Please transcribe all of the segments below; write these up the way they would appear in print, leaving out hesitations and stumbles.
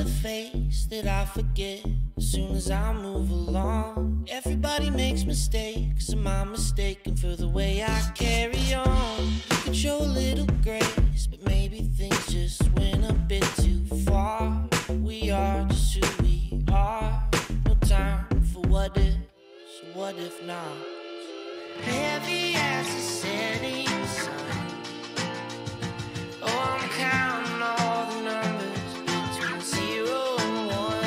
face that I forget as soon as I move along. Everybody makes mistakes, am I mistaken for the way I carry on? You could show a little grace, but maybe things just went a bit too far. We are just who we are, no time for what if, so what if not? Heavy as the setting sun, oh, I'm counting all the numbers between 0 and 1.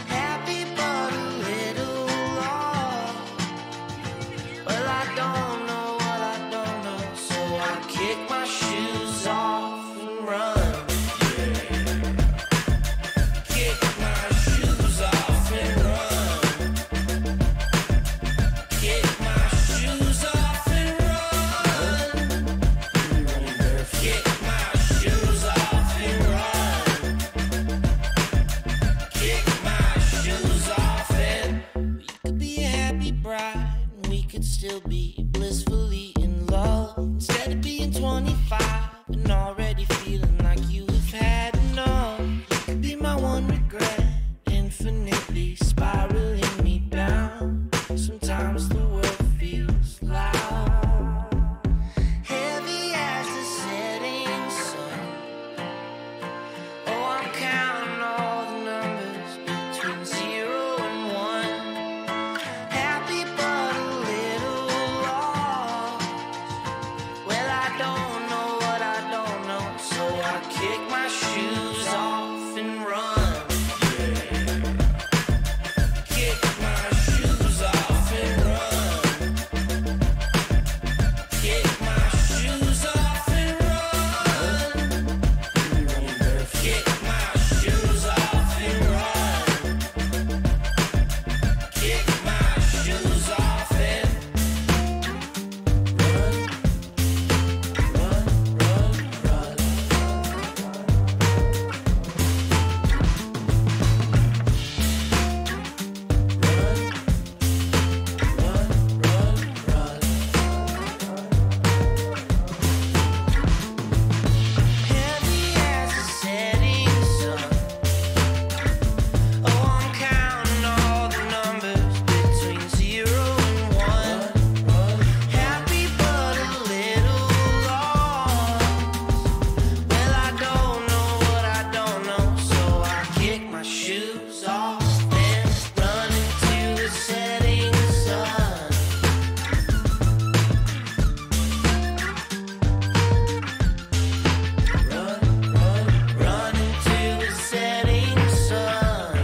Happy but a little lost. Well, I don't know what I don't know, so I kick my shoes off and run. Kick my shoes off and run. Kick my shoes off and run. Kick my shoes off and run. Kick my shoes off and we could be a happy bride and we could still be blissfully in love instead of being 25 and already feeling like you have had enough. You could be my one regret, infinitely spiraling me down. Sometimes the world feels loud, heavy as the setting sun. Oh, I'm counting all the numbers between 0 and 1. Happy but a little lost. Well, I don't know what I don't know, so I kick my shoes off and run. Kick my shoes off and run. Kick my shoes off and run. Kick my shoes off and run. Kick my shoes off and heavy as the setting sun. Oh, I'm counting all the numbers between 0 and 1. Happy but a little lost. Well, I don't know what I don't know, so I kick my shoes off and run into the setting sun. Run into the setting sun.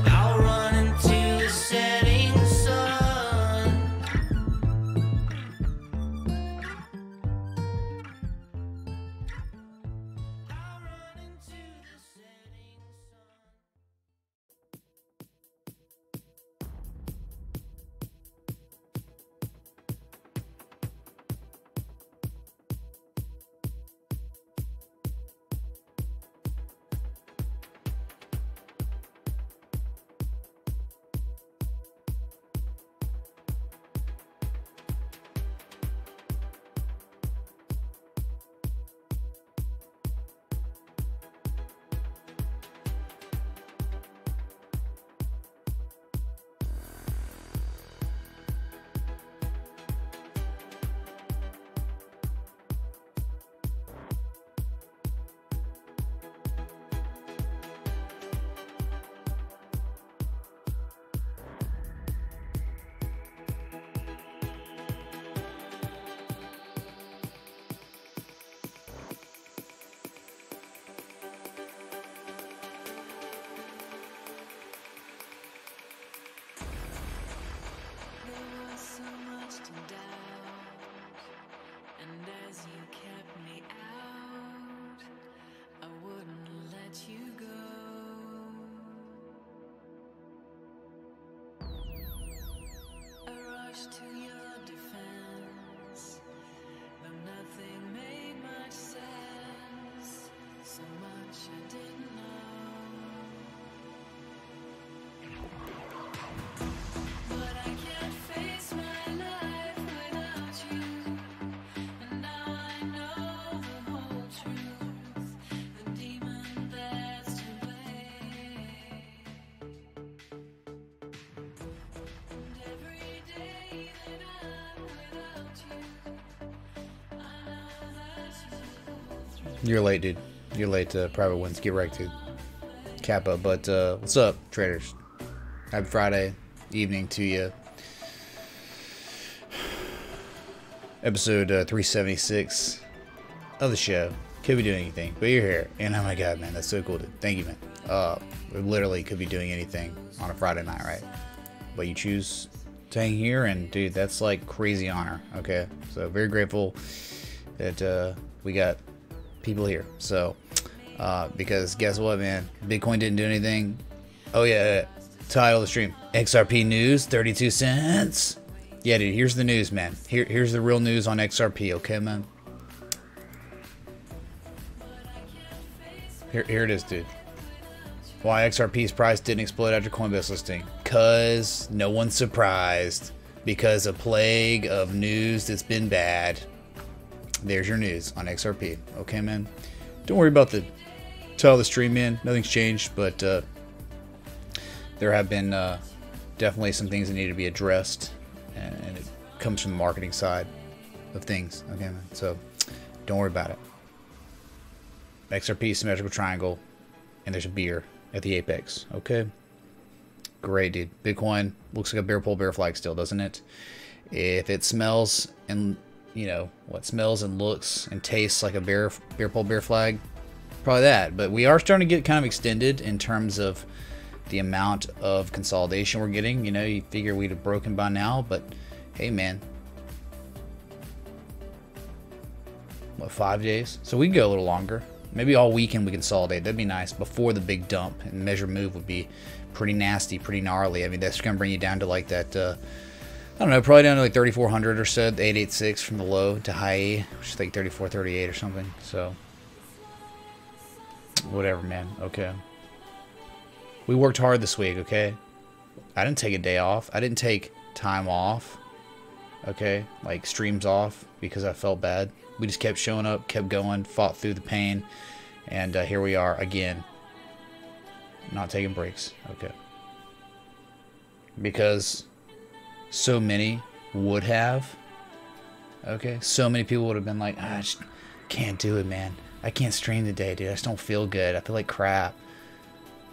I'll run into the setting sun. I'll run into the setting sun. There was so much to doubt, and as you kept me out, I wouldn't let you go. I rushed to your defense, though nothing made much sense. So much I didn't know. But I can't face my life without you. You're late, dude. You're late to private wins. Get right to Kappa. But what's up, traders? Happy Friday evening to you. Episode 376 of the show. Could be doing anything, but you're here. And oh my god, man, that's so cool, dude. Thank you, man. We literally could be doing anything on a Friday night, right? But you choose to hang here, and dude, that's like crazy honor, okay? So very grateful that we got people here. So, because guess what, man? Bitcoin didn't do anything. Oh yeah, title of the stream. XRP news, 32 cents. Yeah, dude, here's the news, man. Here's the real news on XRP, okay, man? Here it is, dude. Why XRP's price didn't explode after Coinbase listing. Cause no one's surprised. Because a plague of news that's been bad. There's your news on XRP. Okay, man? Don't worry about the title of the stream, man. Nothing's changed, but there have been definitely some things that need to be addressed. And it comes from the marketing side of things. Okay, man? So don't worry about it. XRP symmetrical triangle, and there's a beer at the apex. Okay, great, dude. Bitcoin looks like a bear pole bear flag still, doesn't it? If it smells and what smells and looks and tastes like a bear pole bear flag, probably that. But we are starting to get kind of extended in terms of the amount of consolidation we're getting. You figure we'd have broken by now, but hey, man, what, 5 days? So we can go a little longer. Maybe all weekend we consolidate. That'd be nice before the big dump. And measure move would be pretty nasty, pretty gnarly. I mean, that's going to bring you down to like that, I don't know, probably down to like 3,400 or so, 886 from the low to high E, which is like 3438 or something. So, whatever, man. Okay. We worked hard this week, okay? I didn't take a day off. I didn't take time off, okay? Like streams off because I felt bad. We just kept showing up, kept going, fought through the pain, and here we are again. Not taking breaks, okay? Because so many would have, okay? So many people would have been like, I just can't do it, man. I can't stream today, dude. I just don't feel good. I feel like crap.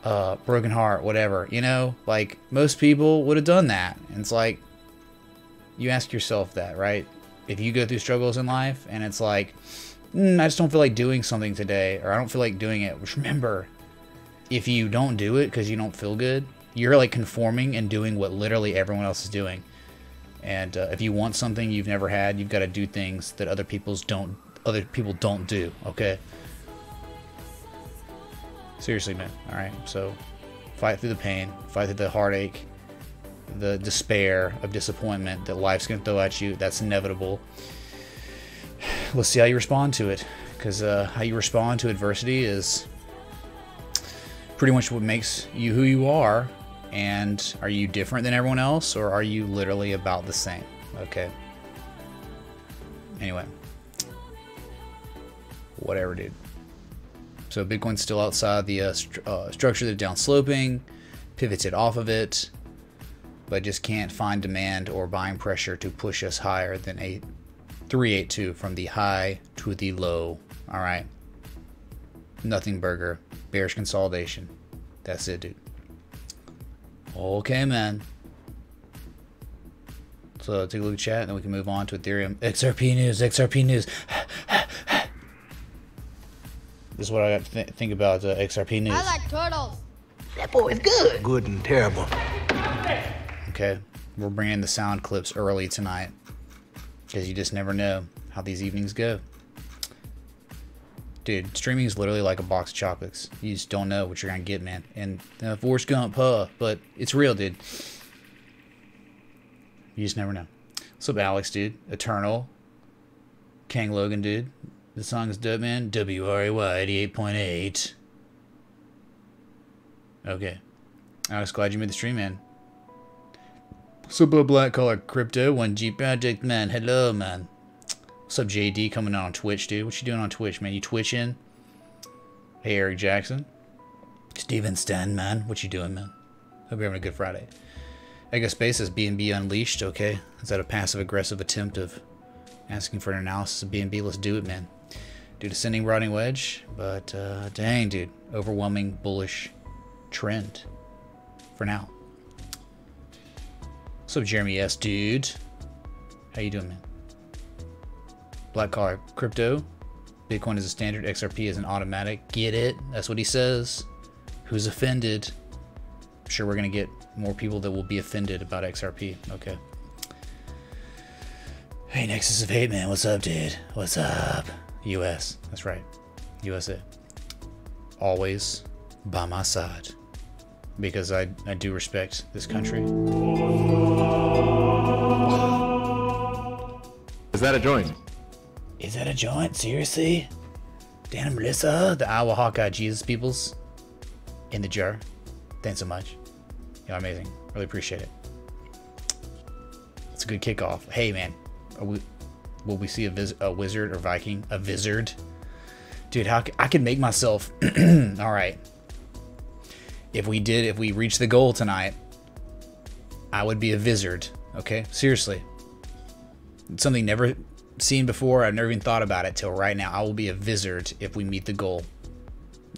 Broken heart, whatever. Like most people would have done that. And it's like, you ask yourself that, right? If you go through struggles in life and it's like, I just don't feel like doing something today, or I don't feel like doing it. Which, remember, if you don't do it because you don't feel good, you're like conforming and doing what literally everyone else is doing. And if you want something you've never had, you've got to do things that other people don't do. Okay. Seriously, man. All right. So fight through the pain, fight through the heartache, the despair of disappointment that life's going to throw at you. That's inevitable. Let's see how you respond to it, because how you respond to adversity is pretty much what makes you who you are. And are you different than everyone else, or are you literally about the same? Okay. Anyway, whatever, dude. So Bitcoin's still outside the structure that's down sloping, pivoted off of it, but just can't find demand or buying pressure to push us higher than 382 from the high to the low. All right. Nothing burger. Bearish consolidation. That's it, dude. Okay, man. So take a look at chat, and then we can move on to Ethereum. XRP news. XRP news. This is what I got to think about XRP news. I like turtles. That boy is good. Good and terrible. Okay, we're bringing the sound clips early tonight because you just never know how these evenings go. Dude, streaming is literally like a box of chocolates. You just don't know what you're going to get, man. And Forrest Gump, but it's real, dude. You just never know. What's up, Alex, dude? Eternal. Kang Logan, dude. The song is dope, man. WRAY 88.8. Okay. Alex, glad you made the stream, man. What's up, Black Collar Crypto? 1G Project, man. Hello, man. What's up, JD? Coming on Twitch, dude. What you doing on Twitch, man? You twitching? Hey, Eric Jackson. Steven Stan, man. What you doing, man? Hope you're having a good Friday. Ego Space says BNB Unleashed. Okay. Is that a passive-aggressive attempt of asking for an analysis of BNB? Let's do it, man. to descending broadening wedge, but dang, dude, overwhelming bullish trend for now. What's up, Jeremy S, dude? How you doing, man? Black collar crypto. Bitcoin is a standard. XRP is an automatic. Get it? That's what he says. Who's offended? I'm sure we're gonna get more people that will be offended about XRP. Okay. Hey, Nexus of Hate, man. What's up, dude? What's up? US. That's right. USA. Always by my side. Because I do respect this country. Is that a joint? Is that a joint? Seriously? Dan and Melissa, the Iowa Hawkeye Jesus peoples in the jar. Thanks so much. You're amazing. Really appreciate it. It's a good kickoff. Hey, man. Will we see a wizard or Viking? A vizard? Dude, how I could make myself... All right. If we reach the goal tonight, I would be a vizard. Okay? Seriously. It's something never seen before. I've never even thought about it till right now. I will be a vizard if we meet the goal.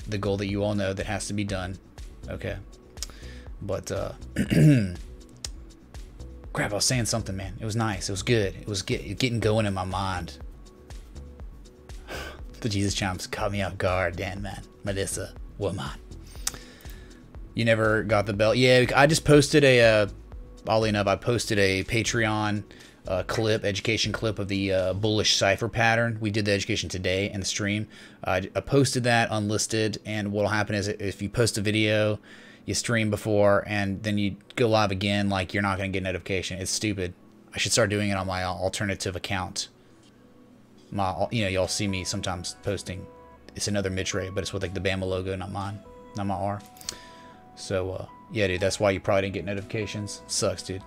The goal that you all know that has to be done. Okay. But, crap, I was saying something, man. It was nice. It was good. It was getting going in my mind. The Jesus Chomps caught me off guard. Dan, man. Melissa. Woman. You never got the belt? Yeah, I just posted oddly enough, I posted a Patreon clip, education clip of the bullish cipher pattern. We did the education today in the stream. I posted that unlisted, and what'll happen is if you post a video, you stream before, and then you go live again, like, you're not going to get notification. It's stupid. I should start doing it on my alternative account. Y'all see me sometimes posting. It's another Mitch Ray, but it's with like the Bama logo, not mine, not my R. So yeah, dude, that's why you probably didn't get notifications. Sucks, dude.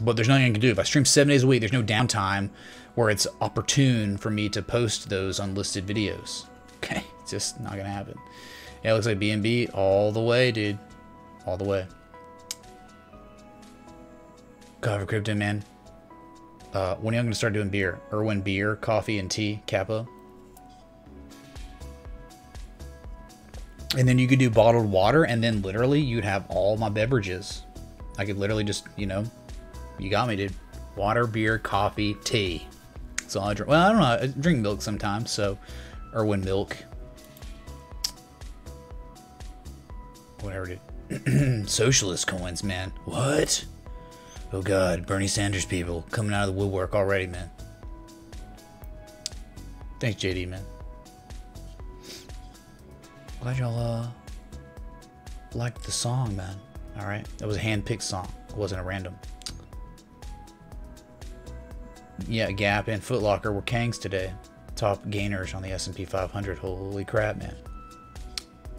But there's nothing I can do. If I stream 7 days a week, there's no downtime where it's opportune for me to post those unlisted videos. Okay, it's just not gonna happen. Yeah, it looks like BNB all the way, dude. All the way. God, for crypto, man. When are you gonna start doing beer? Irwin beer, coffee, and tea, Kappa. And then you could do bottled water, and then literally you'd have all my beverages. I could literally just, you got me, dude. Water, beer, coffee, tea. That's all I drink. Well, I don't know. I drink milk sometimes, so Irwin milk. Whatever, dude. Socialist coins, man. What? Oh, God. Bernie Sanders people coming out of the woodwork already, man. Thanks, JD, man. Glad y'all liked the song, man. All right. That was a hand-picked song. It wasn't a random. Yeah, Gap and Foot Locker were Kangs today. Top gainers on the S&P 500. Holy crap, man.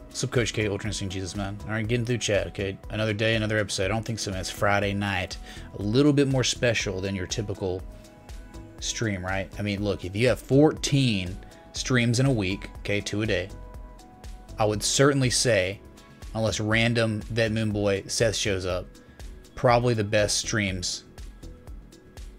What's up, Coach K? Ultra Instinct Jesus, man. All right, getting through chat, okay? Another day, another episode. I don't think so, man. It's Friday night. A little bit more special than your typical stream, right? I mean, look, if you have 14 streams in a week, okay, 2 a day, I would certainly say, unless random Vet Moon Boy Seth shows up, probably the best streams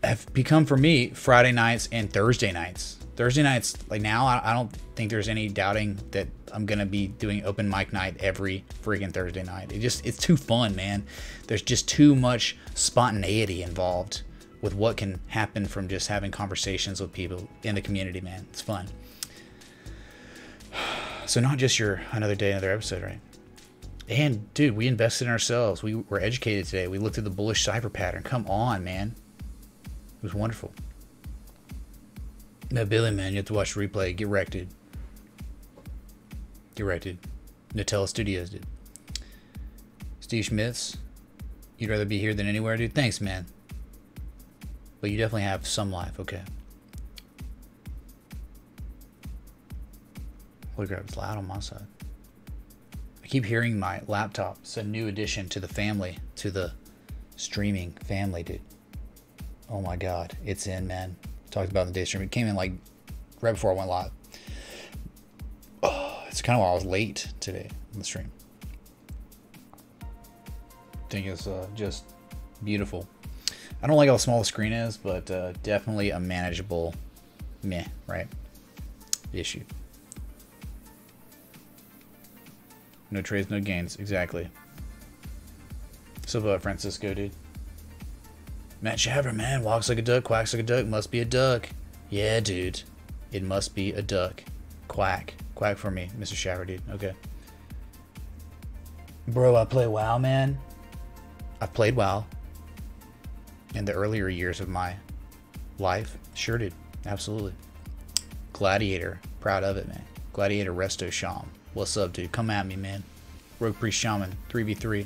have become for me Friday nights and Thursday nights. Thursday nights, like now, I don't think there's any doubting that I'm gonna be doing open mic night every freaking Thursday night. It's too fun, man. There's just too much spontaneity involved with what can happen from just having conversations with people in the community, man. It's fun. So not just your another day, another episode, right? And dude, we invested in ourselves. We were educated today. We looked at the bullish cipher pattern. Come on, man. It was wonderful. Now, Billy, man, you have to watch the replay. Get wrecked, dude. Get wrecked, dude. Nutella Studios, dude. Steve Schmitz, you'd rather be here than anywhere, dude? Thanks, man. But you definitely have some life, okay. Holy crap, it's loud on my side. I keep hearing my laptop. It's a new addition to the family, to the streaming family, dude. Oh my God, it's in, man. Talked about it in the day stream. It came in like right before I went live. Oh, it's kind of why I was late today on the stream. I think it's just beautiful. I don't like how small the screen is, but definitely a manageable meh, right? issue. No trades, no gains. Exactly. So, Francisco, dude. Matt Shaver, man. Walks like a duck, quacks like a duck. Must be a duck. Yeah, dude. It must be a duck. Quack. Quack for me, Mr. Shaver, dude. Okay. Bro, I play WoW, man. I've played WoW in the earlier years of my life. Sure, dude. Absolutely. Gladiator. Proud of it, man. Gladiator Resto Sham. What's up, dude? Come at me, man. Rogue Priest Shaman. 3v3.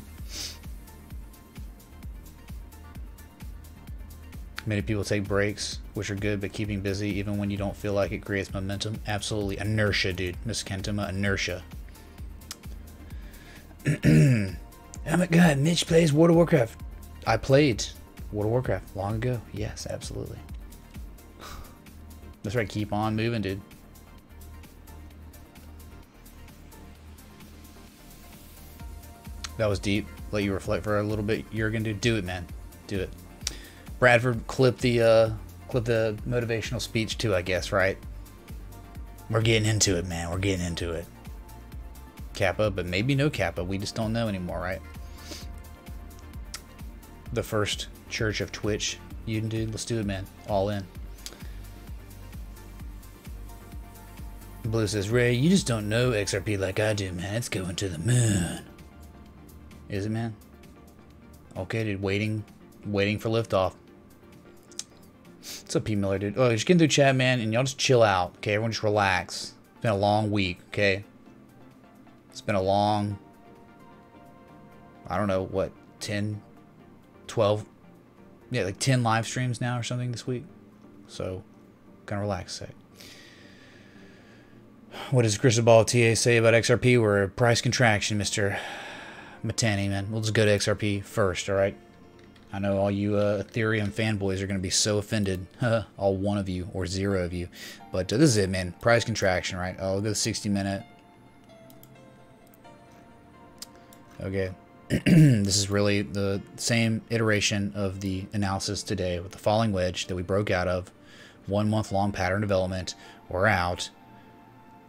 Many people take breaks, which are good, but keeping busy even when you don't feel like it creates momentum. Absolutely. Inertia, dude. Miss Kentama. Inertia. Oh my god, Mitch plays World of Warcraft. I played World of Warcraft long ago. Yes, absolutely. That's right, keep on moving, dude. That was deep. Let you reflect for a little bit. You're gonna do it, man. Do it. Bradford, clip the motivational speech too, I guess, right? We're getting into it, man. We're getting into it. Kappa, but maybe no Kappa. We just don't know anymore, right? The first church of Twitch. You can do. Let's do it, man. All in. Blue says, Ray, you just don't know XRP like I do, man. It's going to the moon. Is it, man? Okay, dude. Waiting for liftoff. What's up, P. Miller, dude? Oh, just getting through chat, man, and y'all just chill out, okay? Everyone just relax. It's been a long week, okay? It's been a long, I don't know, what, 10, 12, yeah, like 10 live streams now or something this week. So, kind of relax a sec. What does Cristobal TA say about XRP? We're a price contraction, Mr. Matani, man. We'll just go to XRP first, all right? I know all you Ethereum fanboys are going to be so offended. All one of you or zero of you. But this is it, man. Price contraction, right? I'll go 60-minute. Okay. This is really the same iteration of the analysis today with the falling wedge that we broke out of. 1 month long pattern development. We're out.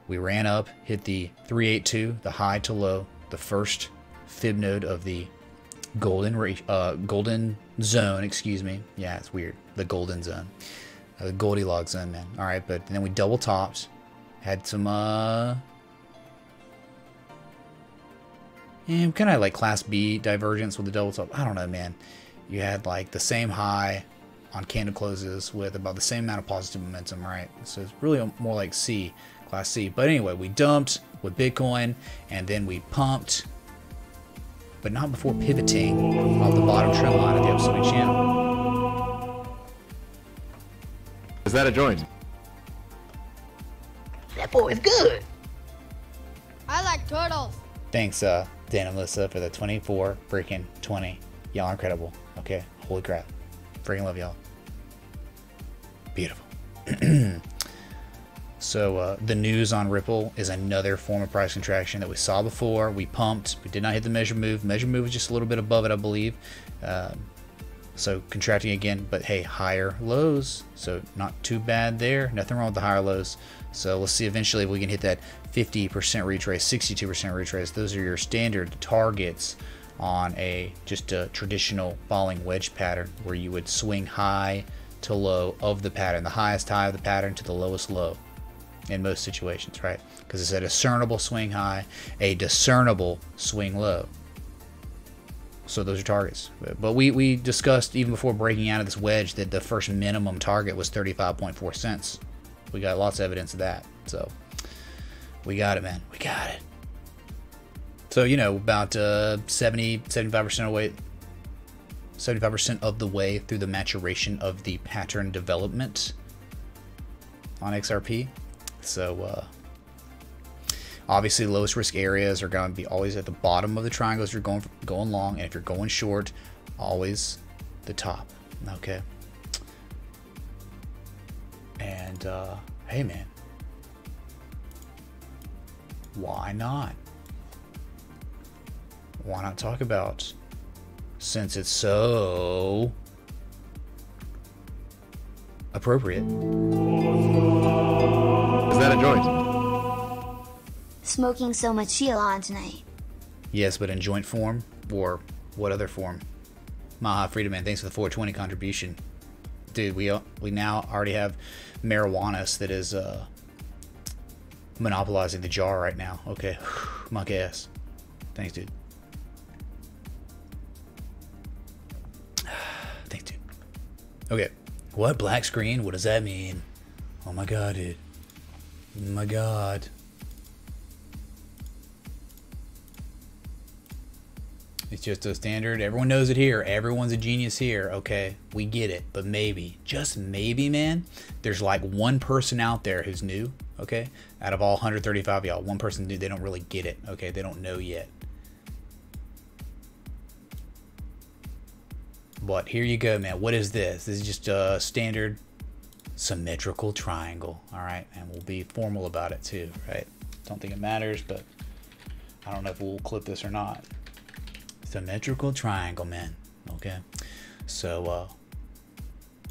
We ran up, hit the 382, the high to low, the first fib node of the golden zone, excuse me. Yeah, it's weird. The golden zone. The Goldilocks zone, man. All right, but then we double topped. Had some, kind of like Class B divergence with the double top. I don't know, man. You had like the same high on candle closes with about the same amount of positive momentum, right? So it's really more like C, Class C. But anyway, we dumped with Bitcoin and then we pumped, but not before pivoting off the bottom trend line of the upswing channel. Is that a joint? That boy is good. I like turtles. Thanks, Dan and Melissa, for the 24 freaking 20. Y'all are incredible. Okay, holy crap. Freaking love y'all. Beautiful. So the news on Ripple is another form of price contraction that we saw before. We pumped. We did not hit the measure move. Measure move was just a little bit above it, I believe. So contracting again, but hey, higher lows. So not too bad there. Nothing wrong with the higher lows. So let's see eventually if we can hit that 50% retrace, 62% retrace. Those are your standard targets on just a traditional falling wedge pattern where you would swing high to low of the pattern, the highest high of the pattern to the lowest low in most situations, right? Because it's a discernible swing high, a discernible swing low. So those are targets. But we discussed even before breaking out of this wedge that the first minimum target was 35.4 cents. We got lots of evidence of that. So we got it, man. We got it. So, you know, about 75% away, 75% of the way through the maturation of the pattern development on XRP. So obviously lowest risk areas are going to be always at the bottom of the triangle as you're going long, and if you're going short, always the top. Okay. And hey, man, why not? Why not talk about, since it's so appropriate? Is that a joint? Smoking so much Elon tonight. Yes, but in joint form, or what other form? Maha Freedom Man, thanks for the 420 contribution. Dude, we now already have marijuana that is monopolizing the jar right now. Okay, my ass. Thanks, dude. Thanks, dude. Okay, what black screen? What does that mean? Oh my god, dude. Oh my god. It's just a standard. Everyone knows it here. Everyone's a genius here. Okay, we get it. But maybe, just maybe, man, there's like one person out there who's new. Okay, out of all 135 of y'all, one person new. They don't really get it. Okay, they don't know yet. But here you go, man. What is this? This is just a standard symmetrical triangle. All right, and we'll be formal about it too, right? Don't think it matters, but I don't know if we'll clip this or not. Symmetrical triangle, man. Okay, so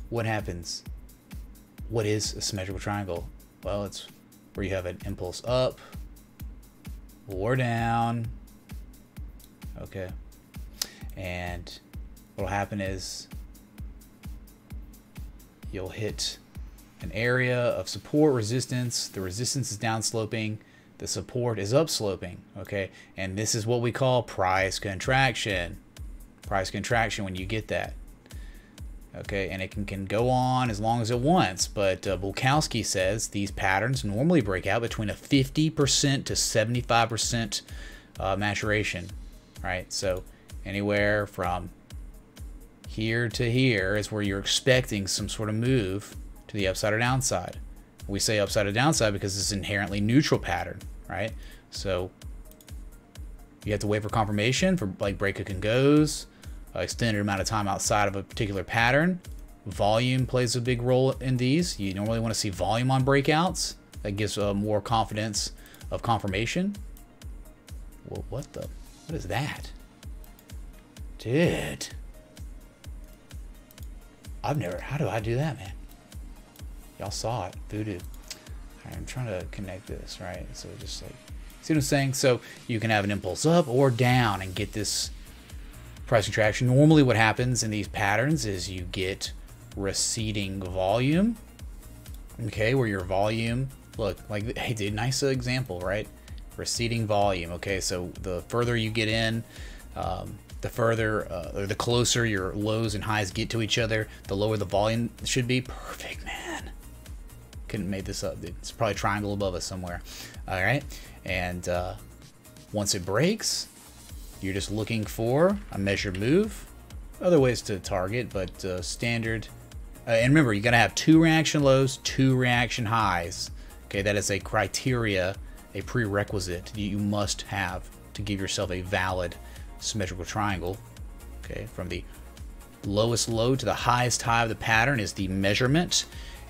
what happens? What is a symmetrical triangle? Well, it's where you have an impulse up or down. Okay, and what'll happen is you'll hit an area of support resistance. The resistance is downsloping. The support is upsloping, okay? And this is what we call price contraction. Price contraction when you get that, okay? And it can go on as long as it wants, but Bulkowski says these patterns normally break out between a 50% to 75% maturation, right? So anywhere from here to here is where you're expecting some sort of move to the upside or downside. We say upside or downside because it's an inherently neutral pattern, right? So you have to wait for confirmation for like break hook and goes, extended amount of time outside of a particular pattern. Volume plays a big role in these. You normally want to see volume on breakouts. That gives more confidence of confirmation. Well, what is that? Dude. How do I do that, man? Y'all saw it, voodoo. I'm trying to connect this, right? So just like, see what I'm saying? So you can have an impulse up or down and get this price contraction. Normally what happens in these patterns is you get receding volume, okay, where your volume, look, like, hey dude, nice example, right? Receding volume, okay? So the further you get in, the further or the closer your lows and highs get to each other, the lower the volume should be. Perfect, man. Couldn't make this up, dude. It's probably a triangle above us somewhere. All right, and once it breaks, you're just looking for a measured move. Other ways to target, but standard. And remember, you gotta have 2 reaction lows, 2 reaction highs. Okay, that is a criteria, a prerequisite you must have to give yourself a valid symmetrical triangle. Okay, from the lowest low to the highest high of the pattern is the measurement,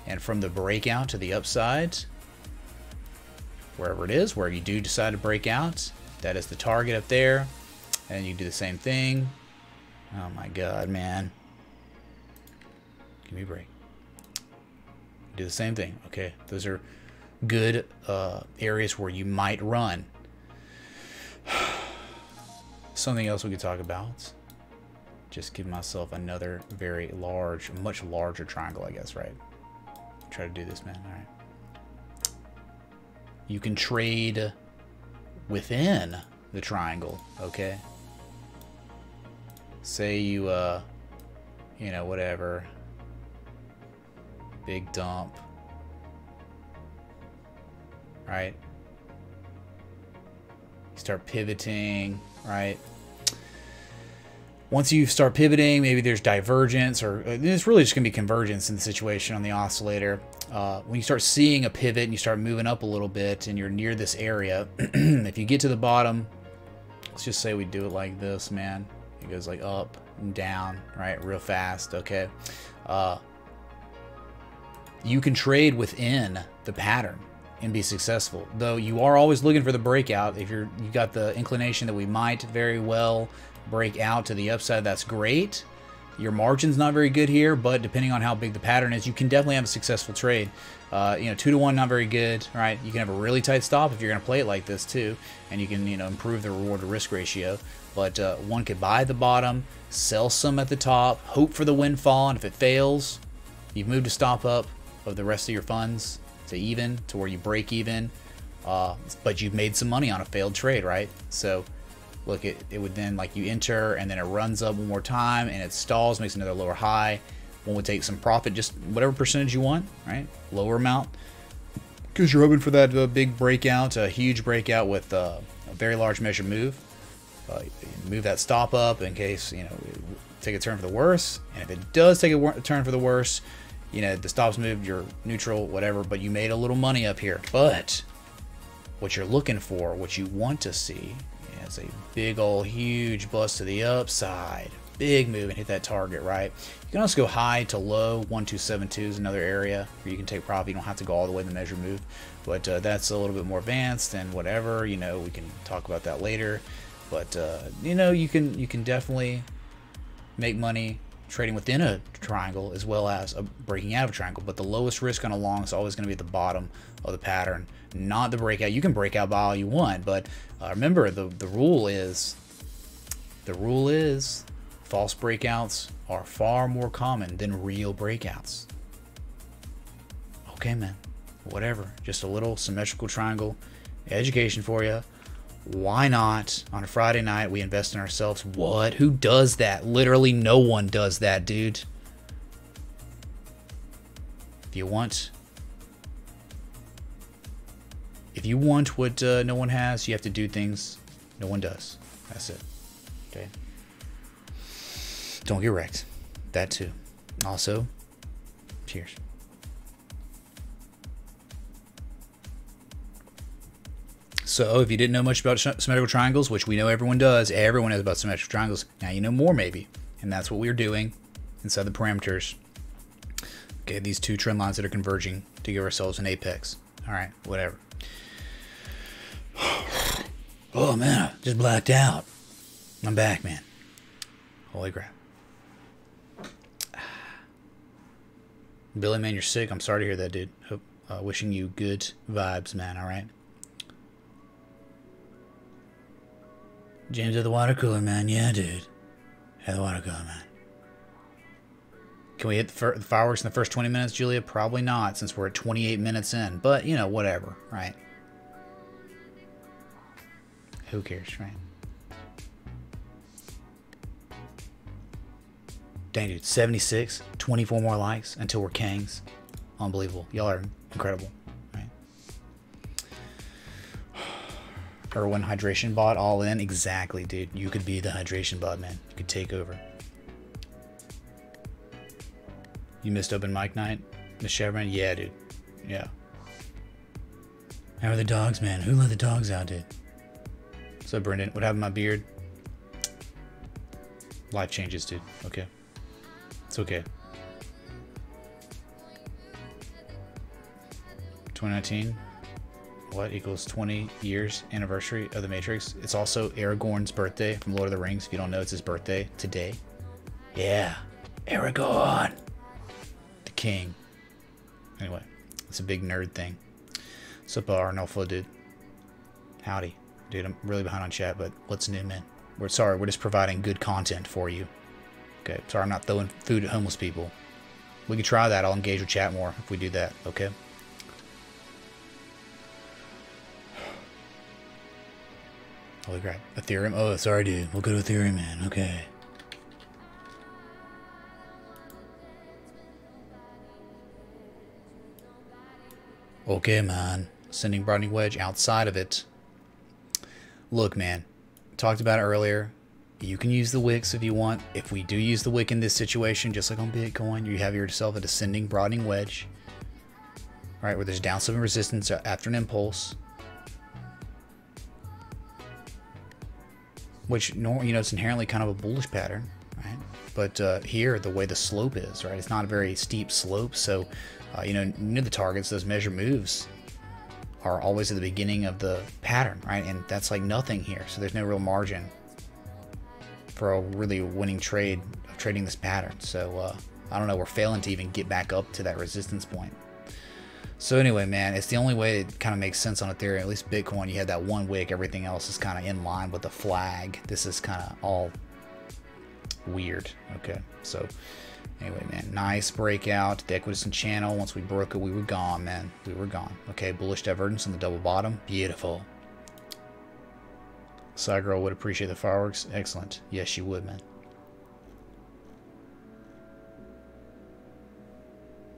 and from the breakout to the upside, wherever it is, where you do decide to break out, that is the target up there, and you do the same thing. Oh my god, man, give me a break. Do the same thing. Okay, those are good areas where you might run. Something else we could talk about. Just give myself another very large, much larger triangle, I guess, right? Try to do this, man. All right. You can trade within the triangle, okay? Say you, you know, whatever. Big dump. Right? You start pivoting, right? Once you start pivoting, maybe there's divergence, or it's really just going to be convergence in the situation on the oscillator. When you start seeing a pivot and you start moving up a little bit and you're near this area, if you get to the bottom, let's just say we do it like this, man. It goes like up and down, right? Real fast, okay? You can trade within the pattern and be successful, though you are always looking for the breakout. If you got the inclination that we might very well break out to the upside, that's great. Your margin's not very good here, but depending on how big the pattern is, you can definitely have a successful trade. 2 to 1, not very good, right? You can have a really tight stop if you're going to play it like this too, and you can, improve the reward to risk ratio. But one could buy at the bottom, sell some at the top, hope for the windfall, and if it fails, you've moved a stop up of the rest of your funds to even, to where you break even, but you've made some money on a failed trade, right? So look, it would then, like, you enter and then it runs up one more time and it stalls, makes another lower high. One would take some profit, just whatever percentage you want, right? Lower amount, because you're hoping for that big breakout, a huge breakout with a very large measure move. Move that stop up in case, take a turn for the worse. And if it does take a turn for the worse, the stop's moved, you're neutral, whatever, but you made a little money up here. But what you're looking for, what you want to see, is a big old huge bust to the upside. Big move and hit that target, right? You can also go high to low. 1272 is another area where you can take profit. You don't have to go all the way in the measure move, but that's a little bit more advanced and whatever. We can talk about that later. But you can definitely make money trading within a triangle as well as breaking out of a triangle. But the lowest risk on a long is always going to be at the bottom of the pattern, not the breakout. You can break out by all you want, but remember the rule is false breakouts are far more common than real breakouts. Okay, man, whatever. Just a little symmetrical triangle education for you. Why not on a Friday night we invest in ourselves? What? Who does that? Literally no one does that, dude. If you want what no one has, you have to do things no one does. That's it. Okay. Don't get wrecked. That too. Also, cheers. So if you didn't know much about symmetrical triangles, which we know everyone does, everyone knows about symmetrical triangles, now you know more maybe. And that's what we're doing inside the parameters. Okay, these two trend lines that are converging to give ourselves an apex. All right, whatever. Oh man, I just blacked out. I'm back, man. Holy crap. Billy, man, you're sick. I'm sorry to hear that, dude. Hope, wishing you good vibes, man, all right? James at the water cooler, man. Yeah, dude. At the water cooler, man. Can we hit the fireworks in the first 20 minutes, Julia? Probably not, since we're at 28 minutes in. But, whatever, right? Who cares, right? Dang, dude. 76. 24 more likes until we're kings. Unbelievable. Y'all are incredible, right? Irwin hydration bot all in. Exactly, dude. You could be the hydration bot, man. You could take over. You missed open mic night? The Chevron? Yeah, dude. Yeah. How are the dogs, man? Who let the dogs out, dude? What's up, Brendan? What happened to my beard? Life changes, dude. Okay. It's okay. 2019. What equals 20 years anniversary of the Matrix? It's also Aragorn's birthday from Lord of the Rings. If you don't know, it's his birthday today. Yeah. Aragorn. The king. Anyway, it's a big nerd thing. What's up, Arnolfo, dude? Howdy. Dude, I'm really behind on chat, but what's new, man? We're just providing good content for you. Okay, sorry I'm not throwing food at homeless people. We could try that. I'll engage with chat more if we do that, okay? Holy crap. Ethereum? Oh, sorry, dude. We'll go to Ethereum, man. Okay. Okay, man. Sending broadening wedge outside of it. Look, man. Talked about it earlier. You can use the wicks if you want. If we do use the wick in this situation, just like on Bitcoin, you have yourself a descending broadening wedge. Right, where there's downside resistance after an impulse. Which, it's inherently kind of a bullish pattern, right? But here, the way the slope is, right? It's not a very steep slope, so, the targets, those measure moves are always at the beginning of the pattern, right? And that's like nothing here, so there's no real margin. for a really winning trade of trading this pattern. So I don't know, we're failing to even get back up to that resistance point. So anyway, man, it's the only way it kind of makes sense on Ethereum. At least Bitcoin, you had that one wick, everything else is kind of in line with the flag. This is kind of all weird. Okay, so anyway, man, nice breakout. The equidistant channel, once we broke it, we were gone, man. We were gone. Okay, bullish divergence on the double bottom. Beautiful. Side girl would appreciate the fireworks. Excellent. Yes, she would, man.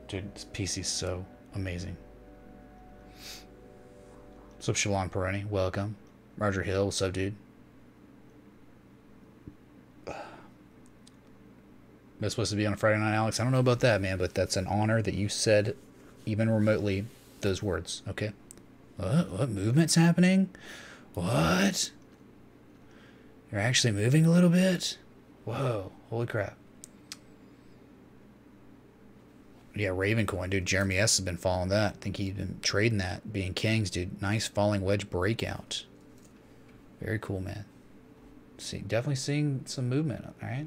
Dude, this PC's so amazing. What's up, Shalon Peroni? Welcome. Roger Hill, what's up, dude? That's supposed to be on a Friday night, Alex. I don't know about that, man, but that's an honor that you said, even remotely, those words. Okay. What movement's happening? What? You're actually moving a little bit? Whoa. Holy crap. Yeah, Ravencoin, dude. Jeremy S has been following that. I think he's been trading that. Being Kings, dude. Nice falling wedge breakout. Very cool, man. See, definitely seeing some movement, all right?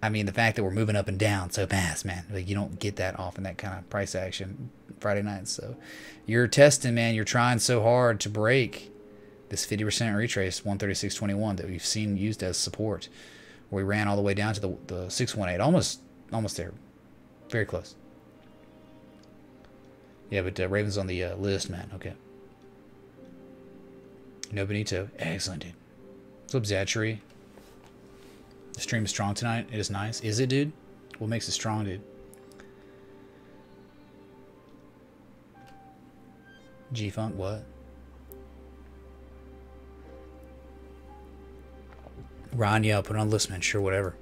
I mean, the fact that we're moving up and down so fast, man. Like, you don't get that often, that kind of price action Friday nights. So you're testing, man. You're trying so hard to break this 50% retrace, 136.21, that we've seen used as support. Where we ran all the way down to the 618. Almost there. Very close. Yeah, but Raven's on the list, man. Okay. No Benito. Excellent, dude. What's up, Zachary? The stream is strong tonight. It is nice. Is it, dude? What makes it strong, dude? G-Funk, what? Ron, yeah, I'll put it on the list, man. Sure, whatever.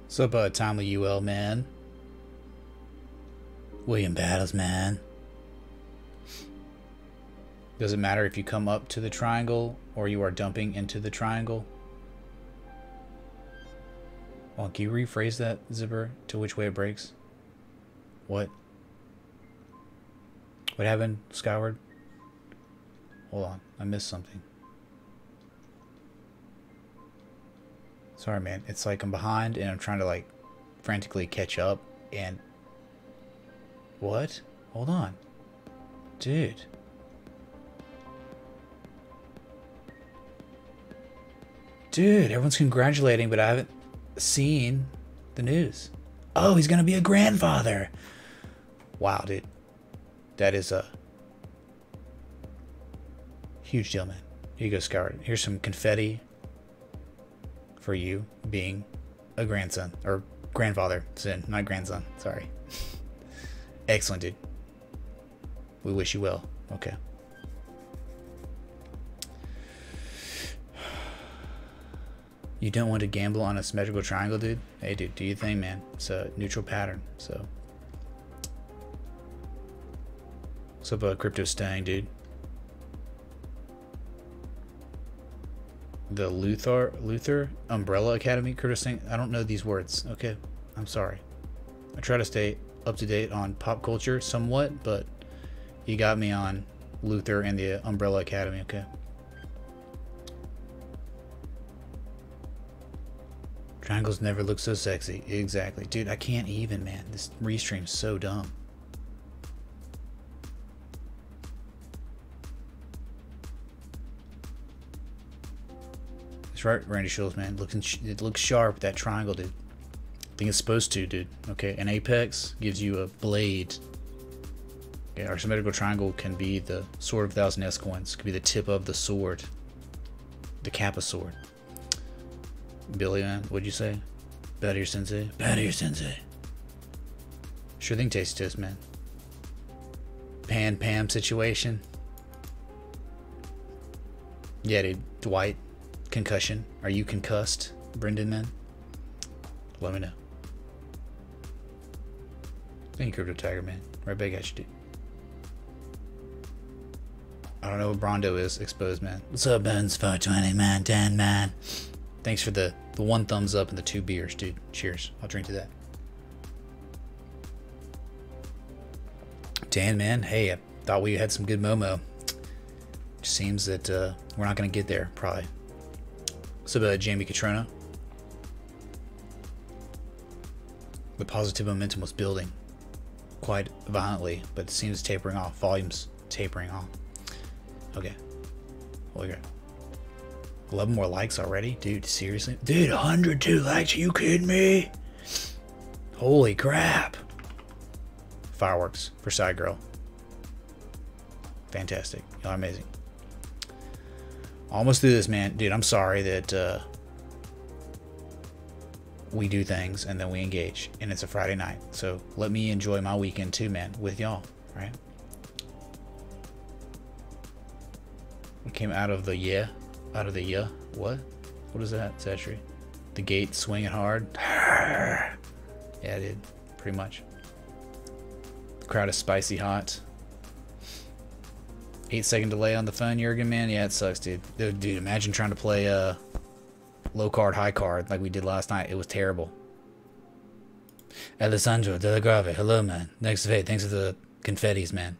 What's up, Timely UL, man? William Battles, man. Does it matter if you come up to the triangle or you are dumping into the triangle? Well, can you rephrase that, Zipper, to which way it breaks? What? What happened, Skyward? Hold on, I missed something. Sorry, man. It's like I'm behind and I'm trying to like frantically catch up and... What? Hold on. Dude. Dude, everyone's congratulating, but I haven't seen the news. Oh, he's gonna be a grandfather. Wow, dude. That is a huge deal, man. Here you go, Skyward. Here's some confetti for you being a grandson or grandfather. Sin, not grandson. Sorry. Excellent, dude. We wish you well. Okay. You don't want to gamble on a symmetrical triangle, dude? Hey, dude, do your thing, man. It's a neutral pattern, so. What's up, Crypto Stang, dude? The Luther Umbrella Academy, Crypto Stang? I don't know these words. Okay, I'm sorry. I try to stay up to date on pop culture somewhat, but you got me on Luther and the Umbrella Academy, okay? Triangles never look so sexy. Exactly. Dude, I can't even, man. This restream's so dumb. That's right, Randy Schultz, man. It looks sharp, that triangle, dude. I think it's supposed to, dude. Okay, an apex gives you a blade. Okay, our symmetrical triangle can be the sword of 1,000 S coins. Could be the tip of the sword. The Kappa sword. Billy, man, what'd you say? Bow to your sensei? Bow to your sensei. Sure thing, Tasty Toast, man. Pam situation. Yeah, dude. Dwight. Concussion. Are you concussed, Brendan, man? Let me know. Thank you, Crypto Tiger, man. Right back at you, dude. I don't know what Brondo is. Exposed, man. What's up, Bones 420, man? Dan, man. Thanks for the one thumbs up and the 2 beers, dude. Cheers. I'll drink to that. Dan, man, hey, I thought we had some good Momo. Just seems that we're not going to get there, probably. What's up, Jamie Catrona? The positive momentum was building quite violently, but it seems tapering off. Volume's tapering off. Okay. Holy crap. 11 more likes already? Dude, seriously? Dude, 102 likes? Are you kidding me? Holy crap. Fireworks for Side Girl. Fantastic. Y'all are amazing. Almost through this, man. Dude, I'm sorry that we do things and then we engage, and it's a Friday night. So let me enjoy my weekend too, man, with y'all, right? We came out of the what? What is that? Satchery. The gate swinging hard. Yeah, dude, pretty much. The crowd is spicy hot. 8-second delay on the phone, Jurgen, man. Yeah, it sucks, dude. Dude, imagine trying to play low card, high card like we did last night. It was terrible. Alessandro De La Grave, hello, man. Thanks for the confettis, man.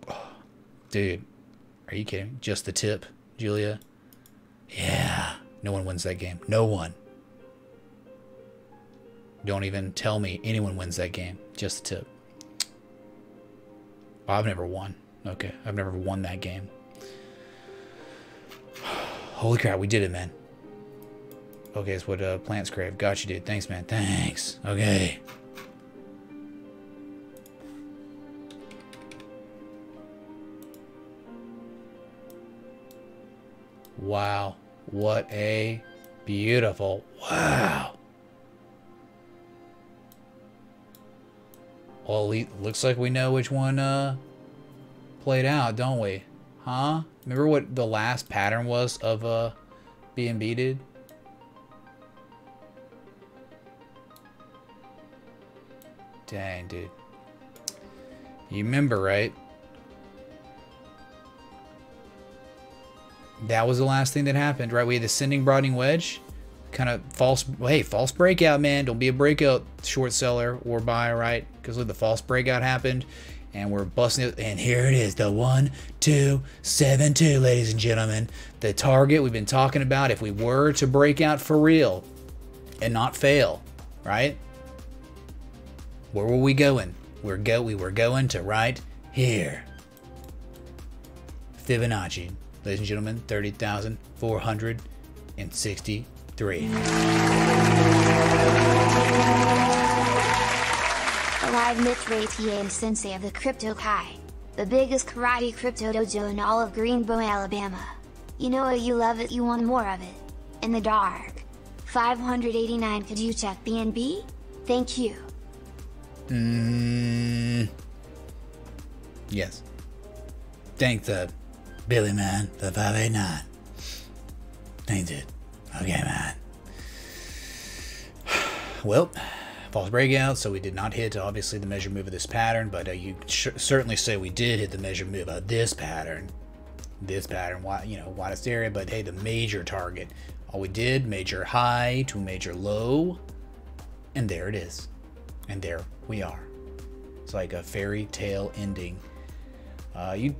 Oh, dude, are you kidding? Just the tip, Julia? Yeah, no one wins that game. No one. Don't even tell me anyone wins that game. Just the tip. Oh, I've never won. Okay, I've never won that game. Holy crap, we did it, man. Okay, it's what Plants Crave. Got you, dude. Thanks, man. Thanks. Okay. Wow. What a beautiful... Wow. Well, looks like we know which one played out, don't we? Huh? Remember what the last pattern was of B&B, dude? Dang, dude. You remember, right? That was the last thing that happened, right? We had the Ascending Broadening Wedge. Kind of false, hey, false breakout, man. Don't be a breakout short seller or buyer, right? Because look, the false breakout happened and we're busting it. And here it is, the 1272, ladies and gentlemen. The target we've been talking about if we were to break out for real and not fail, right? Where were we going? We were going to right here. Fibonacci, ladies and gentlemen, 30,463. Alive Mithray TA Sensei of the Crypto Kai, the biggest karate crypto dojo in all of Greenbow, Alabama. You know it, you love it, you want more of it. In the dark. 589, could you check BNB? Thank you. Yes. Thank the Billy man, the 589. Thanks, dude. Okay, man. Well, false breakout, so we did not hit, obviously, the measure move of this pattern, but you certainly say we did hit the measure move of this pattern. This pattern, widest area, but hey, the major target. All we did, major high to major low, and there it is. And there we are. It's like a fairy tale ending. You'd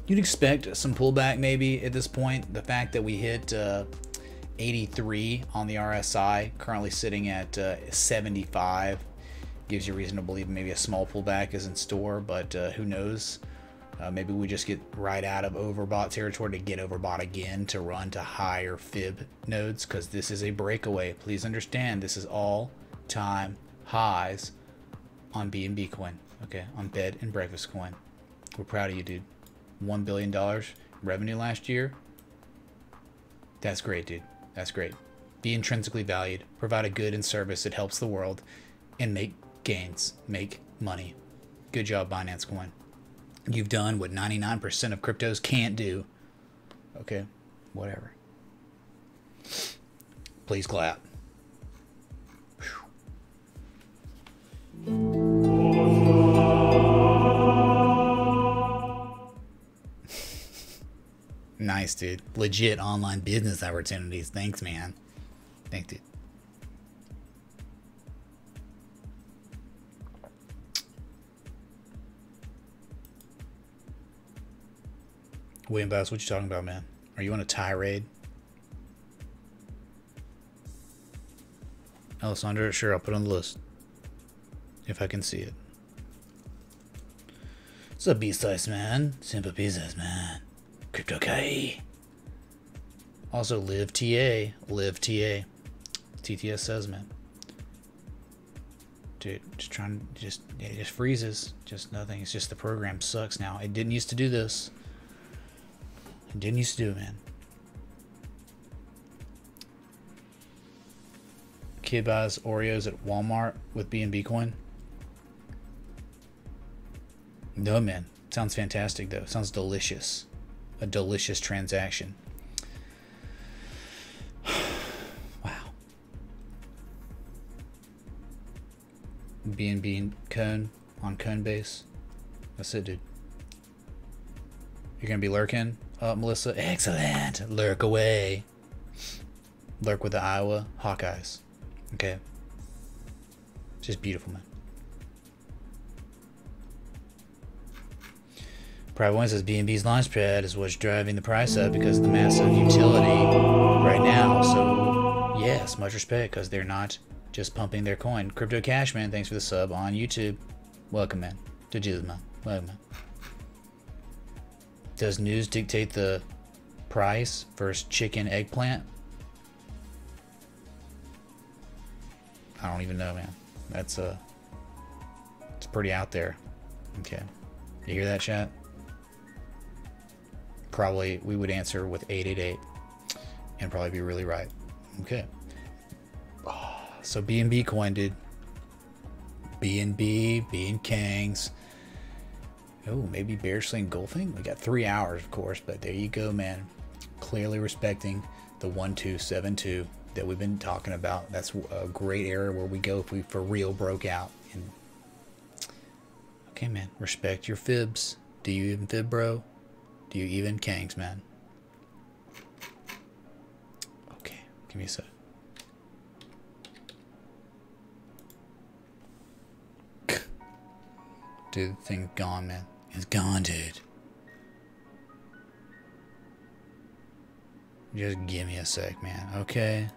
expect some pullback maybe at this point. The fact that we hit 83 on the RSI, currently sitting at 75, gives you reason to believe maybe a small pullback is in store, but who knows? Maybe we just get right out of overbought territory to get overbought again to run to higher fib nodes, because this is a breakaway. Please understand, this is all-time highs on BNB coin, okay, on bed and breakfast coin. We're proud of you, dude. $1 billion revenue last year. That's great, dude. That's great. Be intrinsically valued, provide a good and service that helps the world, and make gains, make money. Good job, Binance Coin. You've done what 99% of cryptos can't do. Okay, whatever. Please clap. Nice, dude. Legit online business opportunities. Thanks, man. Thanks, dude. William Bass, what you talking about, man? Are you on a tirade? Alessandra, sure, I'll put it on the list. If I can see it. What's up, B-Size, man? Simple B-Size, man. Crypto Kai. Also, Live TA. Live TA. TTS says, man. Dude, just trying to it just freezes. Just nothing. It's just the program sucks now. It didn't used to do this. It didn't used to do it, man. Kid buys Oreos at Walmart with BNB coin. No, man. Sounds fantastic, though. Sounds delicious. A delicious transaction. Wow. BNB cone on cone base. That's it, dude. You're going to be lurking? Melissa. Excellent. Lurk away. Lurk with the Iowa Hawkeyes. Okay. Just beautiful, man. Private One says BNB's launchpad is what's driving the price up because of the massive utility right now. So, yes, much respect because they're not just pumping their coin. Crypto Cash, man, thanks for the sub on YouTube. Welcome, man. To Jesus, man. Welcome, man. Does news dictate the price versus chicken eggplant? I don't even know, man. That's it's pretty out there. Okay. You hear that, chat? Probably we would answer with 888 and probably be really right. Okay. So BNB coin, dude. BNB, being Kangs. Oh, maybe bearishly engulfing. We got 3 hours, of course, but there you go, man. Clearly respecting the 1272 that we've been talking about. That's a great area where we go if we for real broke out. And okay, man, respect your fibs. Do you even fib, bro? Do you even Kangs, man? Okay, give me a sec. Dude, the thing's gone, man. It's gone, dude. Just give me a sec, man. Okay.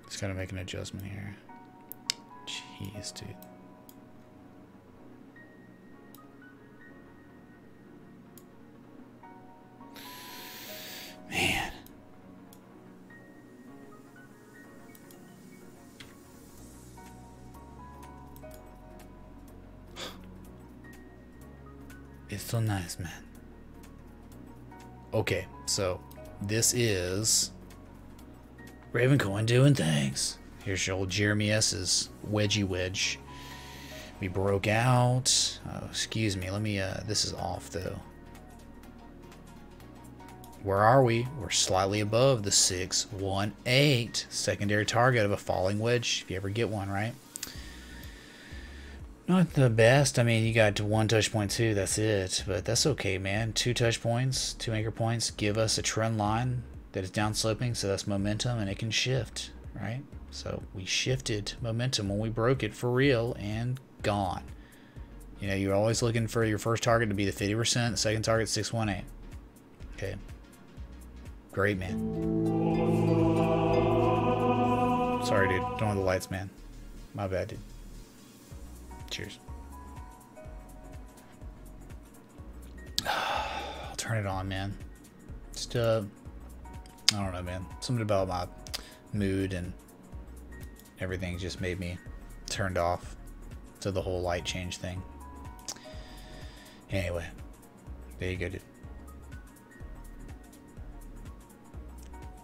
Just gotta make an adjustment here. Jeez, dude. Man. It's so nice, man. Okay, so this is Ravencoin doing things. Here's your old Jeremy S's wedgie wedge. We broke out. Oh, excuse me. Let me. This is off though. Where are we? We're slightly above the 618 secondary target of a falling wedge. If you ever get one, right? Not the best. I mean, you got to 1 touch point too. That's it. But that's okay, man. 2 touch points, 2 anchor points give us a trend line that is down sloping. So that's momentum and it can shift, right? So we shifted momentum when we broke it for real and gone. You know, you're always looking for your first target to be the 50%. The second target, 618. Okay. Great, man. Sorry, dude. Don't have the lights, man. My bad, dude. Cheers. I'll turn it on, man. Just, I don't know, man. Something about my mood and everything just made me turned off to the whole light change thing. Anyway, there you go, dude.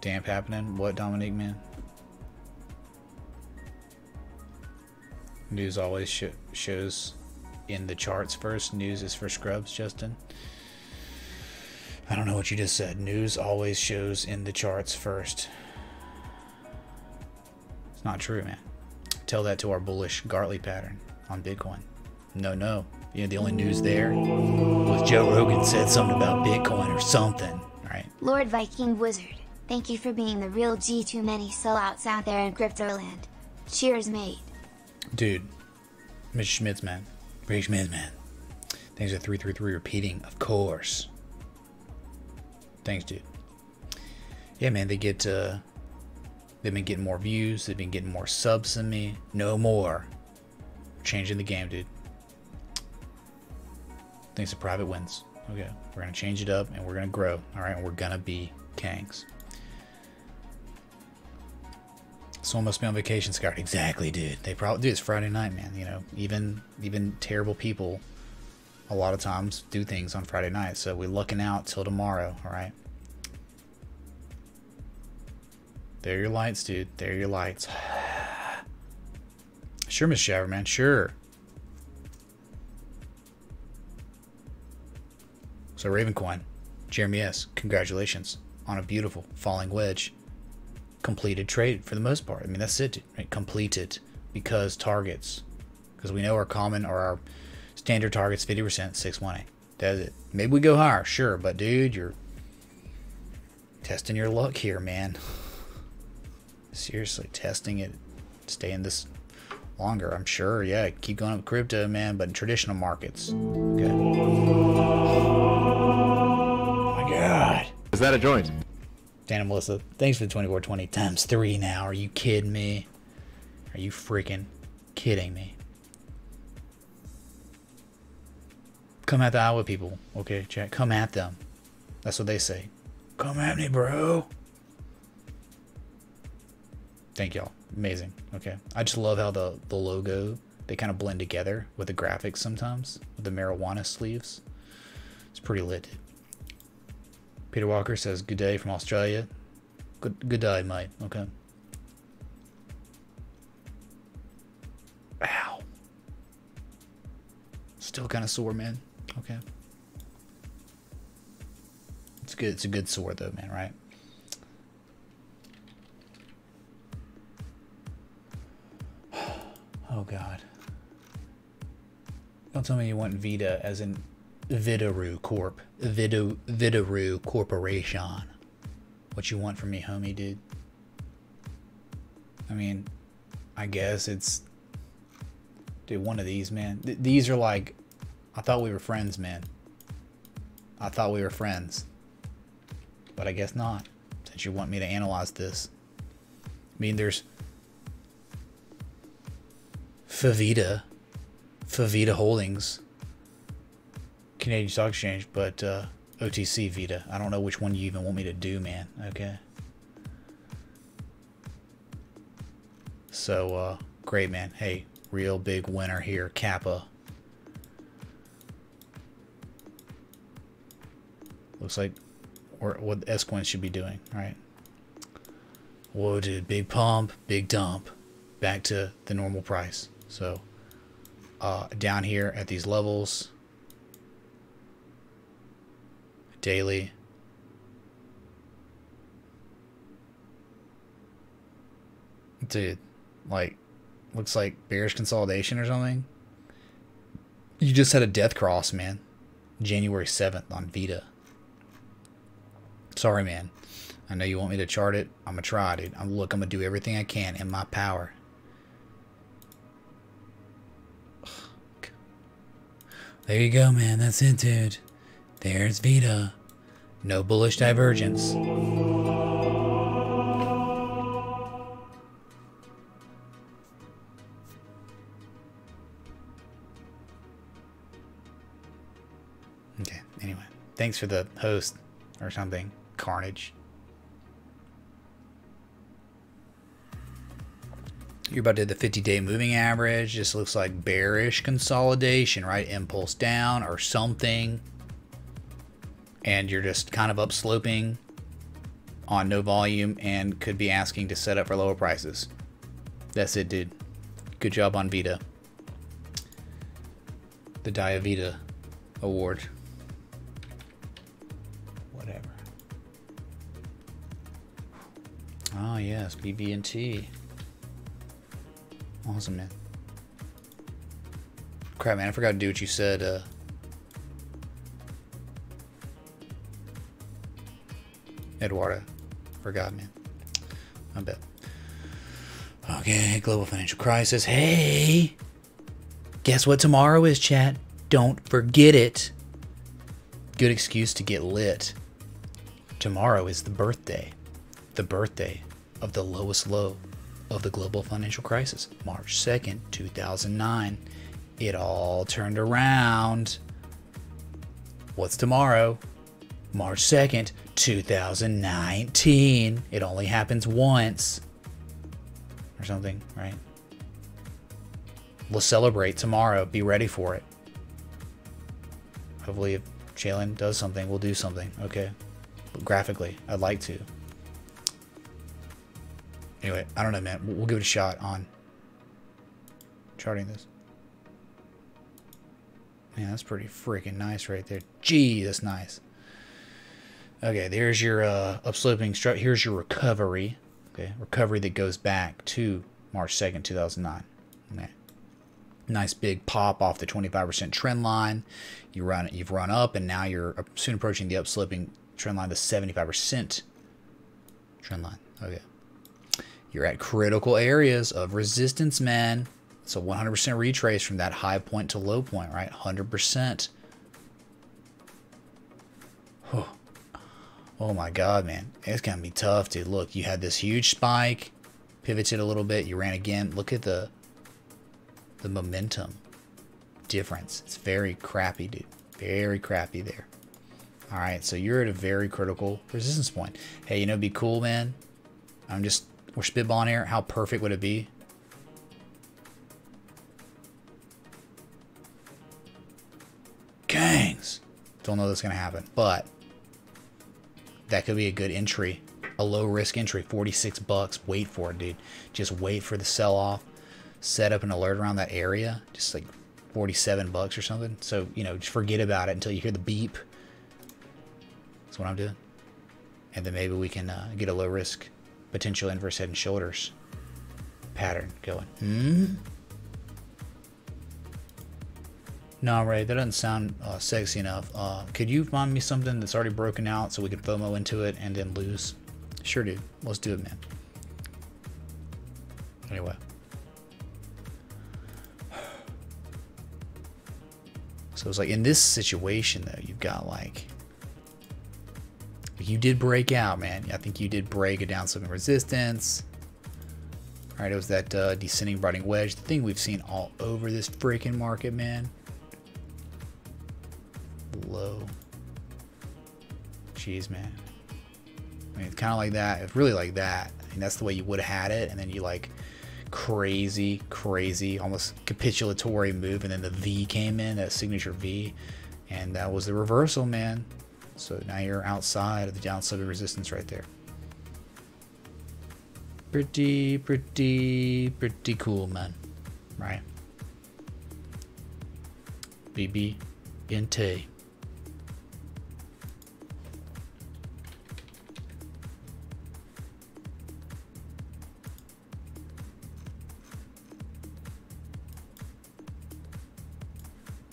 Damp happening? What, Dominique, man? News always shows in the charts first. News is for scrubs, Justin. I don't know what you just said. News always shows in the charts first. It's not true, man. Tell that to our bullish Gartley pattern on Bitcoin. No. You know, the only news there was Joe Rogan said something about Bitcoin or something, right? Lord Viking Wizard, thank you for being the real G. Too many sellouts out there in Cryptoland. Cheers, mate. Dude, Mr. Schmitz, man. Ray Schmitz, man. Thanks for 333 repeating, of course. Thanks, dude. Yeah, man, they've been getting more views. They've been getting more subs than me. No more. Changing the game, dude. Thanks to private wins. Okay, we're gonna change it up and we're gonna grow. All right, and we're gonna be Kangs. Someone must be on vacation, Scott. Exactly, dude. They probably do. It's Friday night, man. You know, even terrible people a lot of times do things on Friday night. So we're looking out till tomorrow. All right. There are your lights, dude. There are your lights. Sure, Miss Shaver, man. Sure. So Ravencoin, Jeremy S., congratulations on a beautiful falling wedge. Completed trade for the most part. I mean, that's it, right? Completed because targets. Because we know our common or our standard target's 50%, 618. That's it. Maybe we go higher, sure, but dude, you're testing your luck here, man. Seriously, testing it, staying this longer, I'm sure. Yeah, keep going up crypto, man, but in traditional markets. Okay. Oh my God. Is that a joint? Dan and Melissa, thanks for the 2420 times 3 now. Are you kidding me? Are you freaking kidding me? Come at the Iowa people. Okay, chat. Come at them. That's what they say. Come at me, bro. Thank y'all. Amazing. Okay. I just love how the logo, they kind of blend together with the graphics sometimes. With the marijuana sleeves. It's pretty lit. Peter Walker says, good day from Australia. Good day, mate. Okay. Ow. Still kind of sore, man. Okay. It's good. It's a good sore, though, man, right? Oh, God. Don't tell me you want Vita as in Vidaru Corp. Vidaru Corporation. What you want from me, homie, dude? I mean, I guess it's... Dude, one of these, man. These are like... I thought we were friends, man. I thought we were friends. But I guess not. Since you want me to analyze this. I mean, there's... Favita Holdings, Canadian Stock Exchange, but OTC Vita. I don't know which one you even want me to do, man. Okay. So, great, man. Hey, real big winner here, Kappa. Looks like what S-Coin should be doing, right? Whoa, dude. Big pump, big dump. Back to the normal price. So, down here at these levels, daily, dude, like, looks like bearish consolidation or something. You just had a death cross, man. January 7th on Vita. Sorry, man. I know you want me to chart it. I'm gonna try, dude. I'm gonna do everything I can in my power. There you go, man. That's it, dude. There's Vita. No bullish divergence. Okay, anyway. Thanks for the host or something. Carnage. You're about to hit the 50-day moving average. Just looks like bearish consolidation, right? Impulse down or something. And you're just kind of upsloping on no volume and could be asking to set up for lower prices. That's it, dude. Good job on Vita. The Diavita Award. Whatever. Oh, yes. BB&T. Awesome, man. Crap, man. I forgot to do what you said. Eduardo. Forgot, man. I bet. Okay, global financial crisis. Hey! Guess what tomorrow is, chat? Don't forget it. Good excuse to get lit. Tomorrow is the birthday of the lowest low of the global financial crisis, March 2nd, 2009. It all turned around. What's tomorrow? March 2nd, 2019. It only happens once. Or something, right? We'll celebrate tomorrow. Be ready for it. Hopefully if Jalen does something, we'll do something, okay? But graphically, I'd like to. Anyway, I don't know, man. We'll give it a shot on charting this. Man, that's pretty freaking nice right there. Gee, that's nice. Okay, there's your upsloping structure. Here's your recovery. Okay, recovery that goes back to March 2nd, 2009. Okay. Nice big pop off the 25% trend line. You've run up, and now you're soon approaching the upsloping trend line, the 75% trend line. Okay. You're at critical areas of resistance, man. So 100% retrace from that high point to low point, right? 100%. Oh my God, man. It's going to be tough, dude. Look, you had this huge spike, pivoted a little bit, you ran again. Look at the momentum difference. It's very crappy, dude. Very crappy there. All right, so you're at a very critical resistance point. Hey, you know, it'd be cool, man. We're spitballing here. How perfect would it be? Gangs. Don't know that's going to happen, but that could be a good entry. A low risk entry, 46 bucks. Wait for it, dude. Just wait for the sell off. Set up an alert around that area. Just like 47 bucks or something. So, you know, just forget about it until you hear the beep. That's what I'm doing. And then maybe we can get a low risk potential inverse head and shoulders pattern going. No, Ray, that doesn't sound sexy enough. Could you find me something that's already broken out so we can FOMO into it and then lose? Sure, dude. Let's do it, man. Anyway. So it's like in this situation, though, you've got like... You did break out, man. I think you did break a downslope resistance. All right, it was that descending broadening wedge. The thing we've seen all over this freaking market, man. Low. Jeez, man. I mean, it's kind of like that. It's really like that. I mean, that's the way you would have had it. And then you like crazy, almost capitulatory move. And then the V came in, that signature V. And that was the reversal, man. So now you're outside of the downslope resistance right there. Pretty cool, man. Right? BB Inte.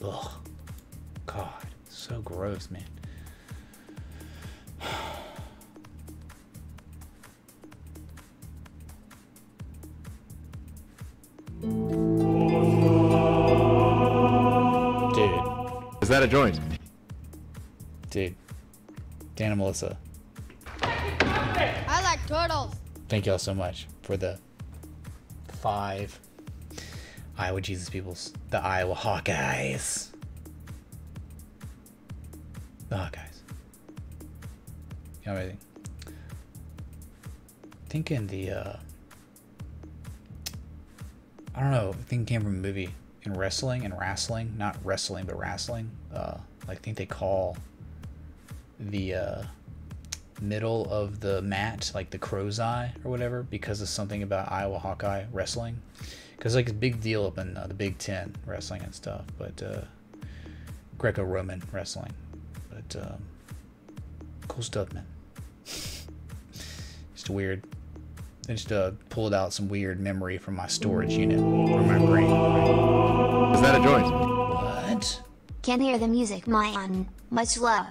Ugh. God, so gross, man. Is that a joint? Dude. Dan and Melissa. I like turtles. Thank y'all so much for the 5 Iowa Jesus peoples. The Iowa Hawkeyes. The Hawkeyes. You know what I think? Thinking the I don't know, I think it came from a movie in wrestling, not wrestling but wrestling. I think they call the middle of the mat like the crow's eye or whatever because of something about Iowa Hawkeye wrestling. Because like it's a big deal up in the Big Ten wrestling and stuff, but Greco-Roman wrestling. But cool stuff, man. Just weird. I just pulled out some weird memory from my storage unit from my brain. Is that a joint? What? Can't hear the music, man. Much love.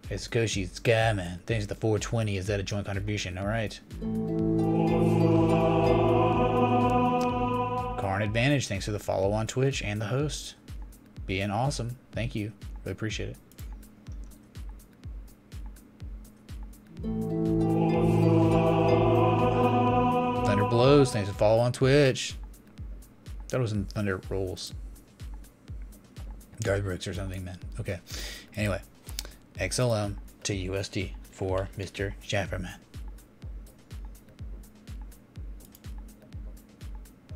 It's Koshi Sky, man. Thanks to the 420. Is that a joint contribution? All right. Karn Advantage. Thanks for the follow on Twitch and the host. being awesome. Thank you. Really appreciate it. Thunder Blows, thanks for follow on Twitch. That was in Thunder Rolls. Guard bricks or something, man. Okay. Anyway, XLM to USD for Mr. Shafferman.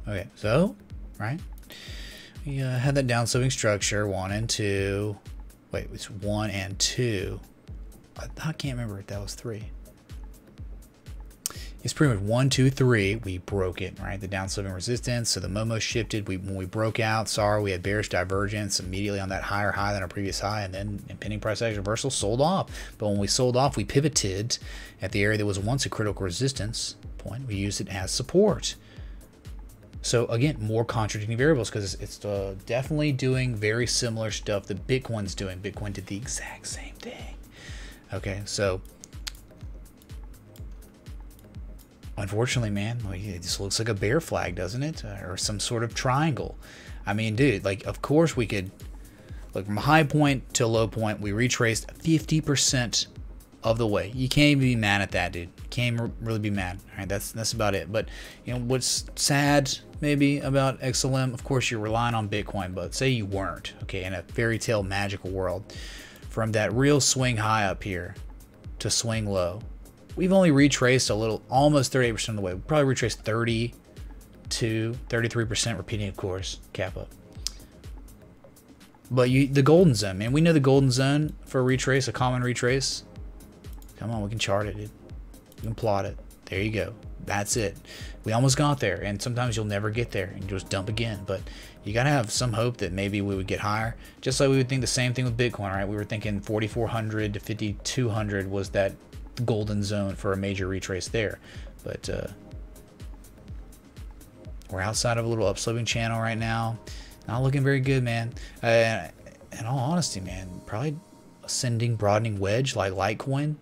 Okay, so, right? We had that downsloping structure, 1 and 2. Wait, it's 1 and 2. I can't remember if that was 3. It's pretty much 1, 2, 3. We broke it, right? The downsloping resistance. So the Momo shifted. When we broke out, sorry, we had bearish divergence immediately on that higher high than our previous high, and then impending price action reversal, sold off. But when we sold off, we pivoted at the area that was once a critical resistance point. We used it as support. So again, more contradicting variables because it's definitely doing very similar stuff that Bitcoin's doing. Bitcoin did the exact same thing. Okay, so unfortunately, man, it just looks like a bear flag, doesn't it? Or some sort of triangle. I mean, dude, like, of course we could, like, from high point to low point, we retraced 50% of the way. You can't even be mad at that, dude. Can't really be mad. All right, that's about it. But, you know, what's sad maybe about XLM, of course, you're relying on Bitcoin, but say you weren't, okay, in a fairy tale magical world, from that real swing high up here to swing low, we've only retraced a little, almost 38% of the way. We probably retraced 30 to 33%, repeating, of course, kappa. But the golden zone, man, we know the golden zone for a retrace, a common retrace. Come on, we can chart it, dude. We can plot it. There you go. That's it. We almost got there, and sometimes you'll never get there, and you'll just dump again. But you gotta have some hope that maybe we would get higher. Just like we would think the same thing with Bitcoin, right? We were thinking 4,400 to 5,200 was that golden zone for a major retrace there, but we're outside of a little upsloping channel right now. Not looking very good, man. In all honesty, man, probably ascending, broadening wedge like Litecoin,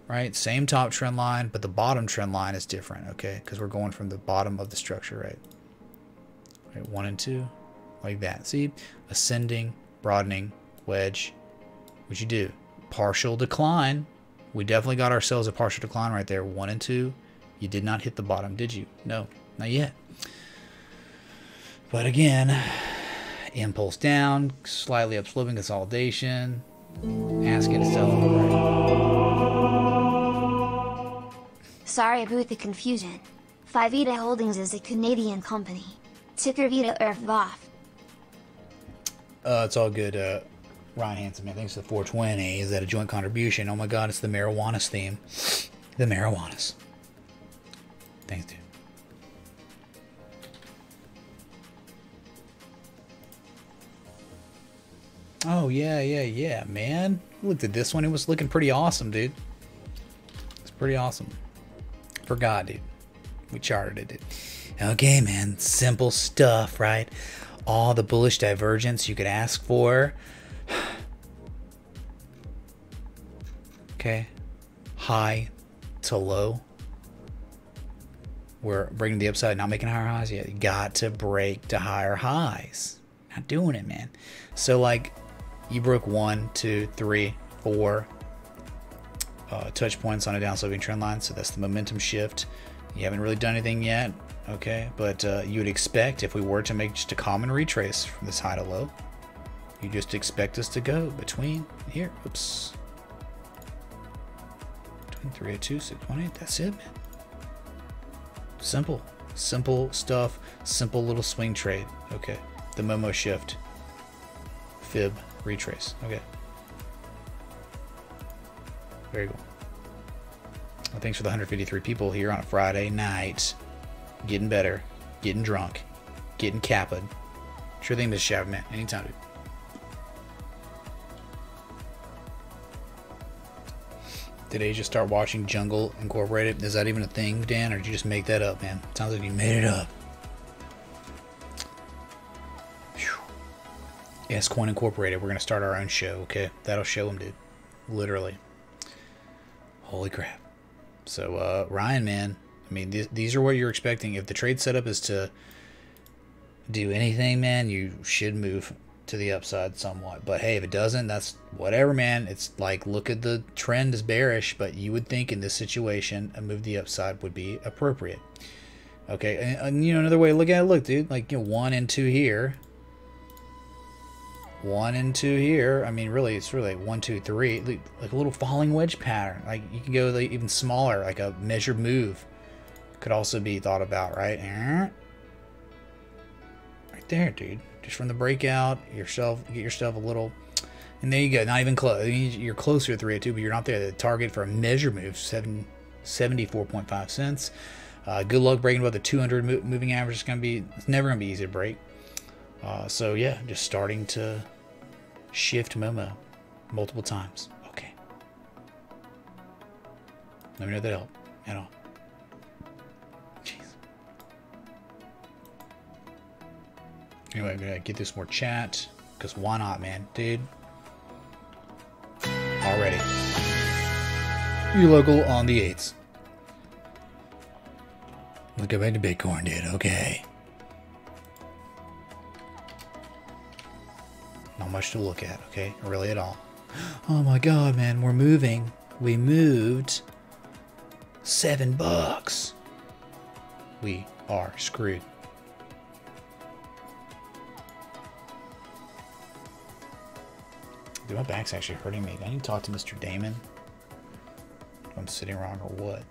right? Same top trend line, but the bottom trend line is different, okay? Because we're going from the bottom of the structure, right? Right, 1 and 2, like that. See, ascending, broadening wedge. What'd you do? Partial decline. We definitely got ourselves a partial decline right there. 1 and 2. You did not hit the bottom, did you? No, not yet. But again, impulse down, slightly upsloping consolidation, asking to sell right. Sorry about the confusion. 5Vita Holdings is a Canadian company. Ticker Vita ERFVOF. It's all good, Ryan Hansen, man. Thanks for the 420. Is that a joint contribution? Oh my god, it's the marijuana's theme. The marijuana's. Thanks, dude. Oh, yeah, man. Looked at this one. It was looking pretty awesome, dude. It's pretty awesome. Forgot, dude. We charted it, dude. Okay, man. Simple stuff, right? All the bullish divergence you could ask for. Okay. High to low. We're breaking the upside, not making higher highs yet. You got to break to higher highs. Not doing it, man. So, like, you broke 1, 2, 3, 4 touch points on a downsloping trend line, so that's the momentum shift. You haven't really done anything yet, okay? But you would expect if we were to make just a common retrace from this high to low, you just expect us to go between here. Oops. Between 302, 618. That's it, man. Simple. Simple stuff. Simple little swing trade. Okay. The Momo shift. Fib. Retrace. Okay. Very cool. Well, thanks for the 153 people here on a Friday night. Getting better. Getting drunk. Getting capped. Sure thing, Miss Shavman. Anytime, dude. Did Asia start watching Jungle Incorporated? Is that even a thing, Dan, or did you just make that up, man? Sounds like you made it up. Yes, Coin Incorporated. We're going to start our own show, okay? That'll show them, dude. Literally. Holy crap. So, Ryan, man, I mean, these are what you're expecting. If the trade setup is to do anything, man, you should move to the upside somewhat. But hey, if it doesn't, that's whatever, man. It's like, look at the trend is bearish, but you would think in this situation a move to the upside would be appropriate. Okay, and you know, another way to look at it, look, dude, like, you know, 1 and 2 here. 1 and 2 here. I mean, really, it's really like 1, 2, 3, like a little falling wedge pattern. Like, you can go like even smaller, like a measured move could also be thought about, right? Right there, dude. Just from the breakout, get yourself a little, and there you go. Not even close. I mean, you're closer to 302, but you're not there. The target for a measure move, 74.5 cents. Good luck breaking above the 200 moving average. It's never gonna be easy to break. So yeah, just starting to shift Momo multiple times. Okay. Let me know if that helped at all. Jeez. Anyway, I'm gonna get this more chat, because why not, man? Dude. Already. You local on the 8s. Let's go back to Bitcoin, dude. Okay. Not much to look at, okay? Really at all. Oh my god, man. We're moving. We moved $7. We are screwed. Dude, my back's actually hurting me. I need to talk to Mr. Damon. If I'm sitting wrong or what.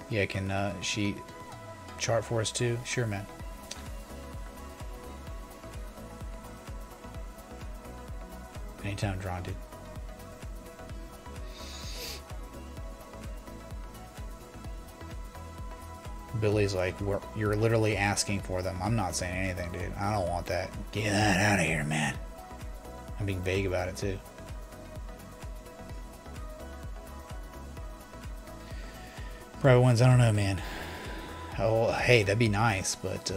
Yeah, can she chart for us too? Sure, man. Anytime, drawn, dude. Billy's like, you're literally asking for them. I'm not saying anything, dude. I don't want that. Get that out of here, man. I'm being vague about it too. Private ones, I don't know, man. Oh, hey, that'd be nice, but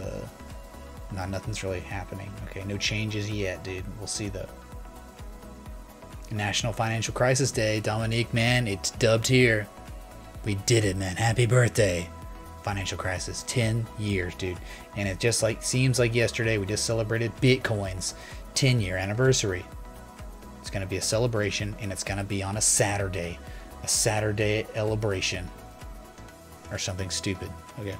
nothing's really happening. Okay, no changes yet, dude. We'll see though. National Financial Crisis Day, Dominique, man, it's dubbed here. We did it, man. Happy birthday. Financial crisis, 10 years, dude. And it just like seems like yesterday we just celebrated Bitcoin's 10-year anniversary. It's gonna be a celebration, and it's gonna be on a Saturday celebration. Or something stupid. Okay.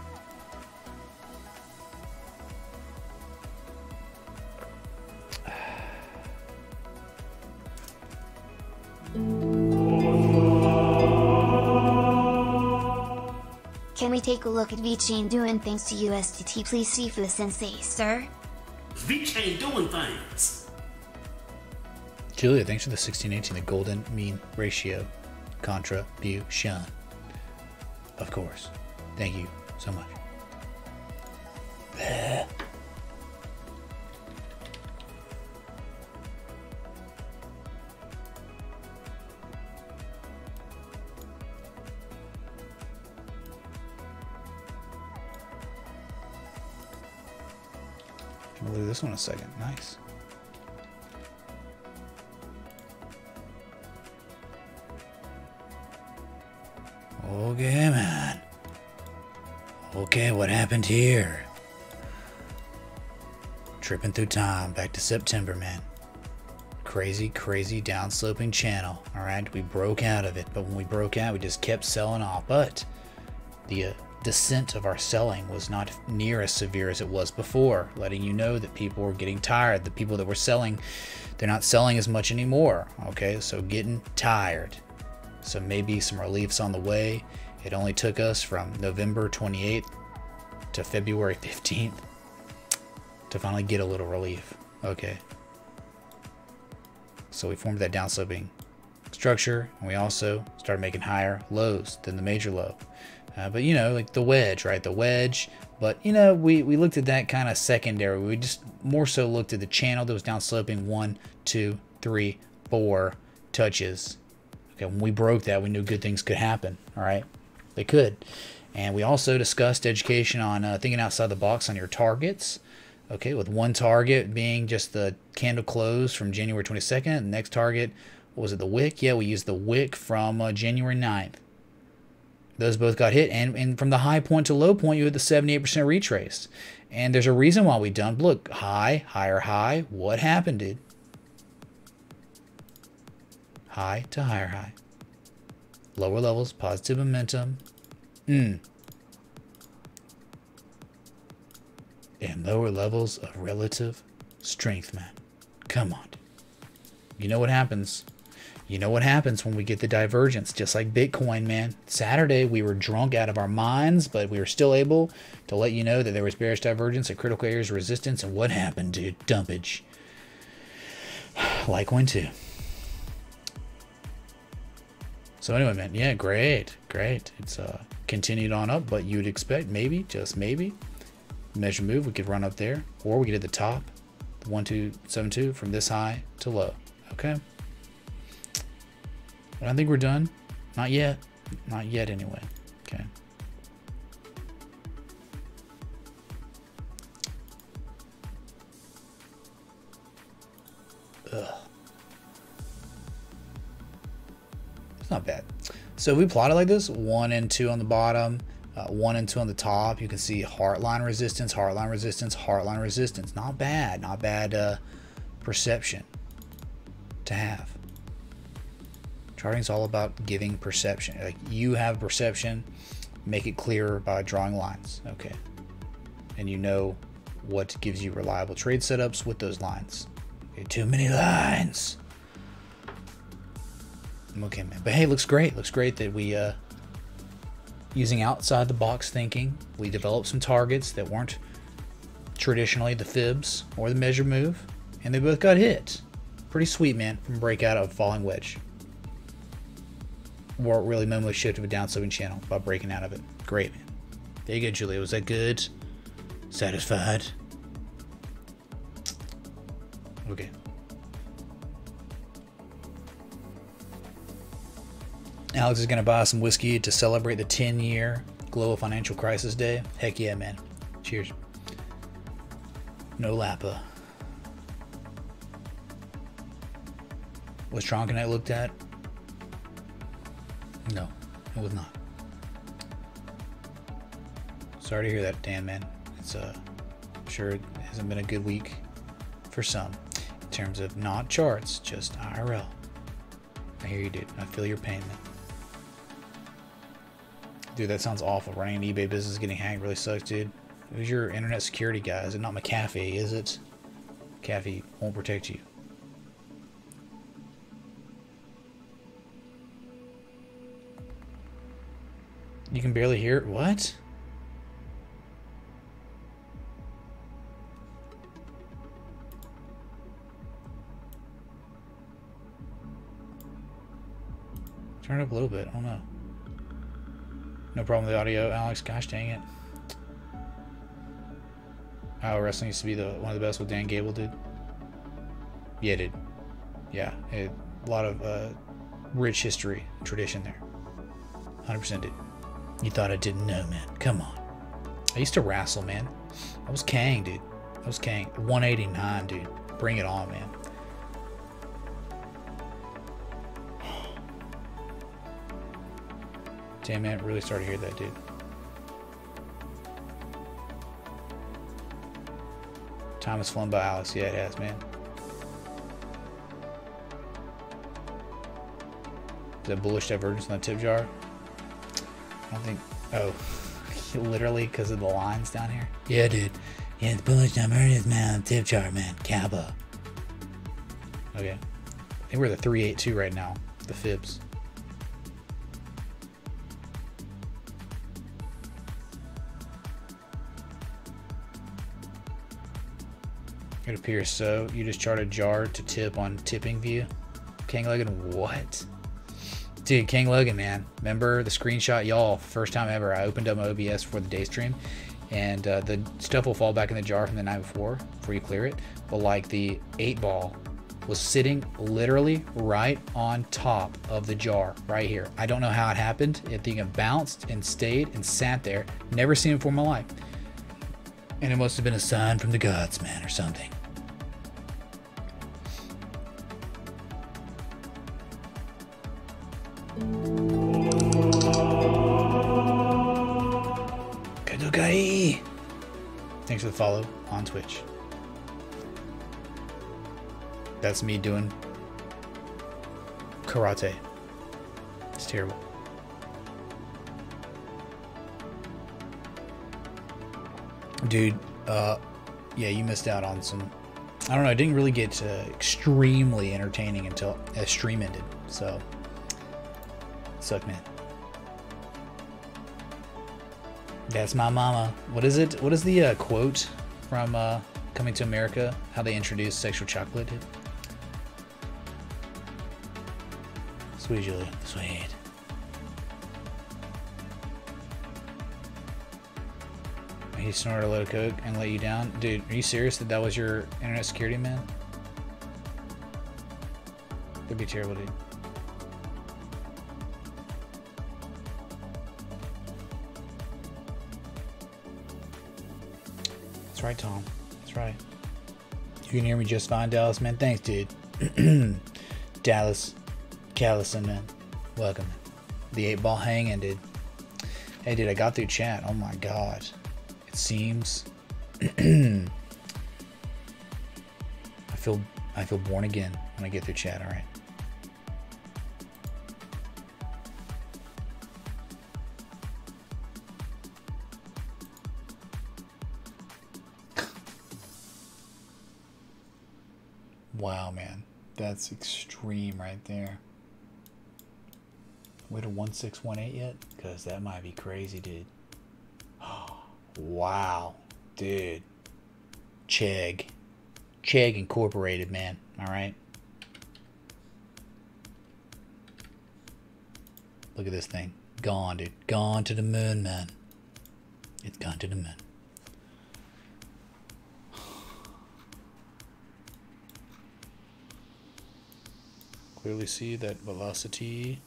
Can we take a look at VeChain doing things to USDT, please, Sifu Sensei, sir? VeChain doing things. Julia, thanks for the 1618, the golden mean ratio contribution. Of course. Thank you so much. We'll do this one a second. Nice. Okay, man. Okay, what happened here? Tripping through time, back to September, man. Crazy, crazy downsloping channel. Alright, we broke out of it, but when we broke out, we just kept selling off. But the descent of our selling was not near as severe as it was before, letting you know that people were getting tired. The people that were selling, they're not selling as much anymore. Okay, so getting tired. So maybe some relief's on the way. It only took us from November 28th to February 15th to finally get a little relief. Okay. So we formed that downsloping structure, and we also started making higher lows than the major low. But you know, like the wedge, right? The wedge. But you know, we looked at that kind of secondary. We just more so looked at the channel that was downsloping 1, 2, 3, 4 touches. Okay, when we broke that, we knew good things could happen. All right, they could. And we also discussed education on thinking outside the box on your targets. Okay, with one target being just the candle close from January 22nd. The next target, what was it, the wick? Yeah, we used the wick from January 9th. Those both got hit, and from the high point to low point, you had the 78% retrace. And there's a reason why we dumped. Look, high, higher high. What happened, dude? High to higher high. Lower levels, positive momentum. And lower levels of relative strength, man. Come on. You know what happens. You know what happens when we get the divergence, just like Bitcoin, man. Saturday, we were drunk out of our minds, but we were still able to let you know that there was bearish divergence at critical areas of resistance. And what happened, dude? Dumpage. Litecoin too. So anyway, man, yeah, great. It's continued on up, but you'd expect maybe, just maybe, measure move, we could run up there, or we could hit the top, the 1272 from this high to low. Okay. I don't think we're done. Not yet. Not yet, anyway. Okay. Ugh. It's not bad. So if we plot it like this, 1 and 2 on the bottom, 1 and 2 on the top, you can see heartline resistance, heartline resistance, heartline resistance. Not bad. Not bad perception to have. Charting's all about giving perception. Like, you have perception, make it clearer by drawing lines. Okay. And you know what gives you reliable trade setups with those lines. Okay, too many lines. Okay, man. But hey, looks great. Looks great that we, using outside the box thinking, we developed some targets that weren't traditionally the fibs or the measure move, and they both got hit. Pretty sweet, man, from breakout of falling wedge. Or really minimally shifted a downsloping channel by breaking out of it. Great, man. There you go, Julia. Was that good? Satisfied? Okay. Alex is going to buy some whiskey to celebrate the 10-year global financial crisis day. Heck yeah, man. Cheers. No Lapa. Was Tron Connect looked at? No, it was not. Sorry to hear that, Dan, man. It's I'm sure it hasn't been a good week for some in terms of not charts, just IRL. I hear you, dude. I feel your pain, man. Dude, that sounds awful. Running an eBay business getting hacked really sucks, dude. Who's your internet security guy? Is it not McAfee, is it? McAfee won't protect you. You can barely hear it? What? Turn it up a little bit. I don't know. No problem with the audio, Alex. Gosh dang it. Oh, wrestling used to be one of the best with Dan Gable, dude. Yeah, dude. Yeah, a lot of rich history, tradition there. 100% dude. You thought I didn't know, man. Come on. I used to wrestle, man. I was Kang, dude. I was Kang. 189, dude. Bring it on, man. Damn, man. Really started to hear that, dude. Time has flown by, Alex. Yeah, it has, man. Is that bullish divergence on the tip jar? I don't think. Oh, literally because of the lines down here. Yeah, dude. Yeah, it's bullish divergence, man. Tip chart, man. Kappa. Okay. I think we're at the 382 right now. The fibs. It appears so. You just charted jar to tip on tipping view. King Logan, what? Dude, King Logan, man. Remember the screenshot, y'all? First time ever, I opened up my OBS for the day stream, and the stuff will fall back in the jar from the night before you clear it. But like the 8-ball was sitting literally right on top of the jar, right here. I don't know how it happened. I think it bounced and stayed and sat there. Never seen it before in my life. And it must have been a sign from the gods, man, or something. Thanks for the follow on Twitch. That's me doing karate. It's terrible. Dude, yeah, you missed out on some. I don't know. It didn't really get extremely entertaining until a stream ended. So, suck, man. That's my mama. What is it? What is the quote from Coming to America? How they introduced sexual chocolate? Sweet Julie, sweet. He snorted a load of coke and let you down? Dude, are you serious that was your internet security man? That'd be terrible, dude. That's right, Tom. That's right. You can hear me just fine, Dallas, man. Thanks, dude. Dallas, Callison, man. Welcome. The 8-ball hanging, dude. Hey, dude, I got through chat. Oh my god. Seems I feel born again when I get through chat. All right. Wow, man, that's extreme right there. We to 1618 yet? Because that might be crazy, dude. Wow, dude. Chegg Incorporated, man. All right. Look at this thing. Gone, dude. Gone to the moon, man. It's gone to the moon. Clearly see that velocity.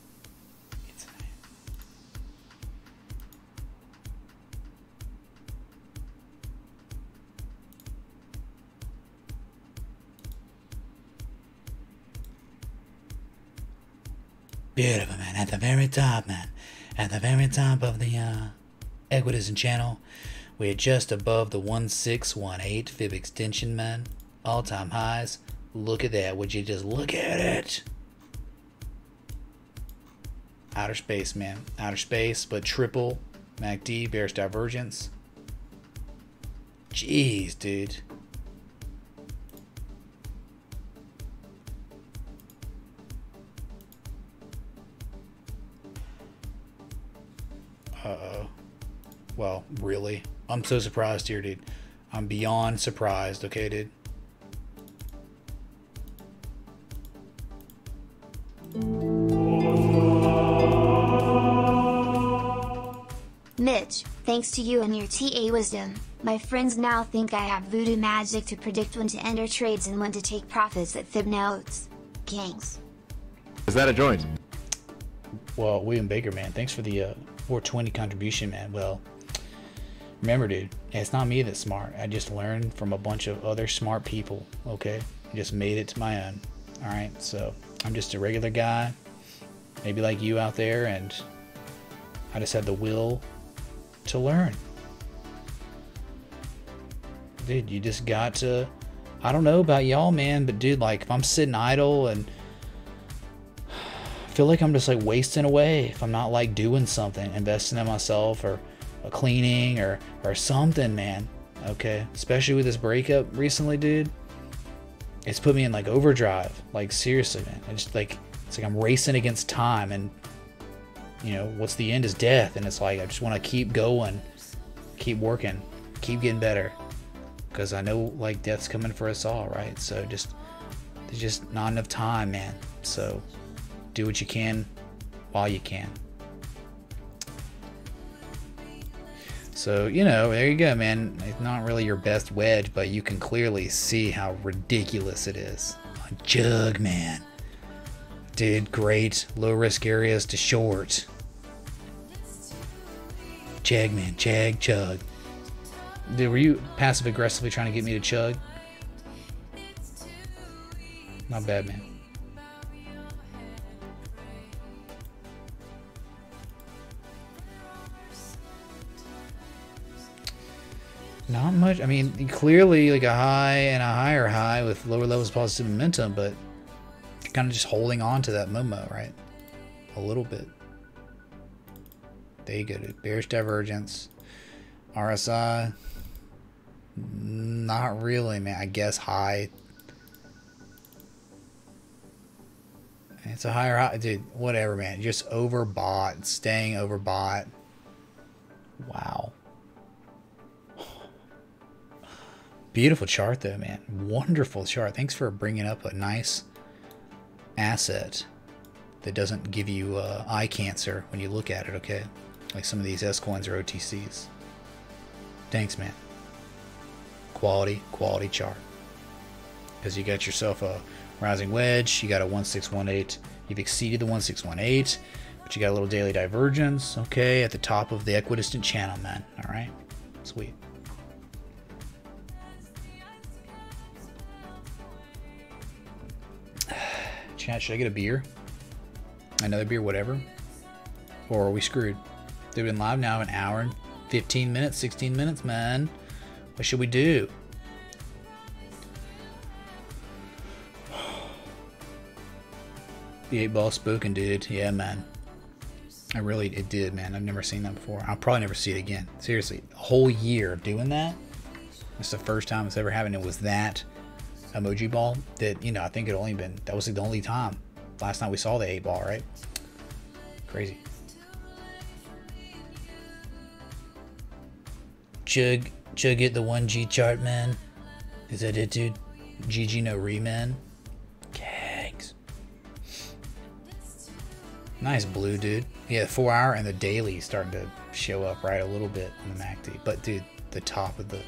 Beautiful, man. At the very top, man. At the very top of the Equitism channel, we're just above the 1618 fib extension, man. All-time highs. Look at that. Would you just look at it? Outer space, man. Outer space, but triple MACD, bearish divergence. Jeez, dude. Uh-oh. Well, really? I'm so surprised here, dude. I'm beyond surprised, okay, dude? Mitch, thanks to you and your TA wisdom, my friends now think I have voodoo magic to predict when to enter trades and when to take profits at fib notes. Kings. Is that a joint? Well, William Baker, man, thanks for the 420 contribution, man. Well, remember, dude, it's not me that's smart. I just learned from a bunch of other smart people, okay? I just made it to my own. All right, so I'm just a regular guy, maybe like you out there, and I just had the will to learn. Dude, you just got to, I don't know about y'all, man, but dude, like, if I'm sitting idle and I feel like I'm just like wasting away if I'm not like doing something, investing in myself or cleaning or something, man. Okay, especially with this breakup recently, dude. It's put me in like overdrive. Like, seriously, man. I just like, it's like I'm racing against time, and you know what's the end is death, and it's like I just want to keep going, keep working, keep getting better, because I know like death's coming for us all, right? So just there's just not enough time, man. So do what you can while you can. So, you know, there you go, man. It's not really your best wedge, but you can clearly see how ridiculous it is. A jug, man. Dude, great. Low risk areas to short. Chug, man. Chug, chug. Dude, were you passive aggressively trying to get me to chug? Not bad, man. Not much. I mean, clearly like a high and a higher high with lower levels of positive momentum, but you're kind of just holding on to that Momo, right? A little bit. There you go, dude. Bearish divergence. RSI. Not really, man. I guess high. It's a higher high. Dude, whatever, man. Just overbought. Staying overbought. Wow. Beautiful chart, though, man. Wonderful chart. Thanks for bringing up a nice asset that doesn't give you eye cancer when you look at it, okay? Like some of these S coins or OTCs. Thanks, man. Quality chart. Because you got yourself a rising wedge. You got a 1618. You've exceeded the 1618, but you got a little daily divergence, okay, at the top of the equidistant channel, man. All right, sweet. Chat, should I get a beer? Another beer, whatever? Or are we screwed? They've been live now an hour and 15 minutes, 16 minutes, man. What should we do? The 8-ball spoken, dude. Yeah, man. It did, man. I've never seen that before. I'll probably never see it again. Seriously, a whole year of doing that. It's the first time it's ever happened. It was that emoji ball that, you know, I think that was like the only time. Last night we saw the 8-ball, right? Crazy. Chug it, the 1G chart, man. Is that it, dude? GG no re, man. Kegs. Nice blue, dude. Yeah, 4 hour and the daily starting to show up, right? A little bit on the MACD. But, dude, the top of the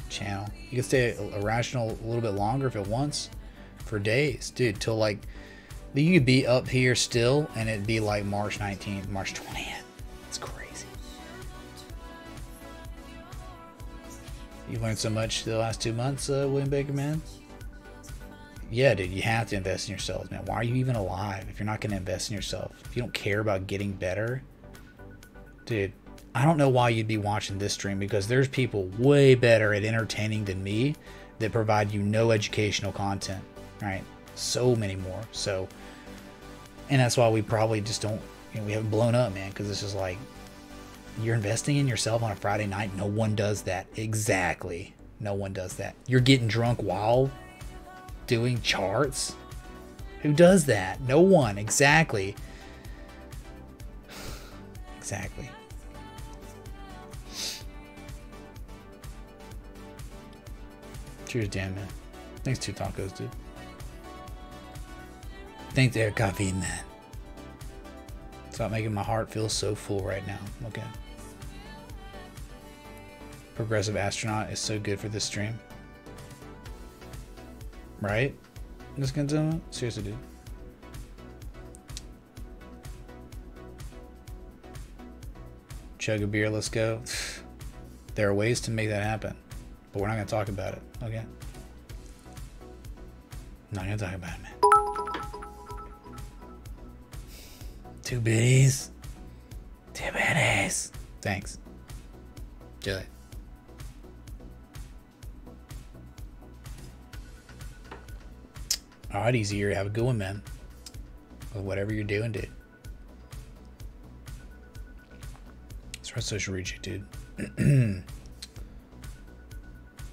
channel. You can stay irrational a little bit longer if it wants. For days, dude. Till, like, you could be up here still and it'd be like March 19th, March 20th. It's crazy. You've learned so much the last 2 months, William Baker, man. Yeah, dude, you have to invest in yourselves, man. Why are you even alive if you're not going to invest in yourself? If you don't care about getting better, dude, I don't know why you'd be watching this stream, because there's people way better at entertaining than me that provide you no educational content, right? So many more. So, and that's why we probably just don't, you know, we haven't blown up, man, because this is like, you're investing in yourself on a Friday night. No one does that. Exactly. No one does that. You're getting drunk while doing charts. Who does that? No one. Exactly. Exactly. Cheers, Dan, man. Thanks, 2 tacos, dude. Thanks, Air Coffee, man. Stop making my heart feel so full right now. Okay. Progressive Astronaut is so good for this stream. Right? I'm just gonna tell him. Seriously, dude. Chug a beer, let's go. There are ways to make that happen, but we're not gonna talk about it, okay? Not gonna talk about it, man. 2 biddies. 2 biddies. Thanks. Jelly. Alright, easy here. Have a good one, man. With whatever you're doing, dude. Start social reach, dude.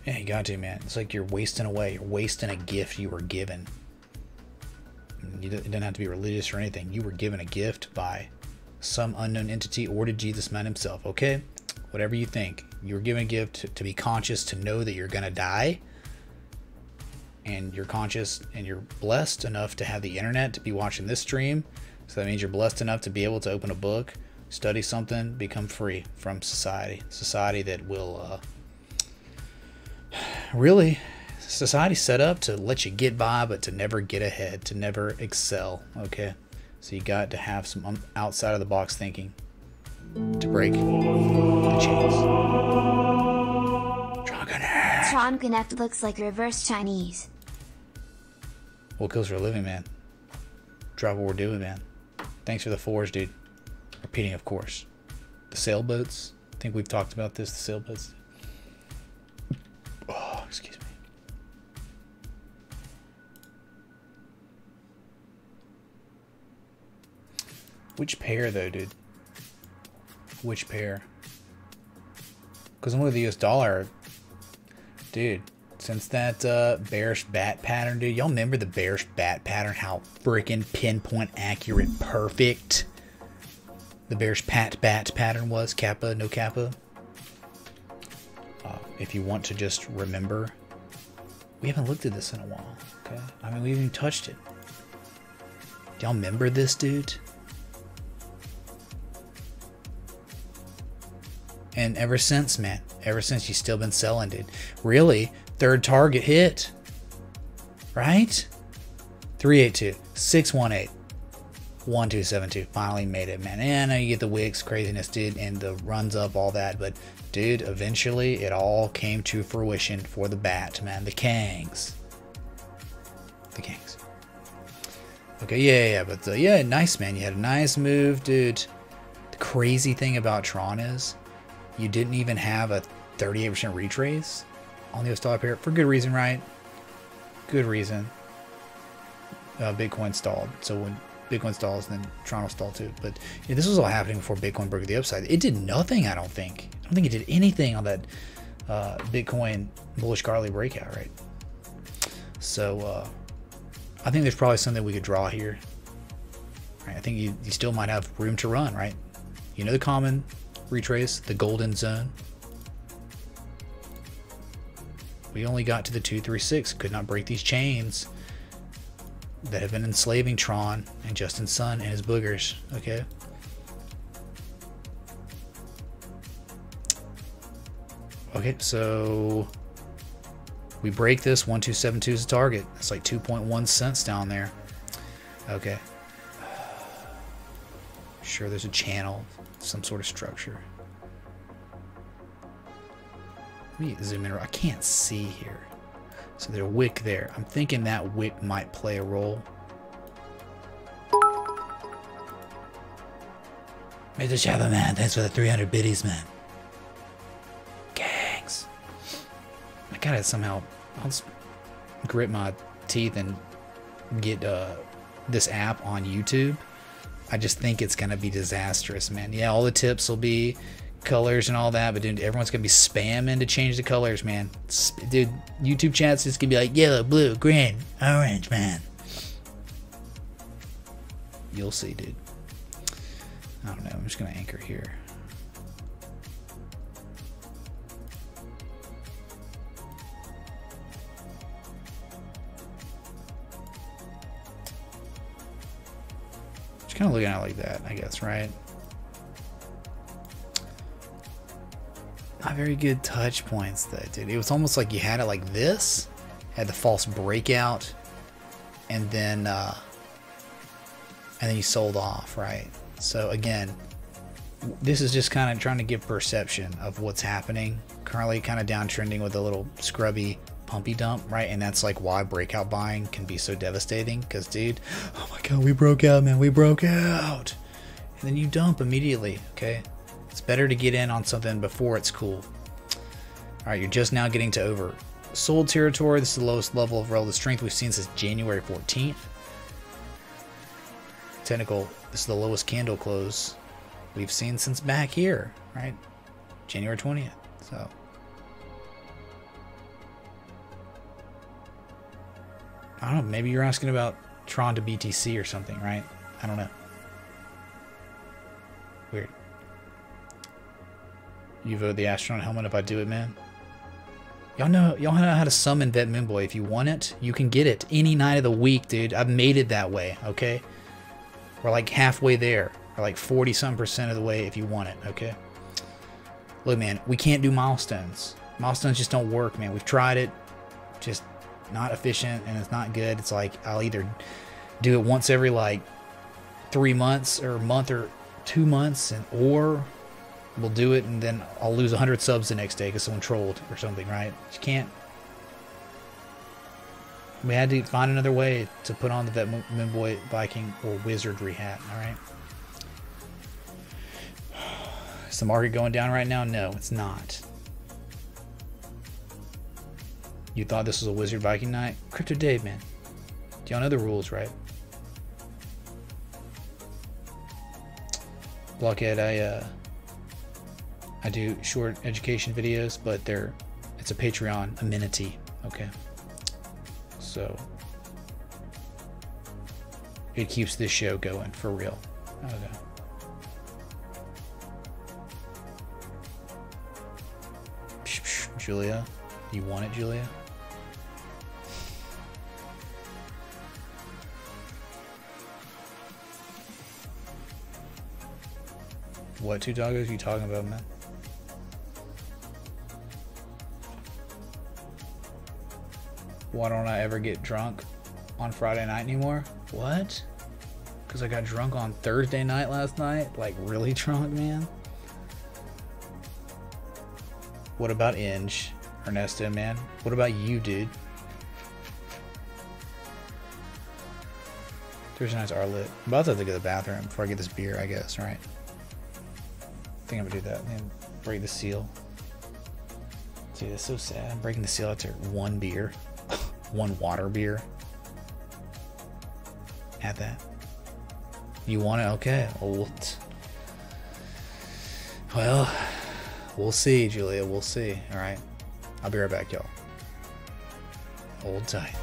Yeah, you got to, man. It's like you're wasting away. You're wasting a gift you were given. It doesn't have to be religious or anything. You were given a gift by some unknown entity or to Jesus man himself, okay? Whatever you think. You were given a gift to be conscious, to know that you're going to die. And you're conscious and you're blessed enough to have the internet to be watching this stream. So that means you're blessed enough to be able to open a book, study something, become free from society. Society that will really, society's set up to let you get by, but to never get ahead, to never excel, okay? So you got to have some outside of the box thinking to break the chains. Tron Connect looks like reverse Chinese. What kills for a living, man? Drive what we're doing, man. Thanks for the 4s, dude. Repeating, of course. The sailboats. I think we've talked about this, the sailboats. Which pair though, dude? Which pair? Because I'm looking at the US dollar, dude. Since that bearish bat pattern, dude, y'all remember the bearish bat pattern? How freaking pinpoint accurate, perfect the bearish bat pattern was. Kappa, no kappa. If you want to just remember, we haven't looked at this in a while. Okay, I mean we haven't even touched it. Do y'all remember this, dude? And ever since, man, ever since, you've still been selling, dude. Really? Third target hit. Right? 382, 618, 1272. Finally made it, man. And I know you get the wicks, craziness, dude, and the runs up, all that. But, dude, eventually it all came to fruition for the bat, man. The Kangs. The Kangs. Okay, yeah. But, yeah, nice, man. You had a nice move, dude. The crazy thing about Tron is, you didn't even have a 38% retrace on the US dollar pair for good reason, right? Good reason. Bitcoin stalled. So when Bitcoin stalls, then Tron will stall too. But yeah, this was all happening before Bitcoin broke the upside. It did nothing, I don't think. I don't think it did anything on that Bitcoin bullish Garley breakout, right? So I think there's probably something we could draw here. Right? I think you still might have room to run, right? You know the common retrace, the golden zone. We only got to the 236, could not break these chains that have been enslaving Tron and Justin Sun and his boogers. Okay. Okay, so we break this. 1272 is the target. It's like 2.1 cents down there. Okay. Sure, there's a channel, some sort of structure. Let me zoom in. I can't see here. So there's a wick there. I'm thinking that wick might play a role. Mr. Shabba, man, thanks for the 300 biddies, man. Gangs. I gotta somehow, I'll just grit my teeth and get this app on YouTube. I just think it's gonna be disastrous, man. Yeah, all the tips will be colors and all that, but dude, everyone's gonna be spamming to change the colors, man. Dude, YouTube chat's just gonna be like yellow, blue, green, orange, man. You'll see, dude. I don't know. I'm just gonna anchor here. Just kind of looking at it like that, I guess, right? Not very good touch points, though, dude. It was almost like you had it like this, had the false breakout, and then you sold off, right? So again, this is just kind of trying to give perception of what's happening. Currently, kind of downtrending with a little scrubby pumpy dump, right? And that's like why breakout buying can be so devastating. Because, dude, oh my god, we broke out, man, we broke out, and then you dump immediately. Okay. It's better to get in on something before it's cool. Alright, you're just now getting to oversold territory. This is the lowest level of relative strength we've seen since January 14th. Technical, this is the lowest candle close we've seen since back here, right? January 20th. So I don't know, maybe you're asking about Tron to BTC or something, right? I don't know. Weird. You vote the astronaut helmet if I do it, man. Y'all know how to summon Vet Moonboy. If you want it, you can get it any night of the week, dude. I've made it that way, okay? We're like halfway there. We're like 40-something% of the way if you want it, okay? Look, man, we can't do milestones. Milestones just don't work, man. We've tried it. Just not efficient, and it's not good. It's like I'll either do it once every like 3 months or a month or 2 months, or we'll do it and then I'll lose 100 subs the next day because someone trolled or something, right? You can't. We had to find another way to put on the Vet Moonboy Viking or Wizardry hat, alright? Is the market going down right now? No, it's not. You thought this was a Wizard Viking night? Crypto Dave, man. Do y'all know the rules, right? Blockhead, I do short education videos, but it's a Patreon amenity, okay? So it keeps this show going for real. Okay. Julia, you want it, Julia? What two doggos are you talking about, man? Why don't I ever get drunk on Friday night anymore? What? Because I got drunk on Thursday night last night? Like, really drunk, man? What about Inge? Ernesto, man? What about you, dude? Thursday nights are lit. I'm about to have to go to the bathroom before I get this beer, I guess, right? I think I'm gonna do that, man. Break the seal. Dude, that's so sad. I'm breaking the seal after one beer. One water beer. Had that. You want it? Okay. Well, we'll see, Julia. We'll see. All right. I'll be right back, y'all. Hold tight.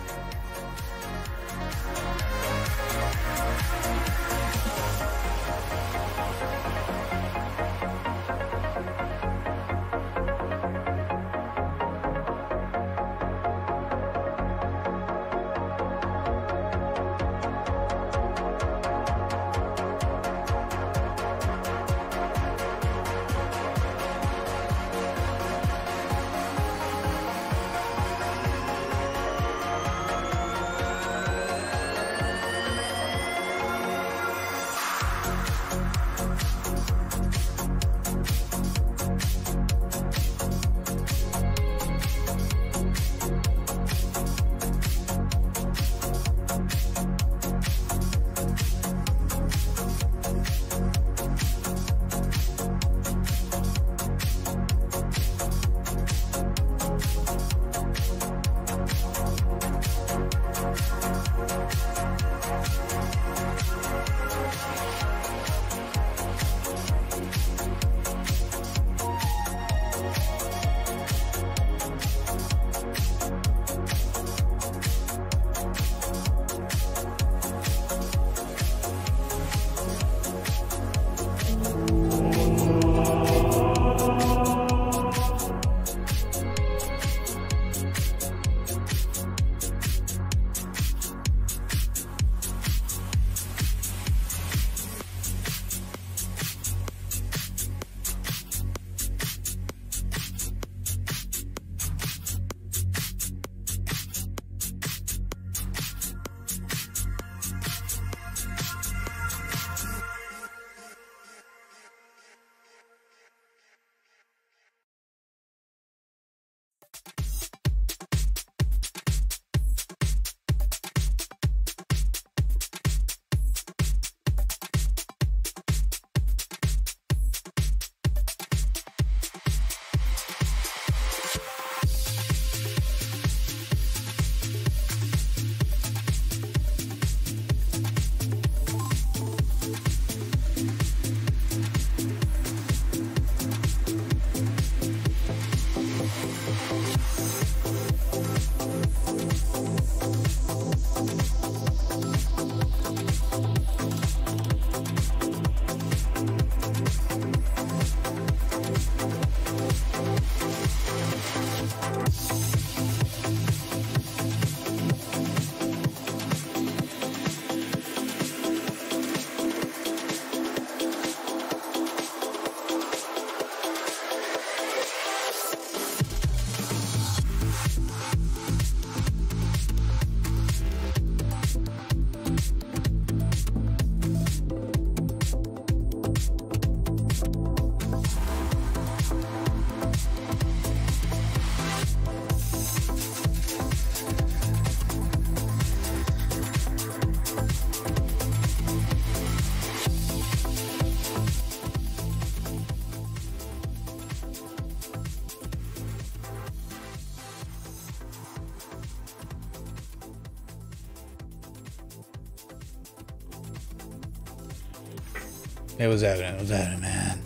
It was evident, man.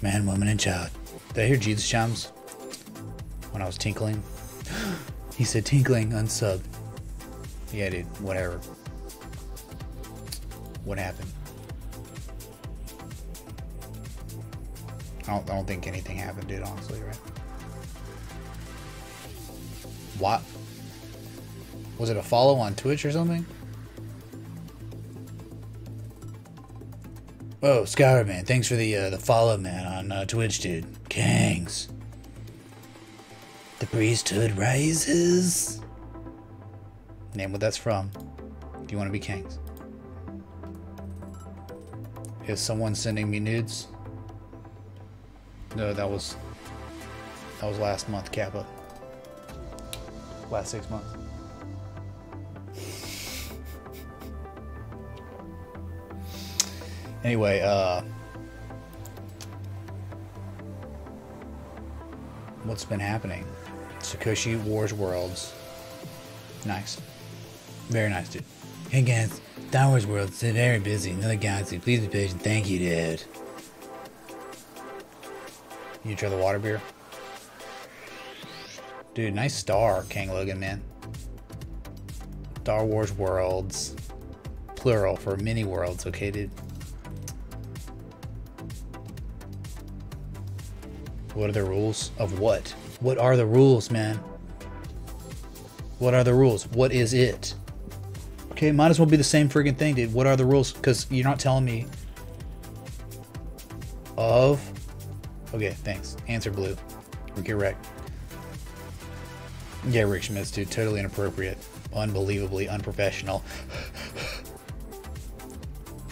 Man, woman, and child. Did I hear Jesus chimes when I was tinkling? He said tinkling, unsub. Yeah, dude, whatever. What happened? I don't think anything happened, dude, honestly, right? What? Was it a follow on Twitch or something? Oh, Skyler, man, thanks for the follow, man, on Twitch, dude. Kangs. The priesthood rises. Name what that's from. If you want to be Kangs. Is someone sending me nudes? No, that was last month, Kappa. Last 6 months. Anyway, what's been happening? Sakoshi Wars Worlds. Nice. Very nice, dude. Hey guys, Star Wars Worlds is very busy. Another galaxy. Please be patient. Thank you, dude. You try the water beer? Dude, nice star, Kang Logan, man. Star Wars Worlds. Plural for mini worlds, okay, dude? What are the rules of what? What are the rules, man? What are the rules? What is it? Okay, might as well be the same freaking thing, dude. What are the rules? Because you're not telling me of... Okay, thanks. Answer blue. Get wrecked. Yeah, Rick Schmitz, dude. Totally inappropriate. Unbelievably unprofessional.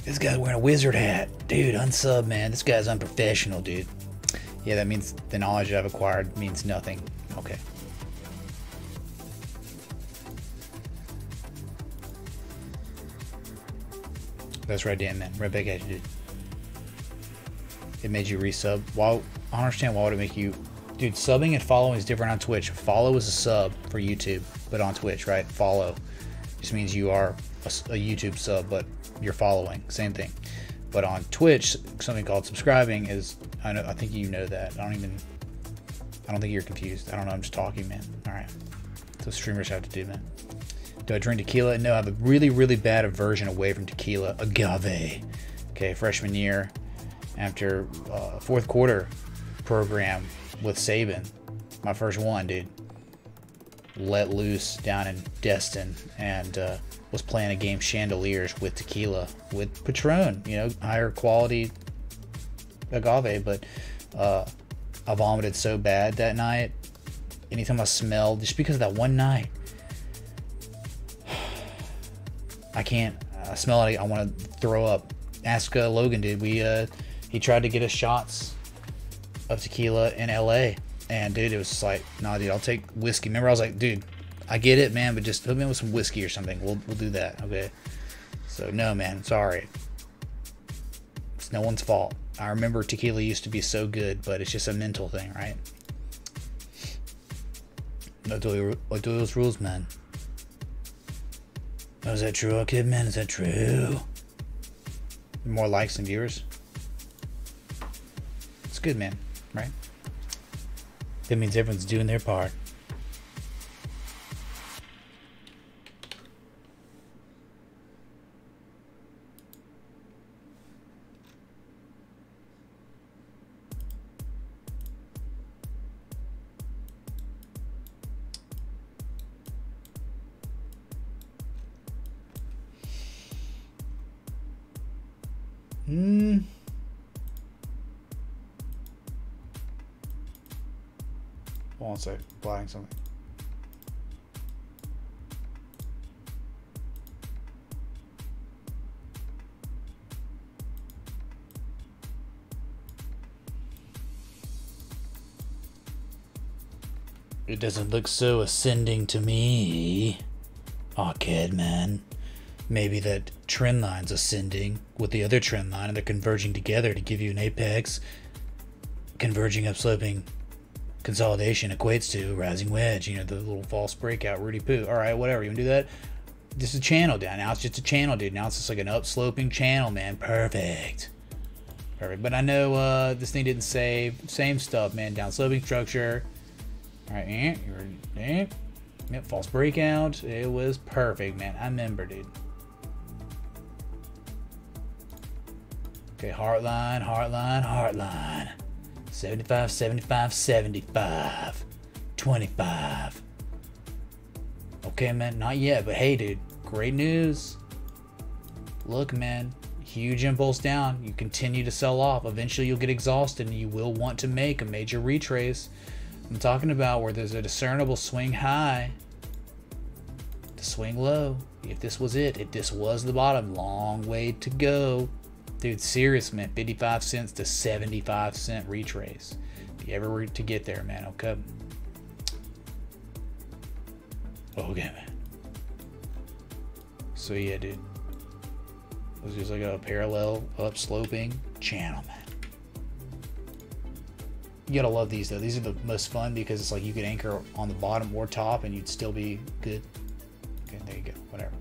This guy's wearing a wizard hat. Dude, unsub, man. This guy's unprofessional, dude. Yeah, that means the knowledge I've acquired means nothing. Okay. That's right, Dan, man. Right back at you, dude. It made you resub. Why? I don't understand why would it make you... Dude, subbing and following is different on Twitch. Follow is a sub for YouTube, but on Twitch, right? Follow just means you are a YouTube sub, but you're following. Same thing. But on Twitch, something called subscribing is... I think you know that. I don't think you're confused. I don't know. I'm just talking, man. All right. That's what streamers have to do, man. Do I drink tequila? No, I have a really, really bad aversion away from tequila. Agave. Okay, freshman year, after fourth quarter program with Saban, my first one, dude. Let loose down in Destin and was playing a game Chandeliers with tequila with Patron. You know, higher quality agave, but I vomited so bad that night. Anytime I smelled, just because of that one night, I can't smell it. I want to throw up. Ask Logan, dude. He tried to get us shots of tequila in LA, and dude, it was just like, nah, dude, I'll take whiskey. Remember, I was like, dude, I get it, man, but just hook me up with some whiskey or something. We'll do that, okay? So no, man, sorry. It's no one's fault. I remember tequila used to be so good, but it's just a mental thing, right? I do those rules, man. Oh, is that true, okay, man? Is that true? More likes than viewers? It's good, man, right? That means everyone's doing their part. Hold on a sec, applying something. It doesn't look so ascending to me. Aw, kid, man. Maybe that trend line's ascending with the other trend line and they're converging together to give you an apex. Converging upsloping consolidation equates to rising wedge. You know, the little false breakout, Rudy Poo. Alright, whatever. You want to do that? Just a channel down. Now it's just a channel, dude. Now it's just like an upsloping channel, man. Perfect. Perfect. But I know this thing didn't save. Same stuff, man. Down sloping structure. Alright, yep, false breakout. It was perfect, man. I remember, dude. Okay, heartline, heartline, heartline. 75, 75, 75. 25. Okay, man, not yet, but hey, dude, great news. Look, man, huge impulse down. You continue to sell off. Eventually, you'll get exhausted and you will want to make a major retrace. I'm talking about where there's a discernible swing high to swing low. If this was it, if this was the bottom, long way to go. Dude, serious, man. 55 cents to 75 cent retrace. If you ever were to get there, man, okay? Okay, man. So, yeah, dude. It was just like a parallel up-sloping channel, man. You gotta love these, though. These are the most fun because it's like you could anchor on the bottom or top and you'd still be good. Okay, there you go. Whatever.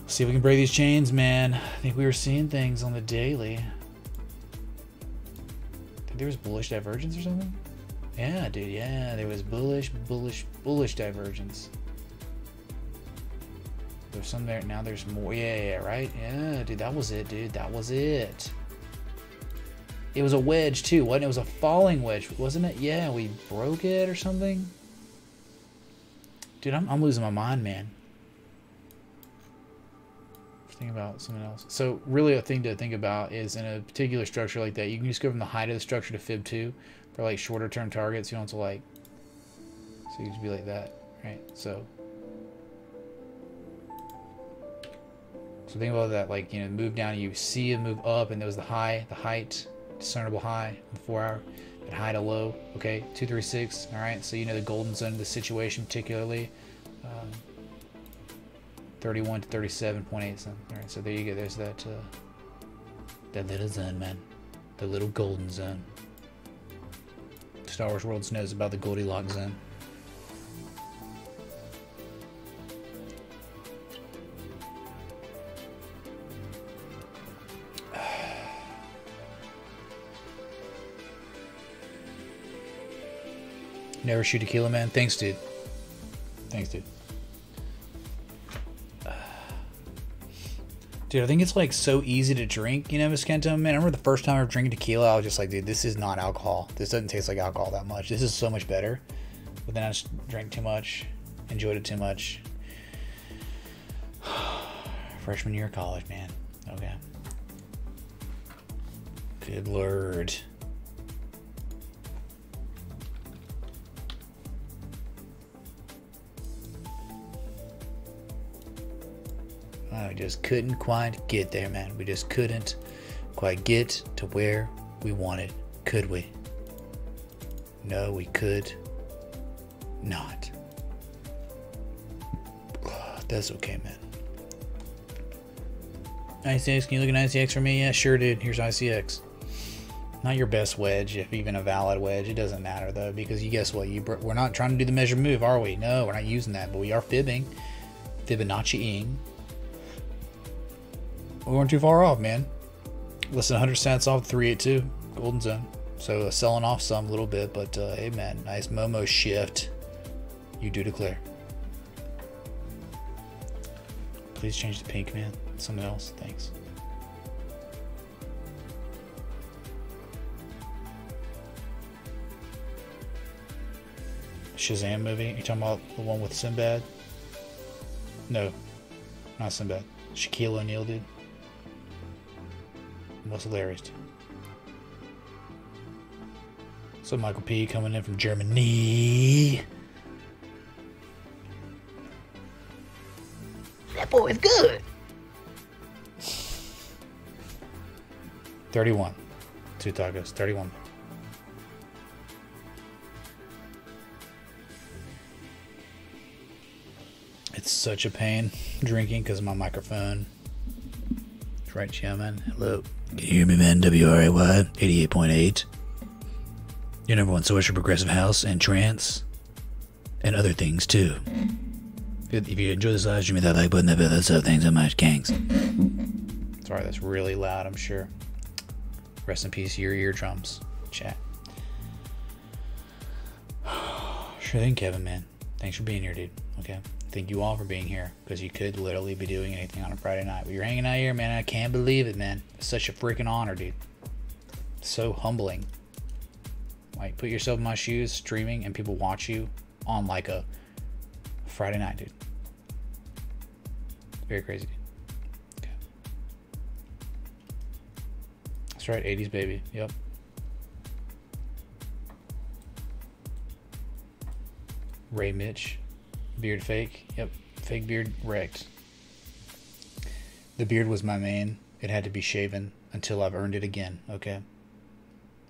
See if we can break these chains, man. I think we were seeing things on the daily. I think there was bullish divergence or something. Yeah, dude. Yeah, there was bullish divergence. There's some there. Now there's more. Yeah, right? Yeah, dude. That was it, dude. That was it. It was a wedge, too, wasn't it? It was a falling wedge, wasn't it? Yeah, we broke it or something. Dude, I'm losing my mind, man. Think about something else. So really a thing to think about is in a particular structure like that, you can just go from the height of the structure to fib 2 for like shorter term targets. You don't have to like, so you just be like that, right? So think about that, like, you know, move down, you see a move up, and there was the height, discernible high on the 4 hour, and high to low. Okay, 236. All right, so you know the golden zone of the situation, particularly 31 to 37.8 cents. All right, so there you go. There's that that little zone, man, the little golden zone. Star Wars Worlds knows about the Goldilocks zone. Never shoot a kilo, man. Thanks, dude. Thanks, dude. Dude, I think it's like so easy to drink, you know, Miss Kento, man. I remember the first time I was drinking tequila, I was just like, dude, this is not alcohol. This doesn't taste like alcohol that much. This is so much better. But then I just drank too much, enjoyed it too much. Freshman year of college, man. Okay. Good Lord. We just couldn't quite get there, man. We just couldn't quite get to where we wanted, could we? No, we could not. That's okay, man. ICX, can you look at ICX for me? Yeah, sure, dude. Here's ICX. Not your best wedge, if even a valid wedge. It doesn't matter, though, because you guess what? We're not trying to do the measure move, are we? No, we're not using that, but we are fibbing. Fibonacci-ing. We weren't too far off, man. Less than 100 cents off 382 golden zone. So selling off some a little bit, but hey, man, nice Momo shift. You do declare. Please change the pink, man. Something else. Thanks. Shazam movie? You talking about the one with Sinbad? No, not Sinbad. Shaquille O'Neal, dude. Most hilarious, dude. So Michael P coming in from Germany. That boy is good. 31. 2 tacos. 31. It's such a pain drinking because of my microphone. That's right, yeah, man. Hello. Can you hear me, man? WRAY 88.8. Your number one source for progressive house and trance and other things, too. If you enjoy this live stream, hit that like button, that bell, that stuff. Thanks so much, gangs. Sorry, that's really loud, I'm sure. Rest in peace, your eardrums. Chat. Sure thing, Kevin, man. Thanks for being here, dude. Okay. Thank you all for being here, because you could literally be doing anything on a Friday night. But you're hanging out here, man. I can't believe it, man. It's such a freaking honor, dude. So humbling. Like, put yourself in my shoes, streaming, and people watch you on like a Friday night, dude. Very crazy, dude. Okay. That's right, 80s baby. Yep. Ray Mitch. Beard fake. Yep. Fake beard wrecked. The beard was my main. It had to be shaven until I've earned it again, okay?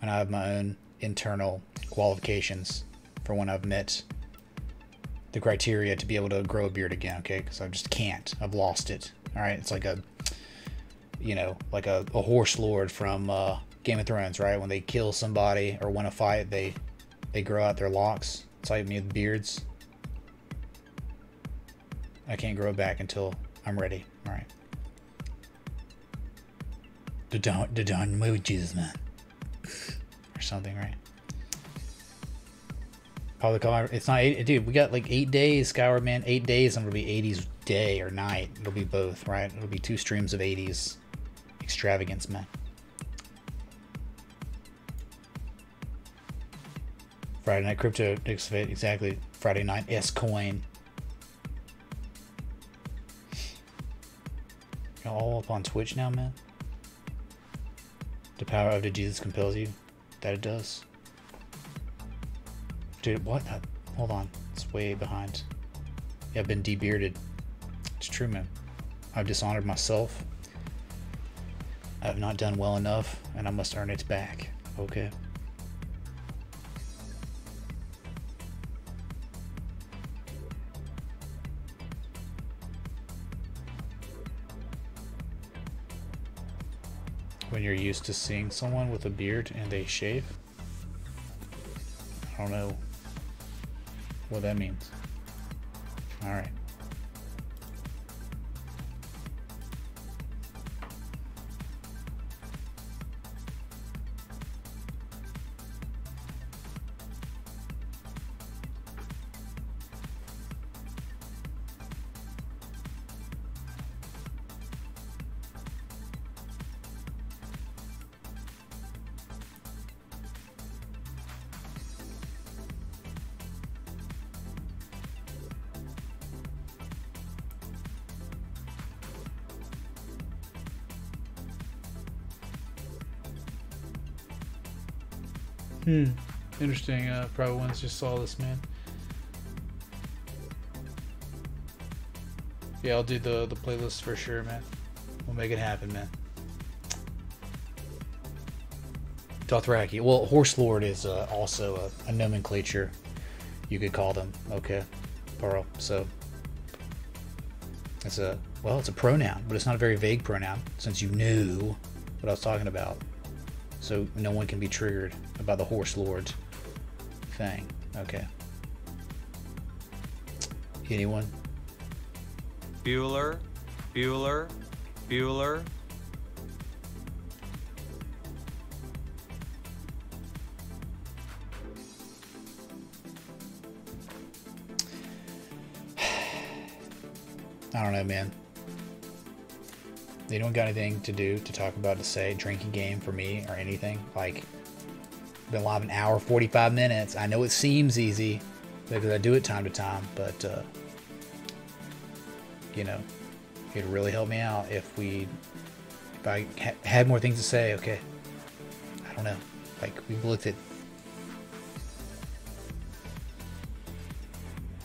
And I have my own internal qualifications for when I've met the criteria to be able to grow a beard again, okay? Because I just can't. I've lost it. All right? It's like a, you know, like a horse lord from Game of Thrones, right? When they kill somebody or win a fight, they grow out their locks. It's like me with beards. I can't grow it back until I'm ready. All right. The dawn move with Jesus, man. Or something, right? Probably call it's not 8, dude. We got like 8 days, Skyward man. 8 days. I'm gonna be 80s day or night. It'll be both, right? It'll be 2 streams of 80s extravagance, man. Friday night crypto exactly. Friday night S coin. You're all up on Twitch now, man. The power of the Jesus compels you. That it does. Dude, what? Hold on. It's way behind. Yeah, I've been debearded. It's true, man. I've dishonored myself. I have not done well enough, and I must earn it back. Okay. When you're used to seeing someone with a beard and they shave? I don't know what that means. Alright. Interesting. Probably ones just saw this, man. Yeah, I'll do the playlist for sure, man. We'll make it happen, man. Dothraki. Well, Horse Lord is also a nomenclature, you could call them. Okay, Pearl. So it's a pronoun, but it's not a very vague pronoun since you knew what I was talking about. So no one can be triggered about the Horse Lord thing. Okay. Anyone? Bueller. I don't know, man. They don't got anything to do to talk about to say drinking game for me or anything. Like, been live an hour 45 minutes. I know it seems easy because I do it time to time, but you know, it'd really help me out if I had more things to say. Okay, I don't know. Like, we've looked at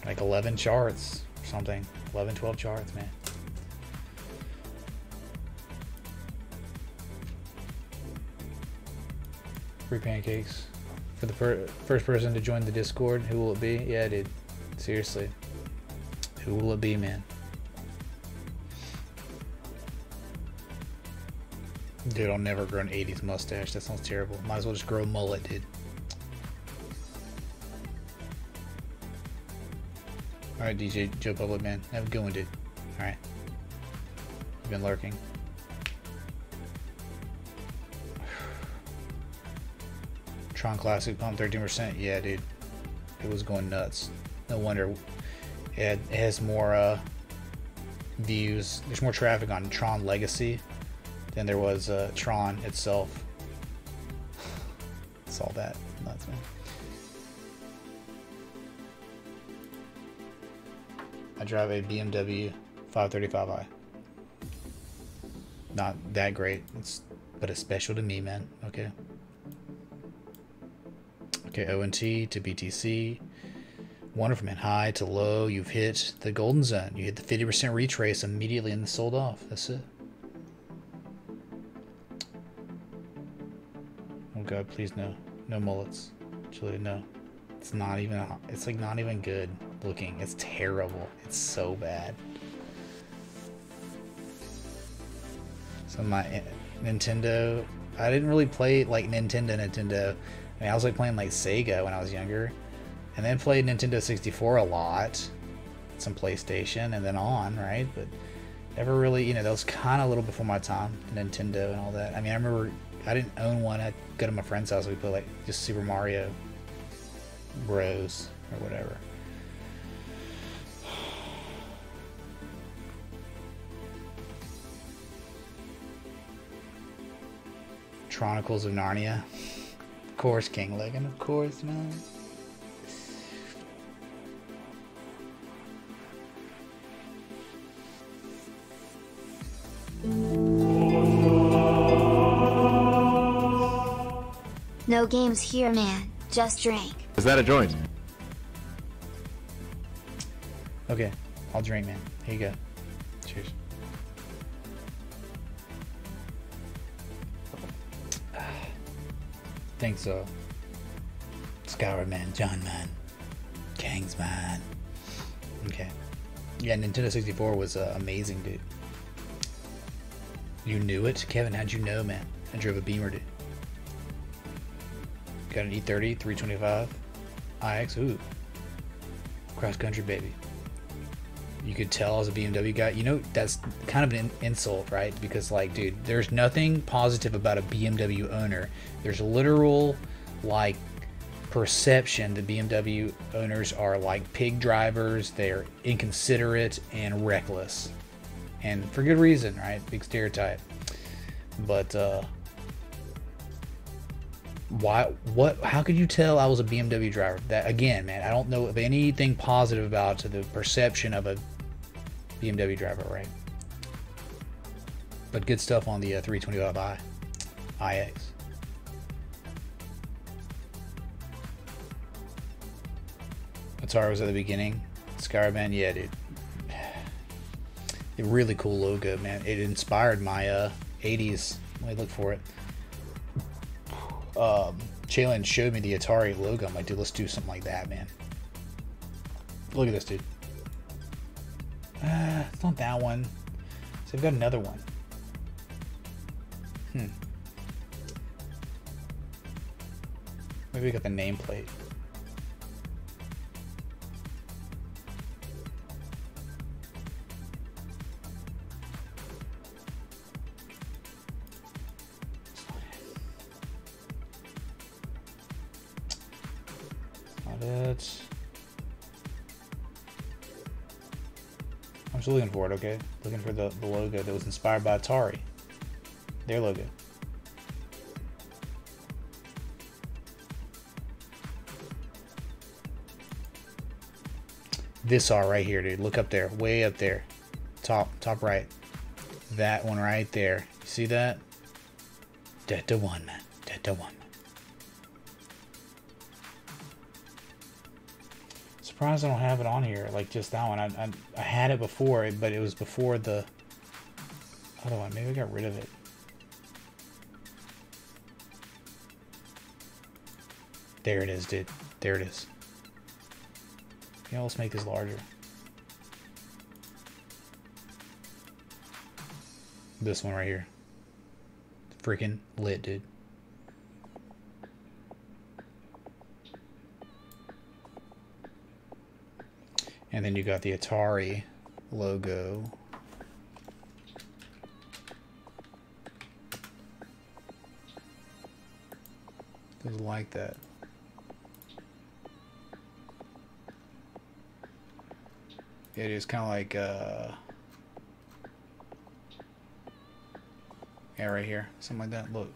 like 11 charts or something. 11, 12 charts, man. Free pancakes for the first person to join the Discord. Who will it be? Yeah, dude. Seriously. Who will it be, man? Dude, I'll never grow an 80s mustache. That sounds terrible. Might as well just grow a mullet, dude. Alright, DJ Joe Public, man. Have a good one, dude. Alright. You've been lurking. Tron Classic pumped 13%. Yeah, dude. It was going nuts. No wonder it has more views. There's more traffic on Tron Legacy than there was Tron itself. Saw that. Nuts, man. I drive a BMW 535i. Not that great. But it's special to me, man. Okay. Okay, ONT to BTC. Wonderful, man. High to low. You've hit the golden zone. You hit the 50% retrace immediately and sold off. That's it. Oh God, please no. No mullets. Actually, no. It's not even. It's like not even good looking. It's terrible. It's so bad. So my Nintendo. I didn't really play like Nintendo. I mean, I was like playing like Sega when I was younger, and then played Nintendo 64 a lot, some PlayStation, and then on, right? But never really, you know, that was kind of a little before my time, Nintendo and all that. I mean, I remember I didn't own one. I'd go to my friend's house. We play like just Super Mario Bros. Or whatever. Chronicles of Narnia. Of course, King Logan. Of course, man. No games here, man. Just drink. Is that a joint? Okay, I'll drink, man. Here you go. Cheers. Think so. Skyward man, John man, Kang's man. Okay. Yeah, Nintendo 64 was amazing, dude. You knew it? Kevin, how'd you know, man? I drove a Beamer, dude. Got an E30, 325, iX, ooh. Cross country, baby. You could tell I was a BMW guy. You know, that's kind of an insult, right? Because, like, dude, there's nothing positive about a BMW owner. There's literal, like, perception that BMW owners are, like, pig drivers. They're inconsiderate and reckless. And for good reason, right? Big stereotype. But, how could you tell I was a BMW driver? That, again, man, I don't know of anything positive about the perception of a BMW driver, right? But good stuff on the 325i iX. Atari was at the beginning. Skyrim, yeah, dude. A really cool logo, man. It inspired my 80s. Let me look for it. Chalen showed me the Atari logo. I'm like, dude, let's do something like that, man. Look at this, dude. It's not that one. So I've got another one. Maybe we got the nameplate. Not it. I'm still looking for it, okay? Looking for the logo that was inspired by Atari. Their logo. This R right here, dude. Look up there. Way up there. Top right. That one right there. You see that? Dead to one, man. Dead to one. Surprised I don't have it on here, like just that one. I had it before, but it was before the other one. Maybe I got rid of it. There it is, dude. There it is. Yeah, let's make this larger. This one right here. Freaking lit, dude. And then you got the Atari logo. The was like that. Yeah, it is kind of like, yeah, right here. Something like that. Look.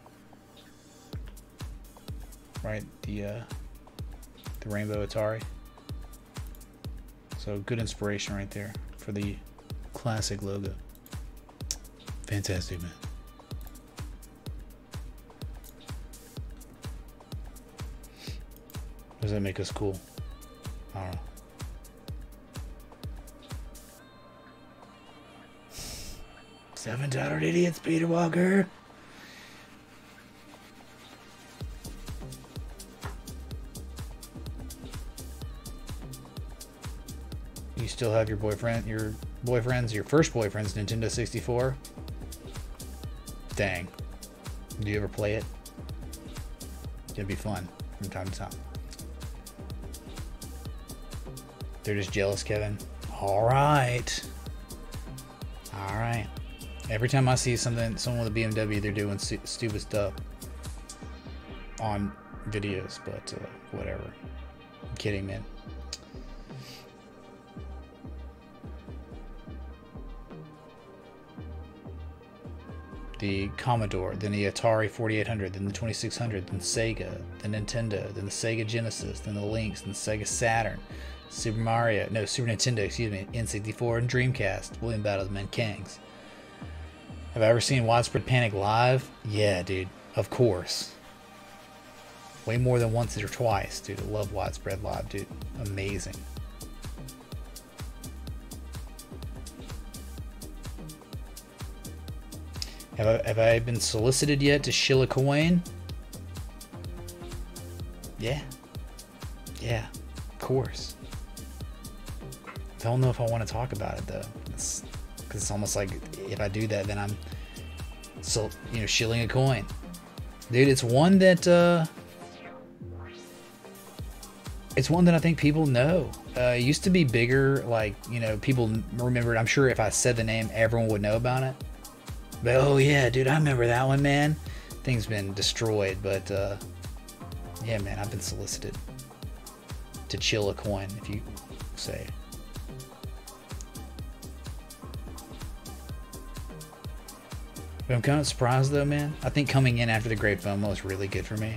Right, the Rainbow Atari. So good inspiration right there for the classic logo. Fantastic, man. Does that make us cool? I don't know. Seven tattered idiots, Peter Walker. You still have your boyfriend's, your first boyfriend's Nintendo 64? Dang. Do you ever play it? It'd be fun from time to time. They're just jealous, Kevin. Alright. Alright. Every time I see someone with a BMW, they're doing stupid stuff on videos, but whatever. I'm kidding, man. The Commodore, then the Atari 4800, then the 2600, then Sega, then Nintendo, then the Sega Genesis, then the Lynx, then the Sega Saturn, Super Nintendo, excuse me, N64 and Dreamcast, William Battle of the Men Kings. Have I ever seen Widespread Panic live? Yeah, dude, of course. Way more than once or twice, dude. I love Widespread live, dude. Amazing. Have I been solicited yet to shill a coin? Yeah. Yeah, of course. I don't know if I want to talk about it though. Because it's almost like if I do that, then I'm shilling a coin. Dude, it's one that I think people know. It used to be bigger, like, people remembered. I'm sure if I said the name, everyone would know about it. But oh yeah, dude, I remember that one, man. Thing's been destroyed, but yeah, man, I've been solicited to chill a coin, if you say. But I'm kind of surprised though, man. I think coming in after the Great FOMO was really good for me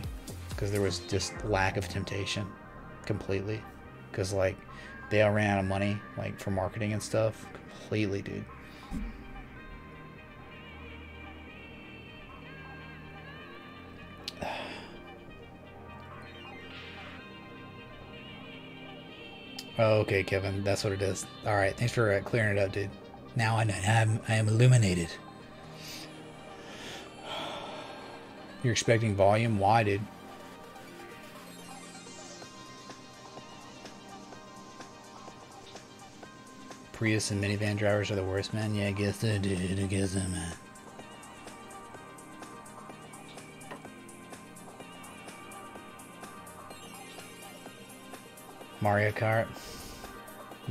because there was just lack of temptation completely. Because like they all ran out of money, like for marketing and stuff, completely, dude. Oh, okay, Kevin, that's what it is. All right, thanks for clearing it up, dude. Now I know. I am illuminated. You're expecting volume? Why, dude? Prius and minivan drivers are the worst, man. Yeah, I guess so, dude. I guess so, man. Mario Kart.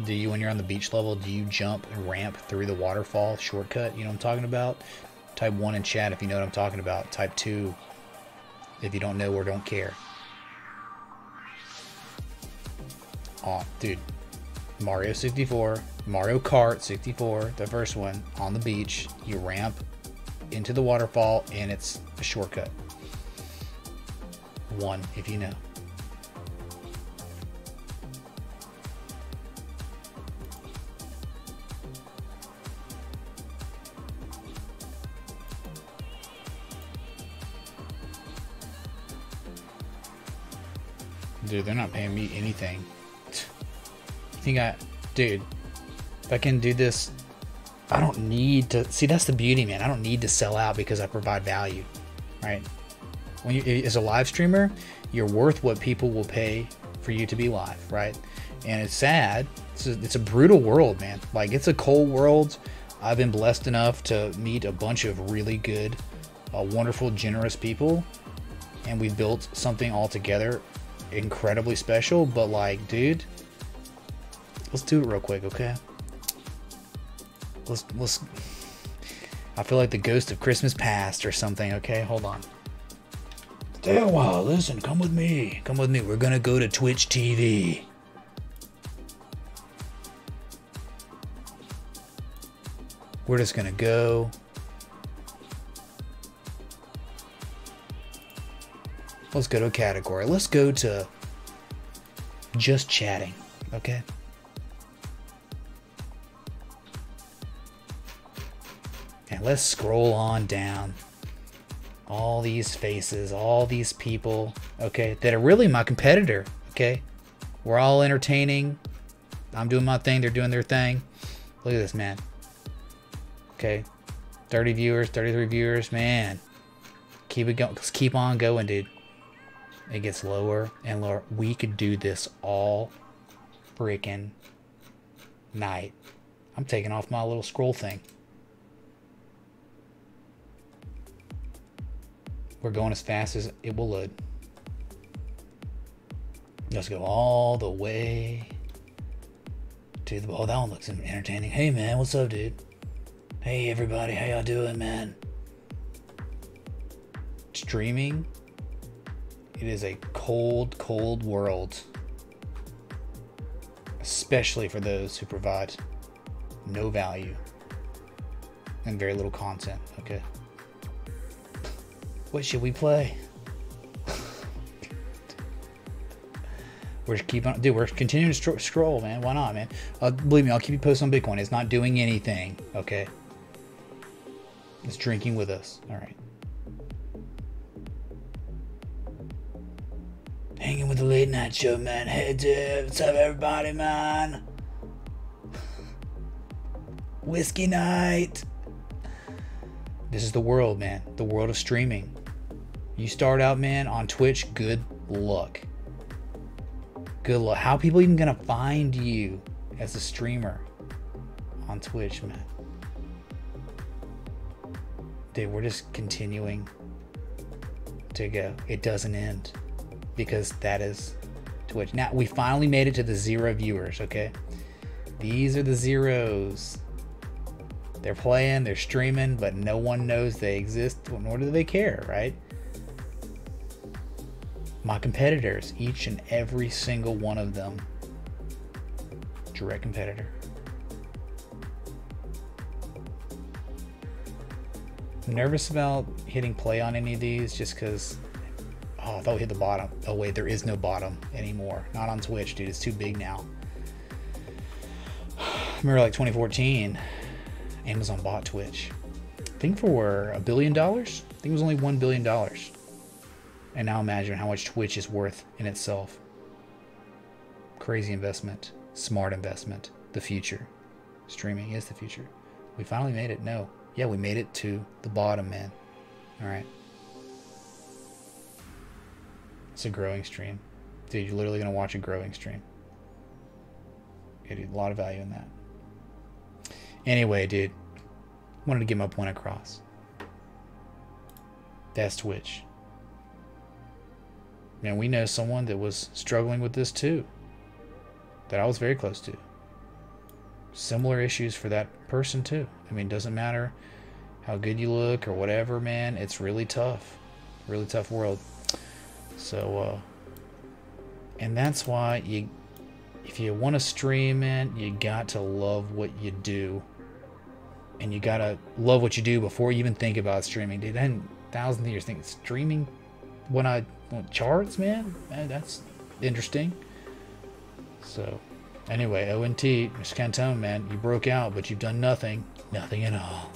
Do you, when you're on the beach level, do you jump and ramp through the waterfall shortcut? You know what I'm talking about? Type 1 in chat if you know what I'm talking about. Type 2 if you don't know or don't care. Oh, dude. Mario 64, Mario Kart 64, the first one, on the beach. You ramp into the waterfall and it's a shortcut. 1 if you know. Dude, they're not paying me anything. You think dude, if I can do this, I don't need to, see, that's the beauty, man. I don't need to sell out because I provide value, right? When you, as a live streamer, you're worth what people will pay for you to be live, right? And it's sad. It's a brutal world, man. Like, it's a cold world. I've been blessed enough to meet a bunch of really good, wonderful, generous people, and we built something all together incredibly special. But like, dude, let's do it real quick, okay? Let's I feel like the ghost of Christmas past or something, okay? Hold on. Stay a while. Listen, come with me. Come with me. We're gonna go to Twitch TV. We're just gonna go. Let's go to a category. Let's go to just chatting, okay? And let's scroll on down. All these faces, all these people, okay, that are really my competitor, okay? We're all entertaining. I'm doing my thing, they're doing their thing. Look at this, man. Okay, 30 viewers, 33 viewers, man. Keep it going, keep on going, dude. It gets lower and lower. We could do this all freaking night. I'm taking off my little scroll thing. We're going as fast as it will load. Let's go all the way to the... Oh, that one looks entertaining. Hey, man, what's up, dude? Hey, everybody, how y'all doing, man? Streaming, it is a cold, cold world. Especially for those who provide no value and very little content, okay? What should we play? We're continuing to scroll, man. Why not, man? Believe me, I'll keep you posted on Bitcoin. It's not doing anything, okay? It's drinking with us. All right. Hanging with the late night show, man. Hey, dude. What's up, everybody, man? Whiskey night. This is the world, man. The world of streaming. You start out, man, on Twitch, good luck. Good luck. How are people even gonna find you as a streamer on Twitch, man? Dude, we're just continuing to go. It doesn't end because that is Twitch. Now, we finally made it to the 0 viewers, okay? These are the zeros. They're playing, they're streaming, but no one knows they exist, nor do they care, right? My competitors, each and every single one of them, direct competitor. I'm nervous about hitting play on any of these just because, oh, I thought we hit the bottom. Oh wait, there is no bottom anymore. Not on Twitch, dude, it's too big now. Remember like 2014, Amazon bought Twitch. I think for $1 billion? I think it was only $1 billion. And now imagine how much Twitch is worth in itself. Crazy investment. Smart investment. The future. Streaming is the future. We finally made it. No. Yeah, we made it to the bottom, man. Alright. It's a growing stream. Dude, you're literally going to watch a growing stream. Yeah, dude, a lot of value in that. Anyway, dude. Wanted to get my point across. That's Twitch. Man, we know someone that was struggling with this too. That I was very close to. Similar issues for that person too. I mean, it doesn't matter how good you look or whatever, man. It's really tough. Really tough world. So, and that's why if you want to stream, man, you got to love what you do. And you got to love what you do before you even think about streaming. Dude, then thousands of years think streaming when I want charts, man, that's interesting. So, anyway, ONT, Mr. Cantone, man, you broke out, but you've done nothing. Nothing at all.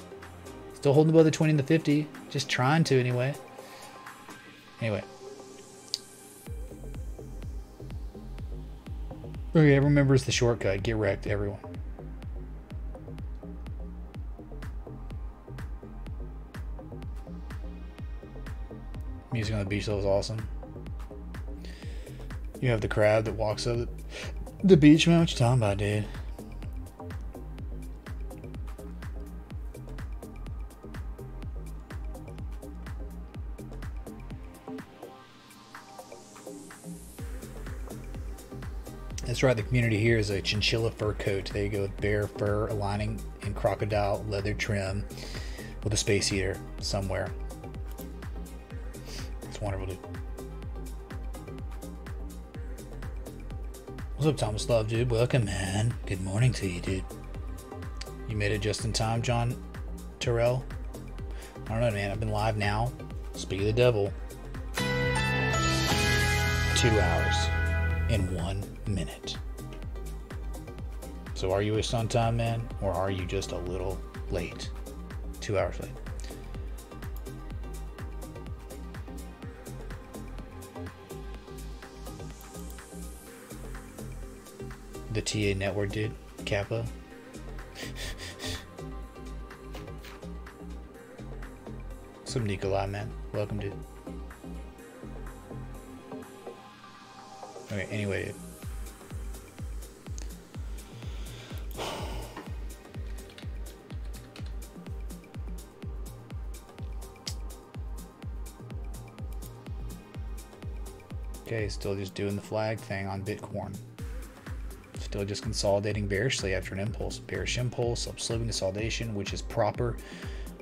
Still holding above the 20 and the 50. Just trying to, anyway. Anyway. Okay, remember it's the shortcut. Get wrecked, everyone. Music on the beach, that was awesome. You have the crab that walks up the beach, man. What you talking about, dude? That's right, the community here is a chinchilla fur coat. There you go, with bear fur aligning in crocodile leather trim with a space heater somewhere. wonderful, dude. What's up, Thomas Love, dude? Welcome, man. Good morning to you, dude. You made it just in time, John Terrell. I don't know, man. I've been live now. Speak of the devil. 2 hours in 1 minute. So are you just on time, man? Or are you just a little late? 2 hours late. The TA network, dude. Kappa. What's up, Nikolai, man? Welcome, dude. Okay, anyway, dude. Okay, still just doing the flag thing on Bitcoin. Still just consolidating bearishly after an impulse. Bearish impulse, upsloping consolidation, which is proper,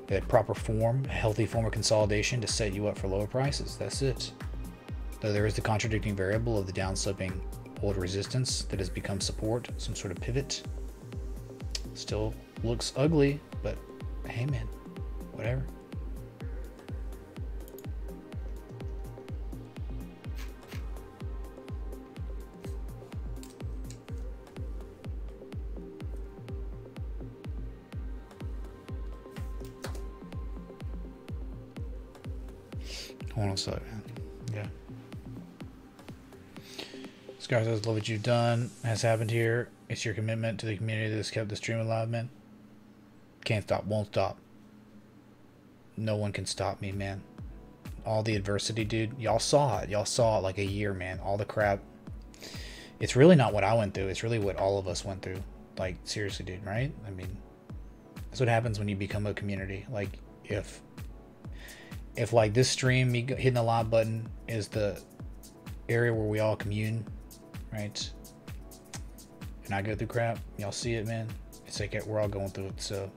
a proper form, a healthy form of consolidation to set you up for lower prices. That's it. Though there is the contradicting variable of the downsloping old resistance that has become support, some sort of pivot. Still looks ugly, but hey man, whatever. Hold on a second, man. Yeah. Scar says, love what you've done has happened here. It's your commitment to the community that has kept the stream alive, man. Can't stop, won't stop. No one can stop me, man. All the adversity, dude. Y'all saw it. Y'all saw it like a year, man. All the crap. It's really not what I went through. It's really what all of us went through. Like, seriously, dude, right? I mean, that's what happens when you become a community. Like, if like this stream, me hitting the live button is the area where we all commune, right? And I go through crap, y'all see it, man. It's like we're all going through it. So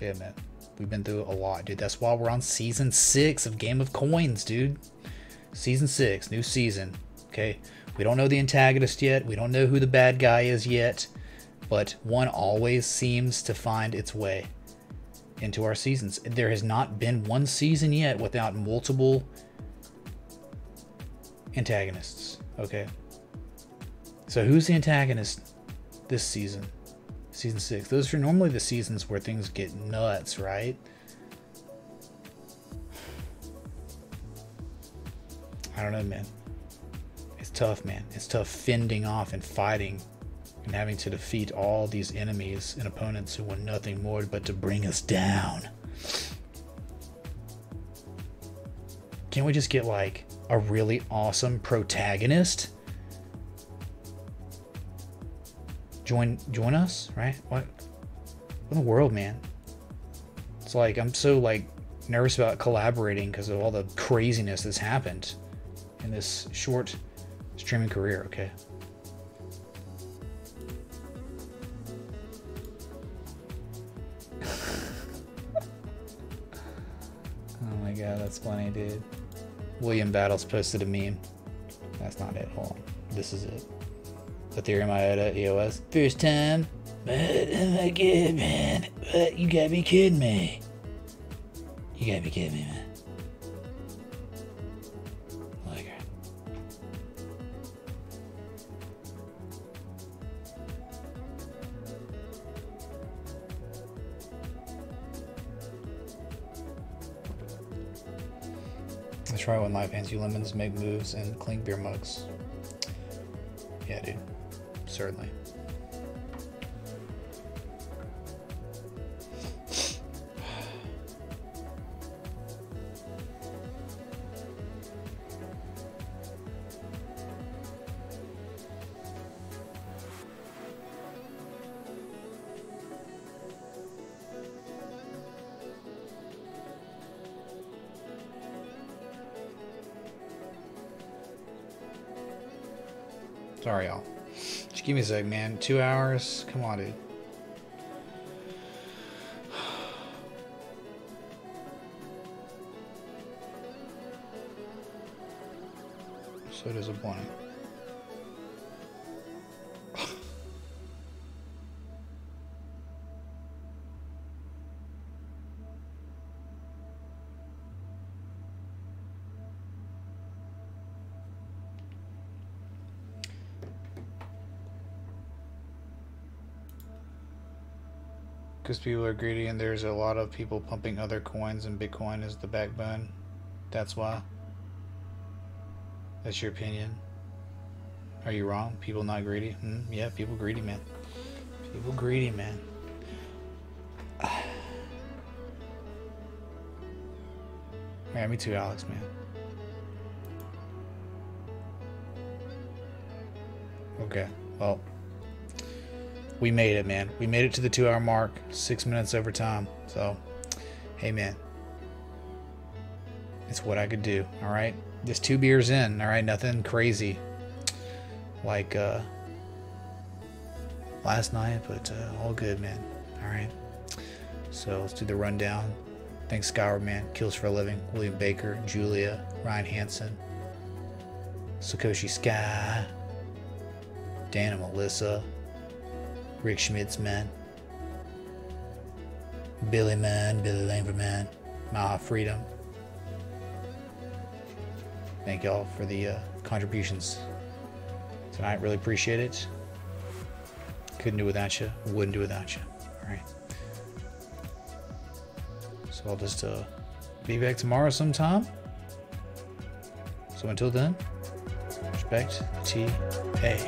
yeah, man, we've been through a lot, dude. That's why we're on season 6 of Game of Coins, dude. Season 6, new season. Okay, we don't know the antagonist yet. We don't know who the bad guy is yet, but one always seems to find its way into our seasons. There has not been one season yet without multiple antagonists. Okay, so who's the antagonist this season? Season 6. Those are normally the seasons where things get nuts, right? I don't know, man. It's tough, man. It's tough fending off and fighting and having to defeat all these enemies and opponents who want nothing more but to bring us down. Can't we just get like a really awesome protagonist? Join us, right? What in the world, man? It's like I'm so like nervous about collaborating because of all the craziness that's happened in this short streaming career. Okay. Oh my god, that's funny, dude. William Battles posted a meme. That's not it. Hold on. This is it. Ethereum IOTA EOS. First time. But oh my god, man. But you gotta be kidding me. You gotta be kidding me, man. Like her. That's right, when live hands you lemons make moves and clink beer mugs. Yeah, dude. Certainly. Sorry, y'all. Just give me a sec, man. 2 hours? Come on, dude. So disappointing. Because people are greedy and there's a lot of people pumping other coins and Bitcoin is the backbone. That's why. That's your opinion. Are you wrong? People not greedy? Yeah, people greedy, man. People greedy, man. Yeah, me too, Alex, man. Okay, well, we made it, man. We made it to the 2-hour mark, 6 minutes over time. So, hey, man, it's what I could do. All right, just 2 beers in. All right, nothing crazy like last night, but all good, man. All right, so let's do the rundown. Thanks, Skyward Man, Kills for a Living, William Baker, Julia, Ryan Hansen, Sakoshi Sky, Dan and Melissa, Rick Schmitz, man, Billy Langford, man, Maha Freedom. Thank y'all for the contributions tonight. Really appreciate it. Couldn't do without you. Wouldn't do without you. All right. So I'll just be back tomorrow sometime. So until then, respect, T.A.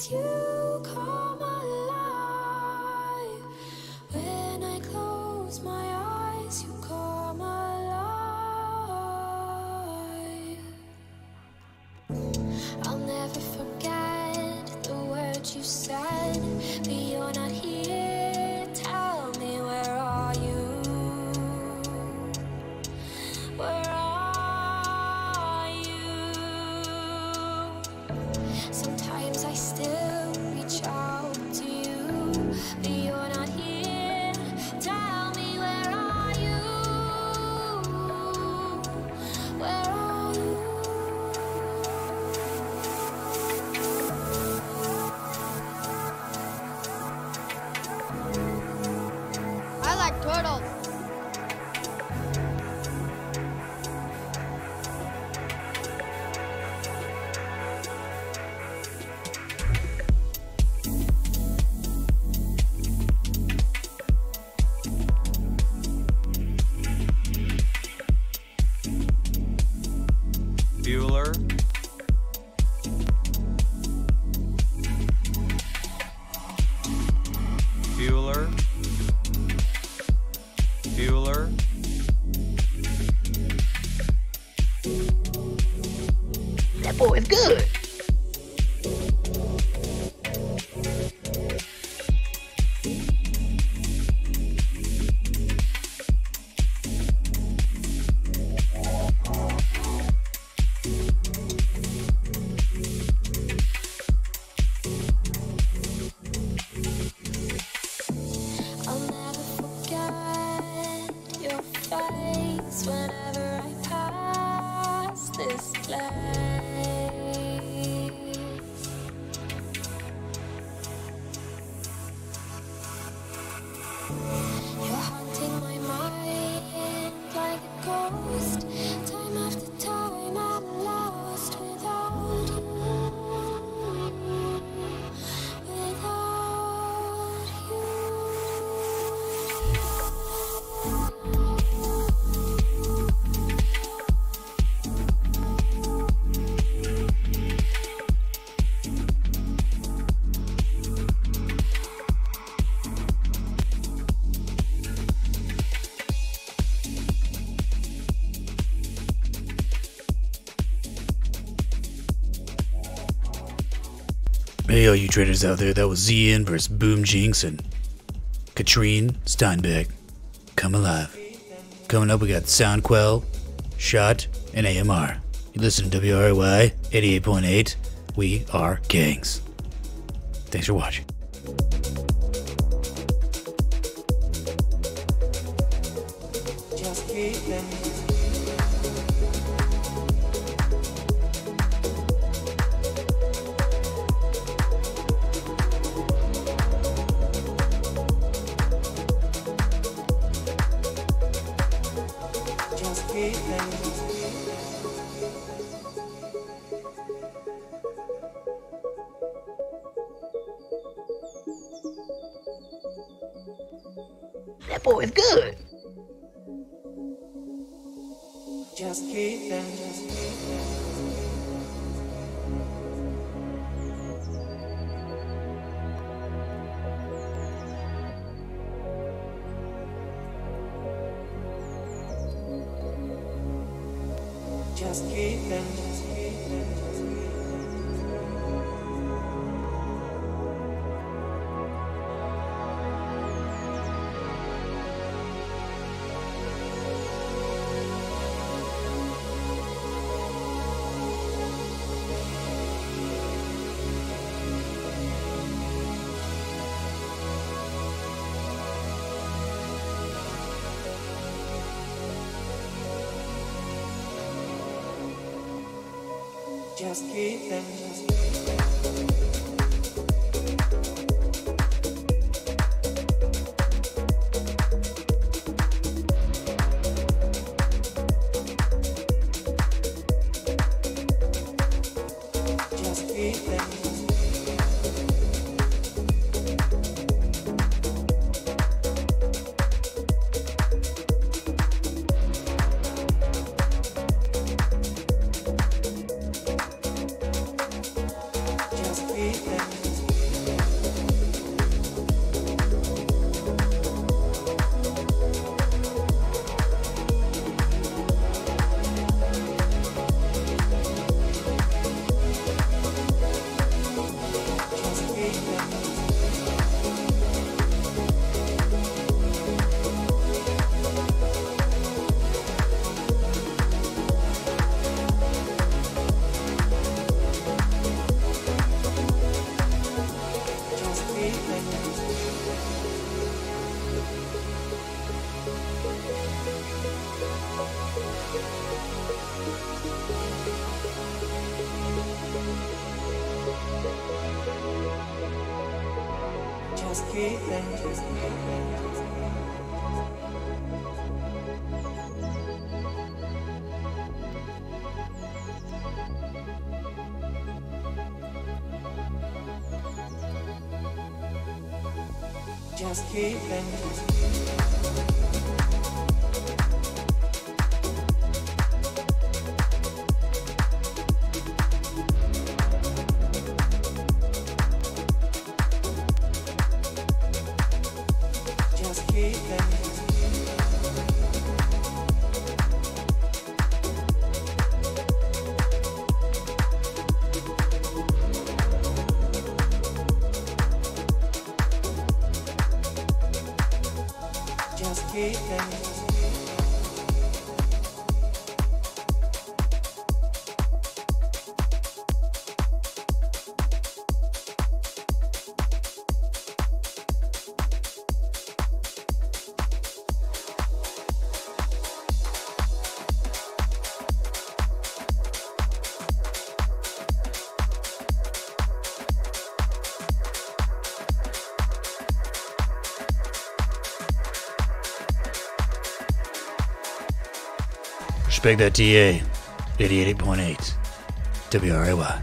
Yes, you come alive. When I close my eyes, you come alive. I'll never forget the words you said, but you're not here. Tell me, where are you? Where are you? Sometimes I still reach out to you, but you're not here. Tell me, where are you? Where are you? I like turtles. Bueller. Bueller. Bueller. That boy is good. I'll never forget your face whenever I pass this place. You're haunting my mind like a ghost. Time after time I'm lost without you. Without you. Hey, all you traders out there, that was Zian versus Boom Jinx and Katrine Steinbeck. Come alive. Coming up, we got Soundquell, Shot, and AMR. You listen to WRY 88.8. We are gangs. Thanks for watching. Just kidding. Just kidding. That boy is good. Just kidding. Just kidding. Just kidding. Just kidding. Just keep thinking. Just keep thinking. Just keep thinking. Just keep thinking. Respect that TA, 88.8, WRAY.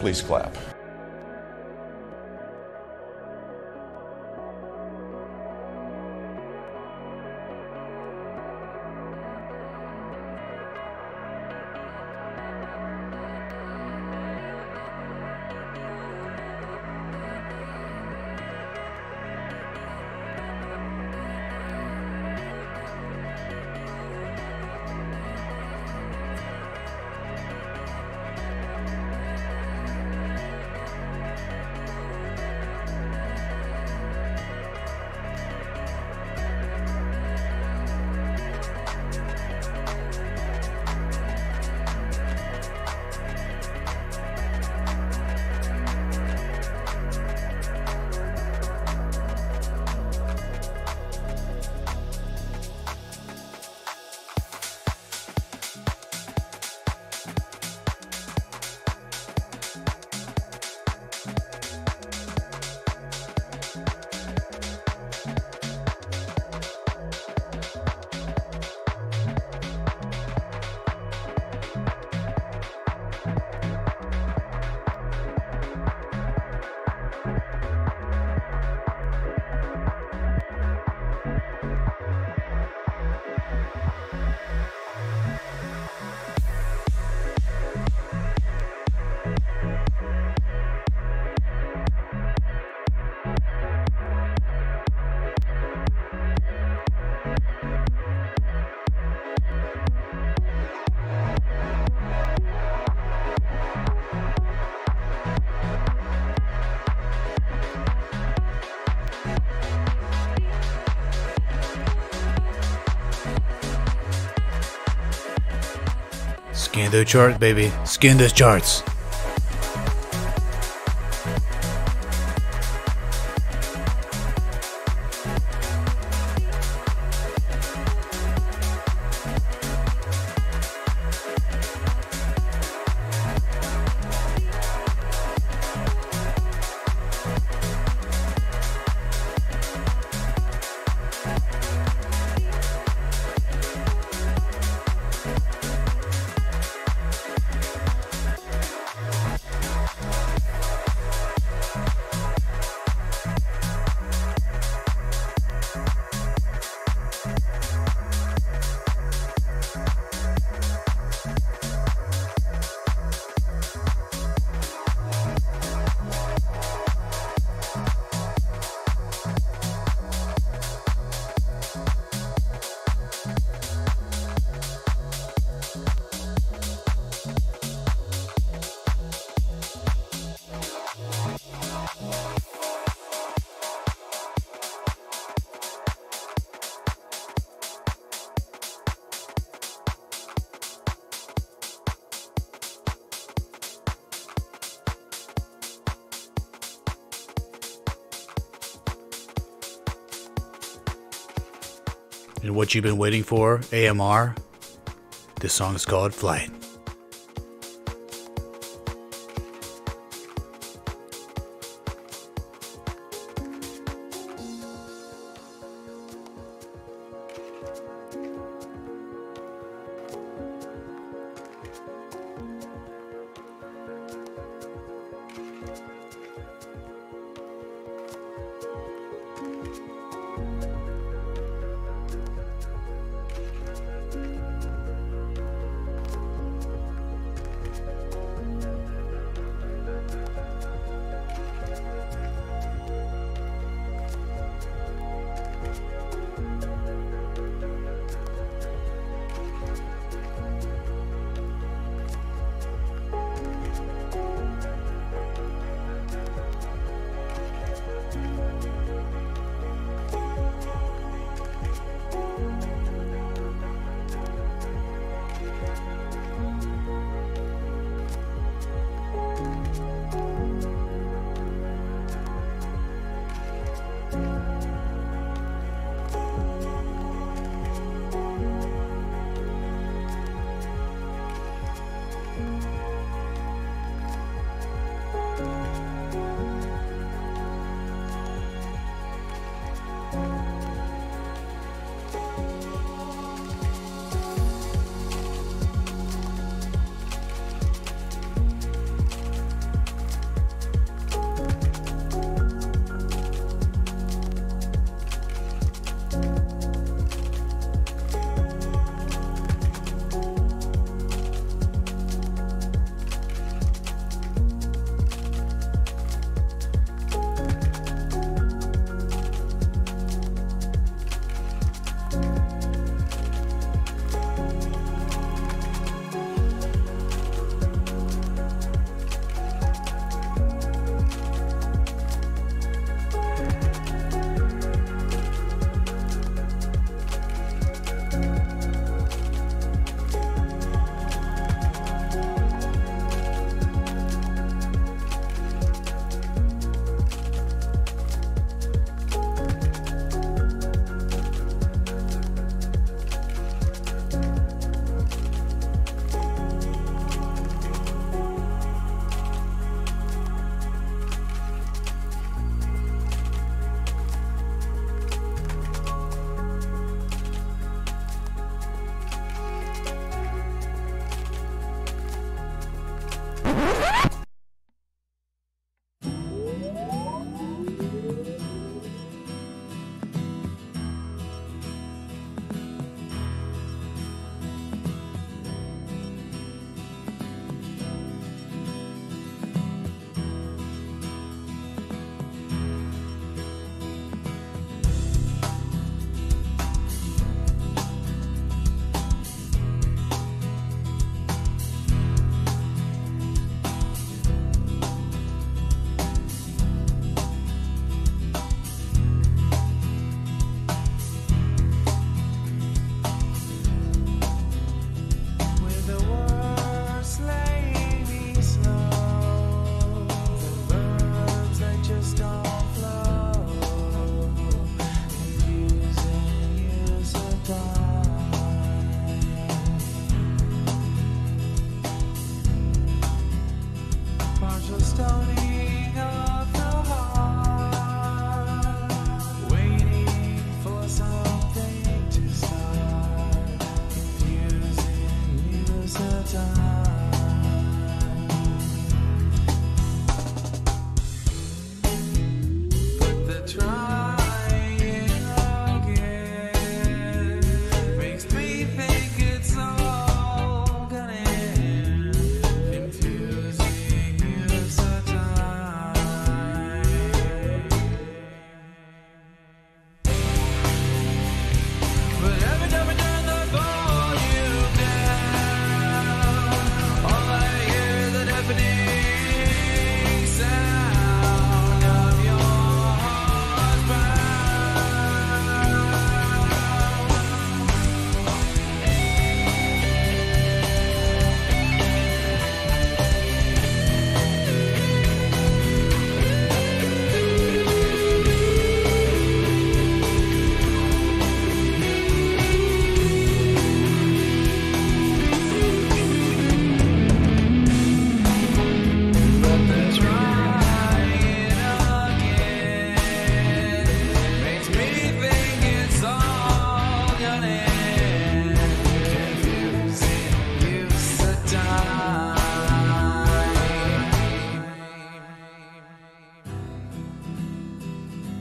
Please clap. Scan those charts, baby. Scan those charts. And what you've been waiting for, AMR, this song is called Flight.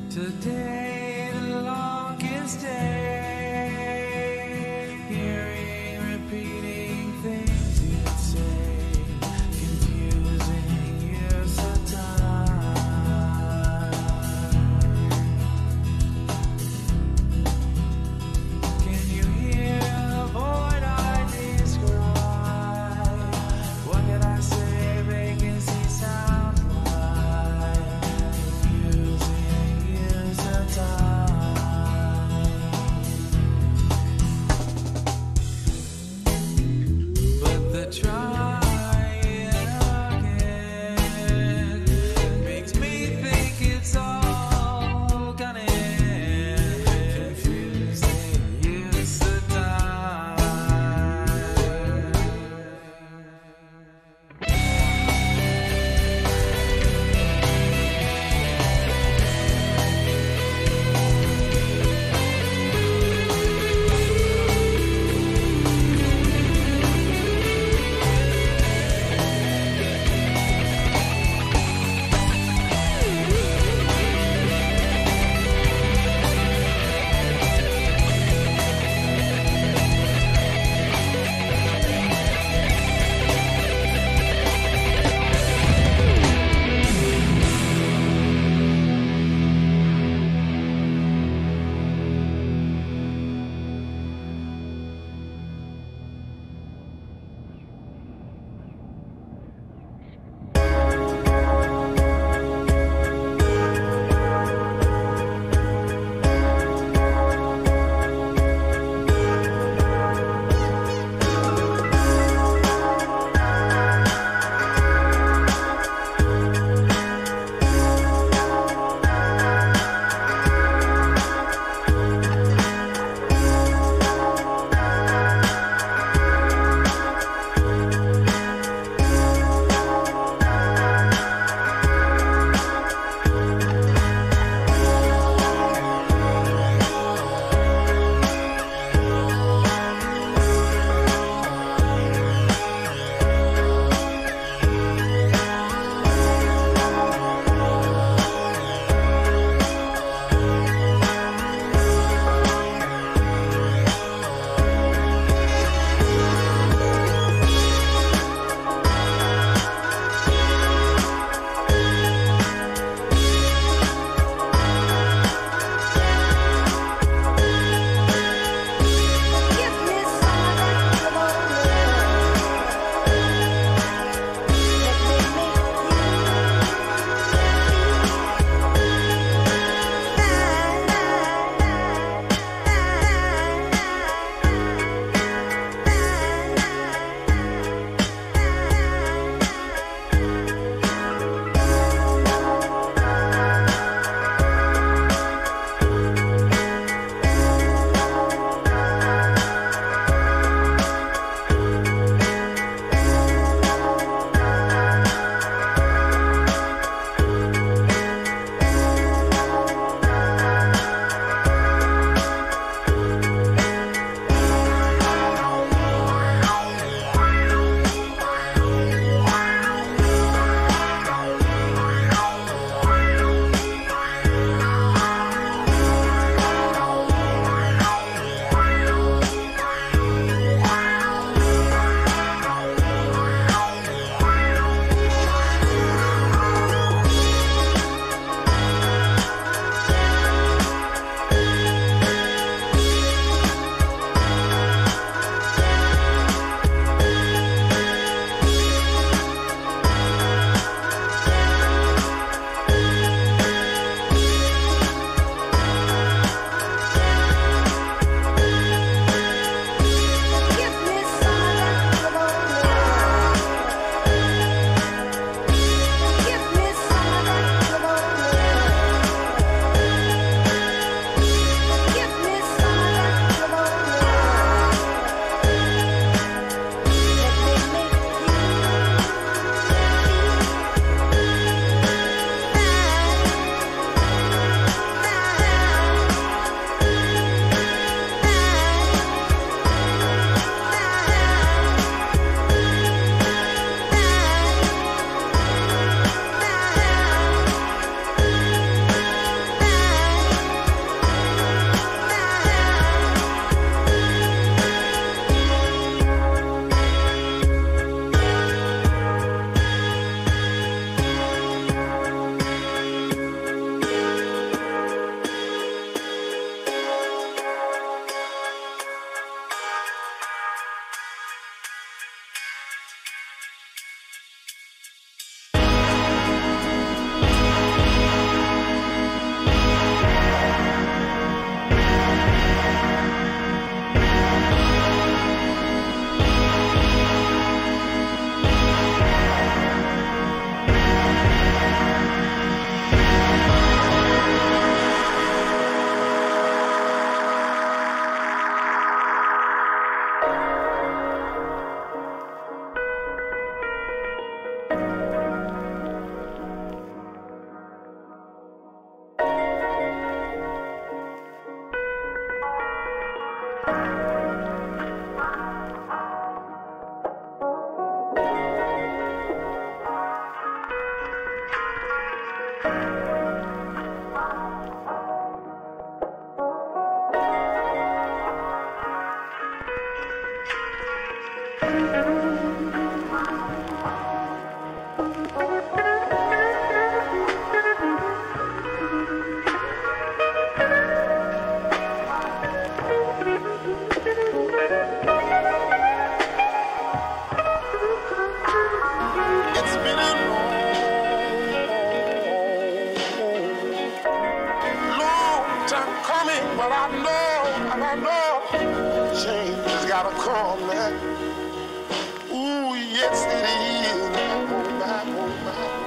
Today the longest day, hearing repeating things you'd say, confusing use of time. Can you hear the void I describe? What can I say? Vacancy sound like confusing use of time. But I know, change has gotta come, man. Ooh, yes it is. Oh my, oh my.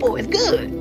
boy is good.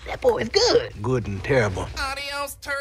That boy is good. Good and terrible. Adios, turd.